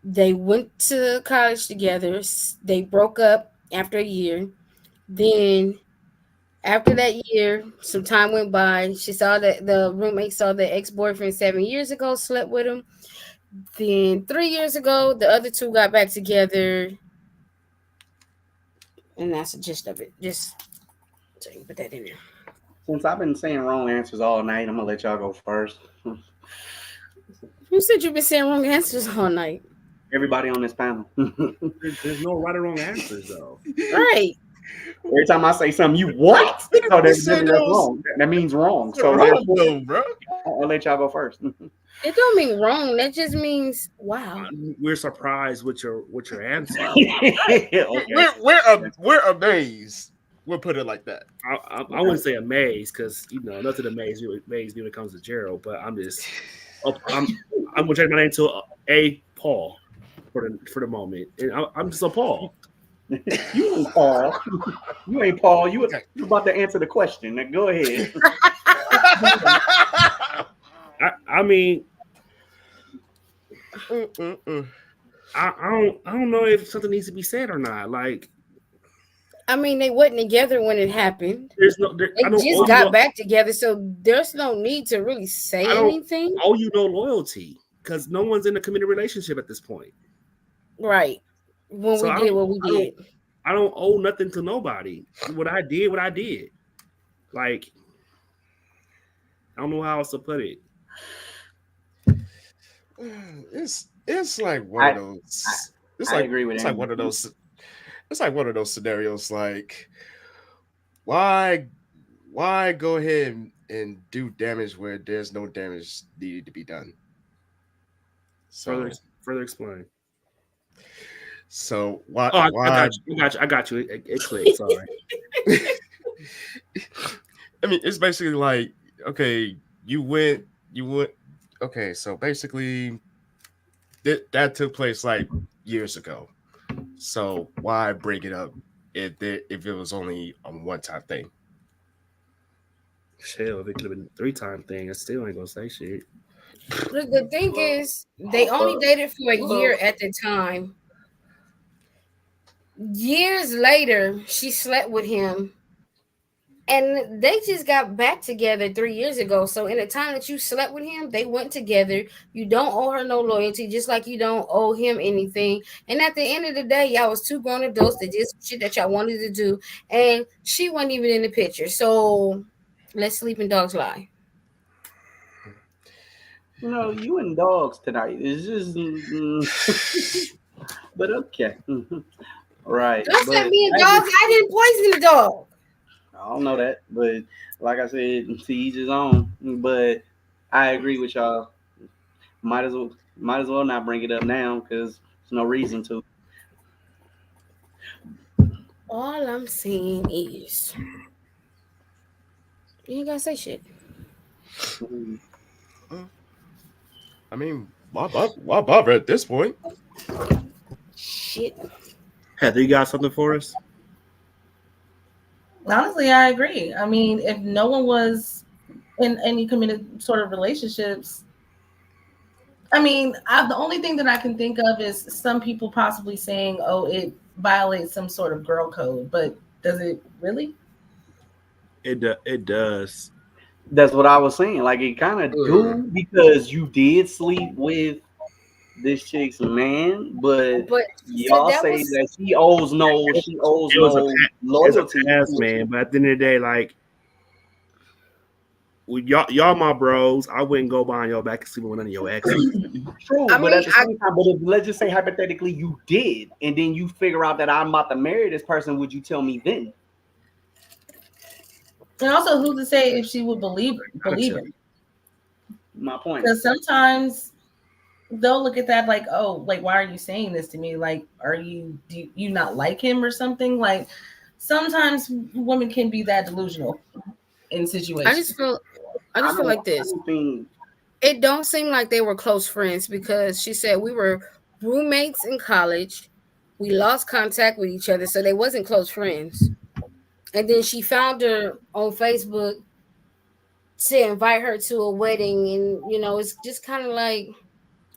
they went to college together. They broke up after a year. Then, after that year, some time went by. She saw that the roommate saw the ex boyfriend 7 years ago, slept with him. Then 3 years ago, the other two got back together, and that's the gist of it. Just so you can put that in there. Since I've been saying wrong answers all night, I'm gonna let y'all go first. Who said you've been saying wrong answers all night? Everybody on this panel. There's no right or wrong answers though. Right. Every time I say something, you what? So You said that's those wrong. That means wrong. So wrong therefore, though, bro. I'll let y'all go first. It don't mean wrong. That just means wow. We're surprised with your answer. Okay. We're amazed. We'll put it like that. I wouldn't say amazed because nothing amazed me when it comes to Gerald, but I'm gonna change my name to A Paul for the moment, and I'm just a Paul. You ain't Paul. You ain't Paul. You about to answer the question. Now go ahead. I mean, Mm-mm-mm. I don't know if something needs to be said or not. Like, I mean, they wasn't together when it happened. There's no. They I don't just owe you. got back together, so there's no need to really I say don't anything. owe you no loyalty because no one's in a committed relationship at this point. Right. When So we did what we I don't, did. I don't owe nothing to nobody. What I did. Like I don't know how else to put it. It's like one I, of I those. It's I like agree with it's like Amy. one of those. It's like one of those scenarios. Like why why go ahead and do damage where there's no damage needed to be done. Further So further explain. so why Oh, I why got you. I got you. I got you. It clicked. Sorry. I mean, it's basically like, okay, you went, okay, so basically that took place like years ago. So why bring it up if it was only a one time thing? Shit, if it could have been a 3-time thing, I still ain't gonna say shit. The thing Well, is, they only well, dated for a year well, at the time. Years later, she slept with him, and they just got back together 3 years ago. So, in the time that you slept with him, they went together. You don't owe her no loyalty, just like you don't owe him anything. And at the end of the day, y'all was two grown adults that did some shit that y'all wanted to do, and she wasn't even in the picture. So, let sleeping dogs lie. you and dogs tonight. It's just, but okay, right. Don't say But me and I agree. dogs. I didn't poison the dog. I don't know that, but like I said, to each his own. But I agree with y'all. Might as well not bring it up now because there's no reason to. All I'm saying is, you ain't gotta say shit. Mhm. Uh, I mean, why bother at this point? Shit. Heather, you got something for us? Honestly, I agree. I mean, if no one was in any committed sort of relationships, I mean, the only thing that I can think of is some people possibly saying, "Oh, it violates some sort of girl code," but does it really? It does. That's what I was saying. Like it kind of Mm. do because you did sleep with this chick's man, but But so y'all that say was that she owes It was a no it's a loyalty past, to a man. chick. But at the end of the day, like y'all my bros, I wouldn't go behind your back and sleep with none of your exes. True, I but mean, at the I same time, but if let's just say hypothetically you did, and then you figure out that I'm about to marry this person, would you tell me then? And also, who's to say if she would Gotta believe tell him? you. My point. Because sometimes they'll look at that like, "Oh, like why are you saying this to me? Like, do you not like him or something?" Like, sometimes women can be that delusional in I situations. just feel I I just feel don't. like I this. don't think. It don't seem like they were close friends because she said we were roommates in college. We lost contact with each other, so they wasn't close friends. And then she found her on Facebook to invite her to a wedding, and it's just kind of like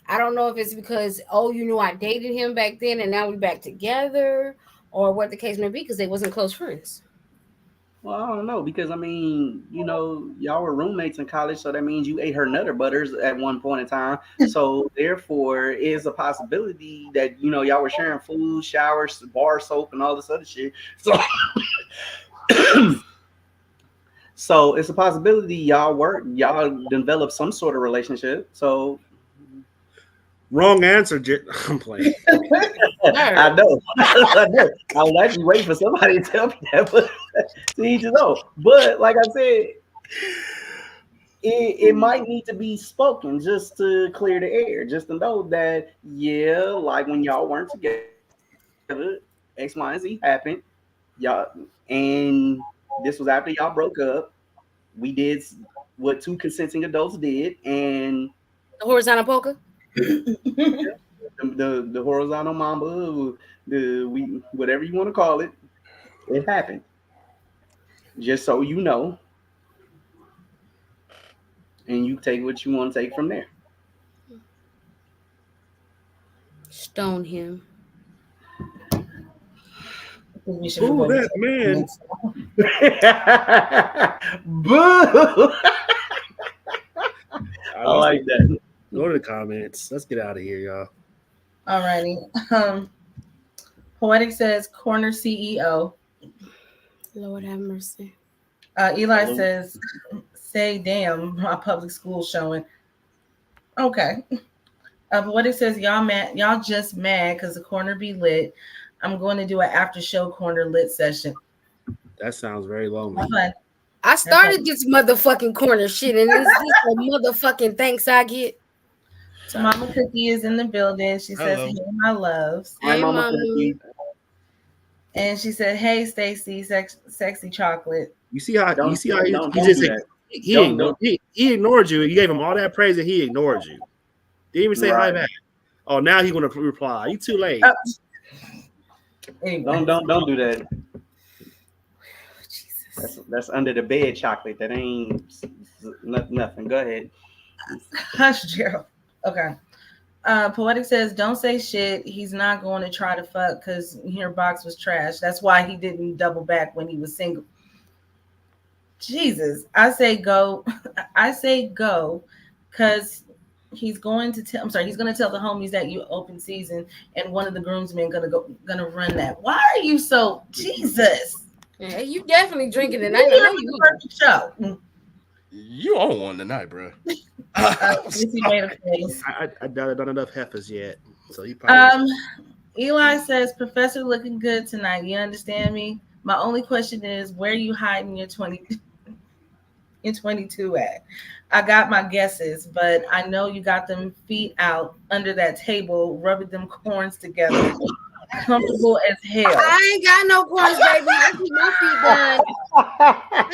I don't know if it's because I dated him back then and now we're back together, or what the case may be, because they wasn't close friends. Well, I don't know because I mean, y'all were roommates in college, so that means you ate her Nutter Butters at one point in time. So therefore, it's a possibility that y'all were sharing food, showers, bar soap, and all this other shit. So, so it's a possibility y'all developed some sort of relationship. So Wrong answer, I'm playing. I know, I know. I was actually waiting for somebody to tell me that, but to each his own. But like I said, it might need to be spoken just to clear the air, just to know that yeah, like when y'all weren't together, X, Y, and Z happened, y'all, and this was after y'all broke up. We did what two consenting adults did, and The horizontal poker. the horizontal mamba, the we whatever you want to call it, it happened. Just so you know, and you take what you want to take from there. Stone him. We should move Boo over to that man. Boo! I Let's like that. go to the comments. Let's get out of here, y'all. Alrighty. Poetic says corner CEO. Lord have mercy. Eli Salute. says, say damn, my public school showing. Okay. Poetic says y'all just mad because the corner be lit. I'm going to do an after show corner lit session. That sounds very lonely. Have fun. I started this motherfucking corner shit, and is this the motherfucking thanks I get? Mama Cookie is in the building. She says, Hello. hey, my loves. Hi, Hey, Mama mama. Cookie. And she said, hey, Stacy, sexy chocolate. You see how Don't he don't just do that. he Don't- ignored he ignored you. You gave him all that praise and he ignored you. Didn't even say hi Right. back. Oh, now he's gonna reply. You too late. Anyway. Don't do that. Jesus. That's under the bed chocolate. That ain't nothing. Go ahead. Hush, Gerald. Okay. Poetic says, don't say shit. He's not going to try to fuck because your box was trash. That's why he didn't double back when he was single. Jesus. I say go. I say go because he's going to tell he's going to tell the homies that you open season and one of the groomsmen gonna run that. Why are you so Jesus? Yeah, you definitely drinking You're tonight. I know the you. perfect show. You on one tonight, bro. Missy made a face. I doubt done enough heifers yet. So he probably Eli says, Professor looking good tonight. You understand me? My only question is, where you hiding your 22 at? I got my guesses, but I know you got them feet out under that table, rubbing them corns together. Comfortable as hell. I ain't got no corns, baby. I keep my feet done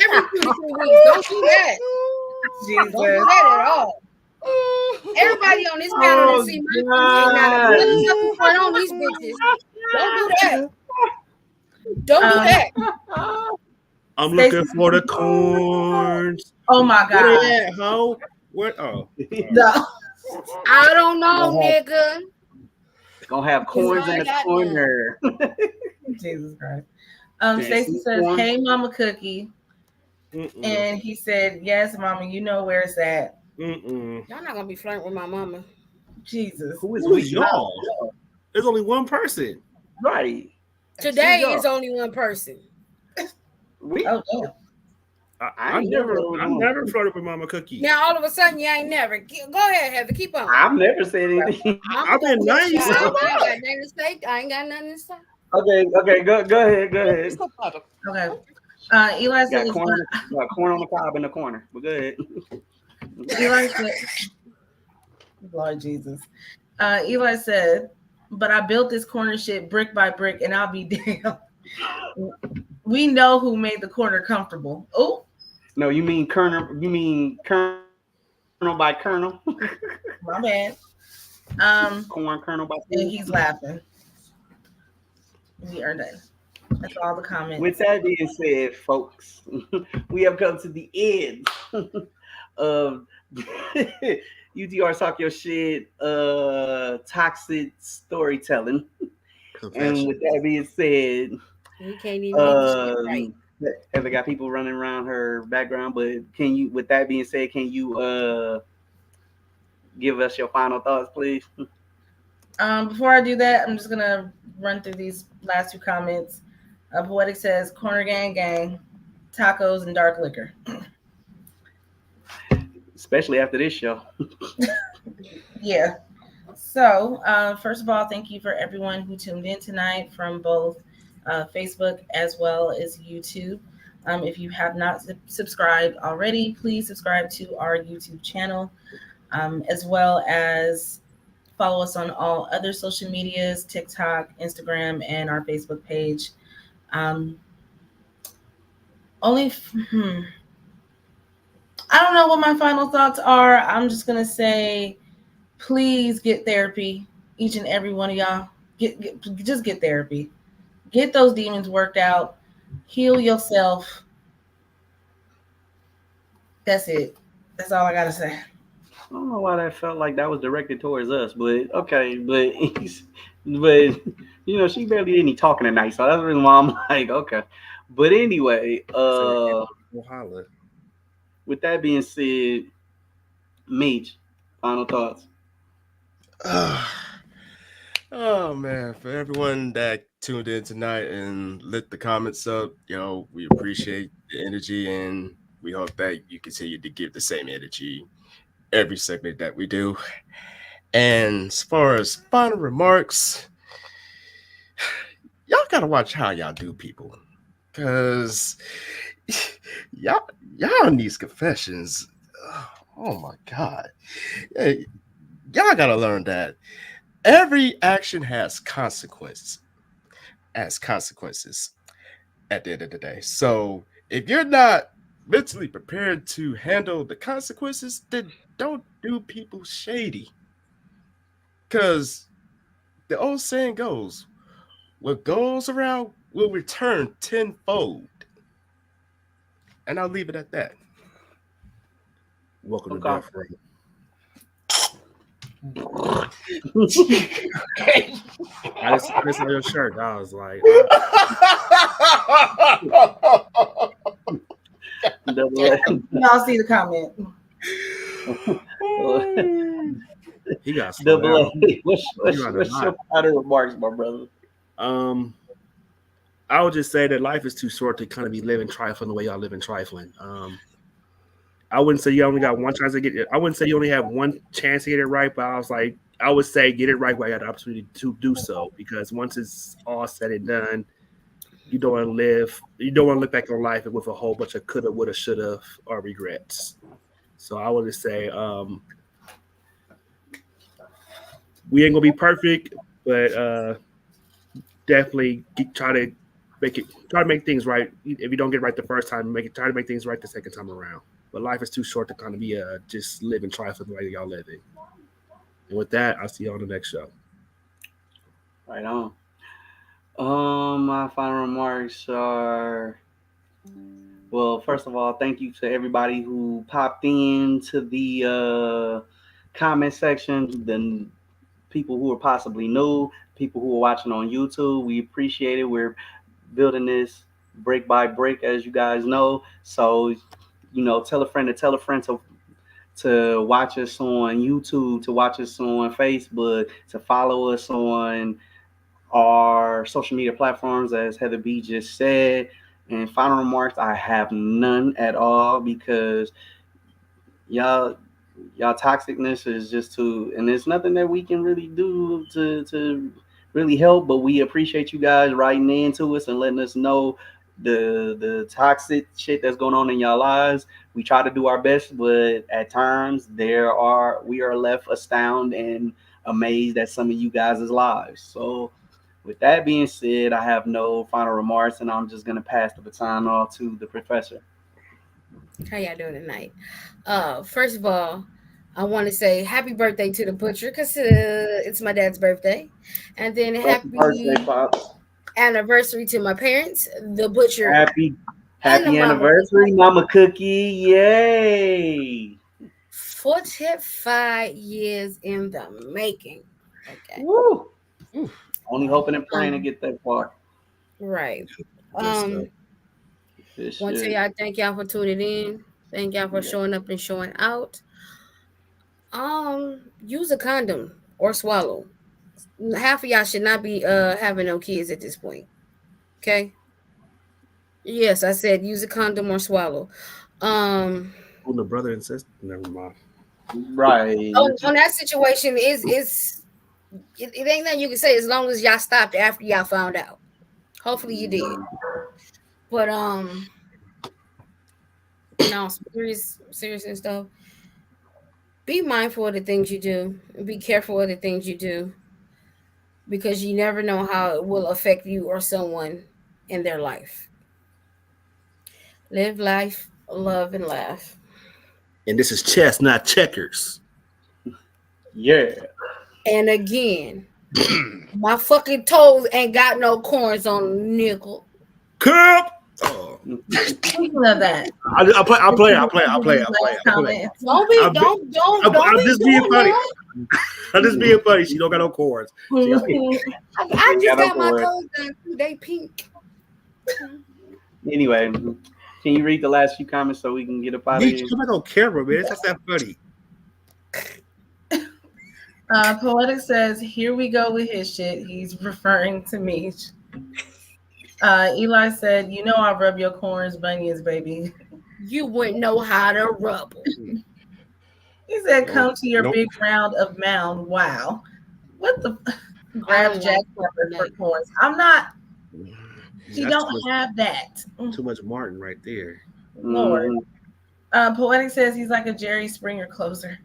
every 2 to 3 weeks. Don't do that. Jesus. Don't do that at all. Everybody on this panel Oh, to see my feet ain't got a God. motherfucking corn on these bitches. Don't do that. Don't do that. I'm looking for the corns. Oh my Where God. they at, ho? What? Oh, No. I don't know, nigga. Gonna have corns in the got corner. Jesus Christ. Did you Stacy see says, corn? hey, Mama Cookie. And he said, yes, Mama, you know where it's at. Y'all not gonna be flirting with my mama. Jesus. Who is Who we? is y'all? There's only one person. Right. Today Who's is y'all? only one person. We. Oh, damn. I ain't never never- flirted with Mama Cookie. Now all of a sudden you ain't never. Go ahead, Heather. Keep on. I've never said anything. I've been nice. I ain't got nothing to say. I ain't got nothing to say. Okay, go ahead. Okay. Eli says, Got corn on the cob in the corner. But go ahead. Eli said, Lord Jesus. Eli said, but I built this corner shit brick by brick and I'll be damned. We know who made the corner comfortable. Oh, No, you mean Colonel by Colonel. my bad. Corn Colonel by And he's laughing. We are done. That's all the comments. With that being said, folks, we have come to the end of UTR Talk Your Shit toxic storytelling. And with that being said, We can't even get this shit right. Heather got people running around her background, but can you, with that being said, can you give us your final thoughts, please? Before I do that, I'm just gonna run through these last two comments. Poetic says, "Corner gang, tacos and dark liquor." Especially after this show. Yeah. So, first of all, thank you for everyone who tuned in tonight from both Facebook as well as YouTube. If you have not subscribed already, please subscribe to our YouTube channel, as well as follow us on all other social medias, TikTok, Instagram, and our Facebook page. I don't know what my final thoughts are. I'm just going to say, please get therapy. Each and every one of y'all, just get therapy. Get those demons worked out. Heal yourself. That's it. That's all I got to say. I don't know why that felt like that was directed towards us, but okay, but She barely did any talking tonight, so that's the reason why I'm like, okay. But anyway, Say that. Go holler. with that being said, Meech, final thoughts. Oh man, for everyone that tuned in tonight and lit the comments up, we appreciate the energy and we hope that you continue to give the same energy every segment that we do. And as far as final remarks, y'all gotta watch how y'all do people. Cause y'all y'all in these confessions. Oh my god. Hey, y'all gotta learn that every action has consequences at the end of the day. So if you're not mentally prepared to handle the consequences, then don't do people shady. Because the old saying goes, what goes around will return tenfold. And I'll leave it at that. Welcome to Okay. Death Row. I just saw your shirt. I was like, Double A. Y'all see the comment. he got slow Double down. A. You rather What's your not. final remarks, my brother? Um, I would just say that life is too short to kind of be living trifling the way y'all live in trifling. I wouldn't say you only got one chance to get it. I wouldn't say you only have one chance to get it right, but I would say get it right while you got the opportunity to do so. Because once it's all said and done, you don't want to look back on life with a whole bunch of coulda, woulda, shoulda, or regrets. So I would just say, we ain't gonna be perfect, but definitely try to make things right. If you don't get it right the first time, try to make things right the second time around. But life is too short to kind of be just living trifling the way y'all living. And with that, I'll see you on the next show. Right on. My final remarks are, well, first of all, thank you to everybody who popped in to the comment section, the people who are possibly new, people who are watching on YouTube. We appreciate it. We're building this break by break, as you guys know. So, tell a friend to tell a friend to watch us on YouTube, to watch us on Facebook, to follow us on our social media platforms, as Heather B just said. And final remarks, I have none at all because y'all y'all toxicness is just too, and there's nothing that we can really do to really help, but we appreciate you guys writing into us and letting us know the toxic shit that's going on in y'all lives. We try to do our best, but at times we are left astounded and amazed at some of you guys' lives. So with that being said, I have no final remarks, and I'm just gonna pass the baton off to the professor. How y'all doing tonight? First of all, I want to say happy birthday to the butcher because it's my dad's birthday, and then Happy birthday, happy pops! anniversary to my parents, the butcher Happy and the happy mama anniversary, cookie. Mama Cookie! Yay! 45 years in the making. Okay, Woo! Ooh, Only hoping and praying to um, get that far. right. Good stuff. Um, This Want to tell shit. y'all thank y'all for tuning in. Thank y'all for Yeah. showing up and showing out. Use a condom or swallow. Half of y'all should not be having no kids at this point. Okay. Yes, I said use a condom or swallow. Um, Older brother and sister. Never mind. Right. on that situation it ain't nothing you can say as long as y'all stopped after y'all found out. Hopefully you did. But no, serious and stuff. Be mindful of the things you do. Be careful of the things you do because you never know how it will affect you or someone in their life. Live life, love, and laugh. And this is chess, not checkers. Yeah. And again, my fucking toes ain't got no corns on nickel. Cup. Oh. Speaking of that, I'll play. comment. Don't be, don't I'm be just being doing funny. that. I'm just being funny. She don't got no cords. She got, I Ain't just got no got my cord. toes done. They pink. Anyway, can you read the last few comments so we can get up out of Meech, here? come back on camera, man. That's not funny. Poetic says, "Here we go with his shit." He's referring to me. Eli said, "You know I rub your corns, bunions, baby." You wouldn't know how to rubble. He said, "Come to your Nope. big round of mound." Wow, what the I grabs don't Jack like Pepper for that. corns? I'm not. She That's don't have that. too much Martin right there. Lord. Mhm. Poetic says he's like a Jerry Springer closer.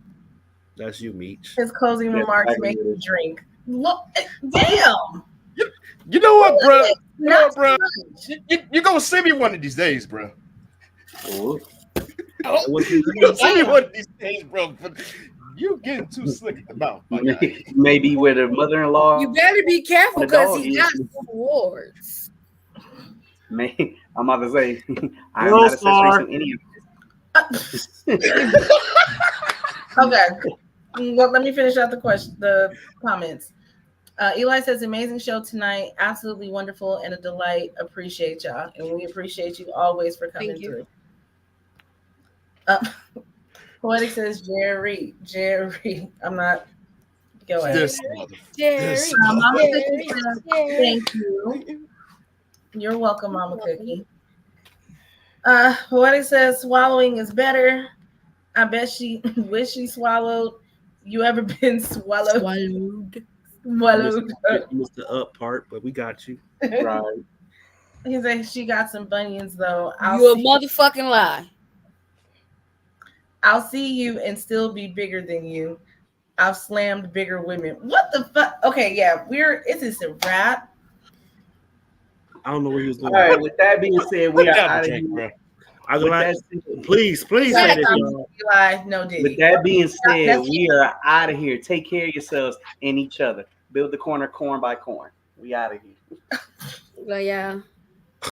That's you, Meech. His closing That's remarks exactly make what you it is. drink. Look, damn. You know what, bro? You know Not what, bro? too much. You gonna see me one of these days, bro. Ooh. What's his You gonna see me Damn. one of these days, bro. But you getting too slick at the mouth, my guy. Maybe with a mother-in-law. You better be careful The because dog he is- got swords. Man, I'm about to say I am Little not accessory Star. to any Okay. Well, let me finish out the comments. Eli says, "Amazing show tonight. Absolutely wonderful and a delight. Appreciate y'all. And we appreciate you always for coming Thank you. through." Poetic says, Jerry. I'm not. Go ahead. This mother. Jerry, This Mama mother. Cookie says, "Thank you. You're welcome, Mama Cookie." Poetic says, "Swallowing is better. I bet she wish she swallowed. You ever been swallowed? Swallowed. Swallowed." You missed the up part, but we got you. right. He said she got some bunions though. You a motherfucking lie. I'll see you and still be bigger than you. I've slammed bigger women. What the fuck? Okay, yeah, is this a rap? I don't know where he was All going. right. With that being said, we Put are down out the of drink, here. bro. I go With like, that, please say That's this, not y'all. Eli, no Diddy. with that being said, That's- we are out of here. Take care of yourselves and each other. Build the corner corn by corn. We out of here. But yeah.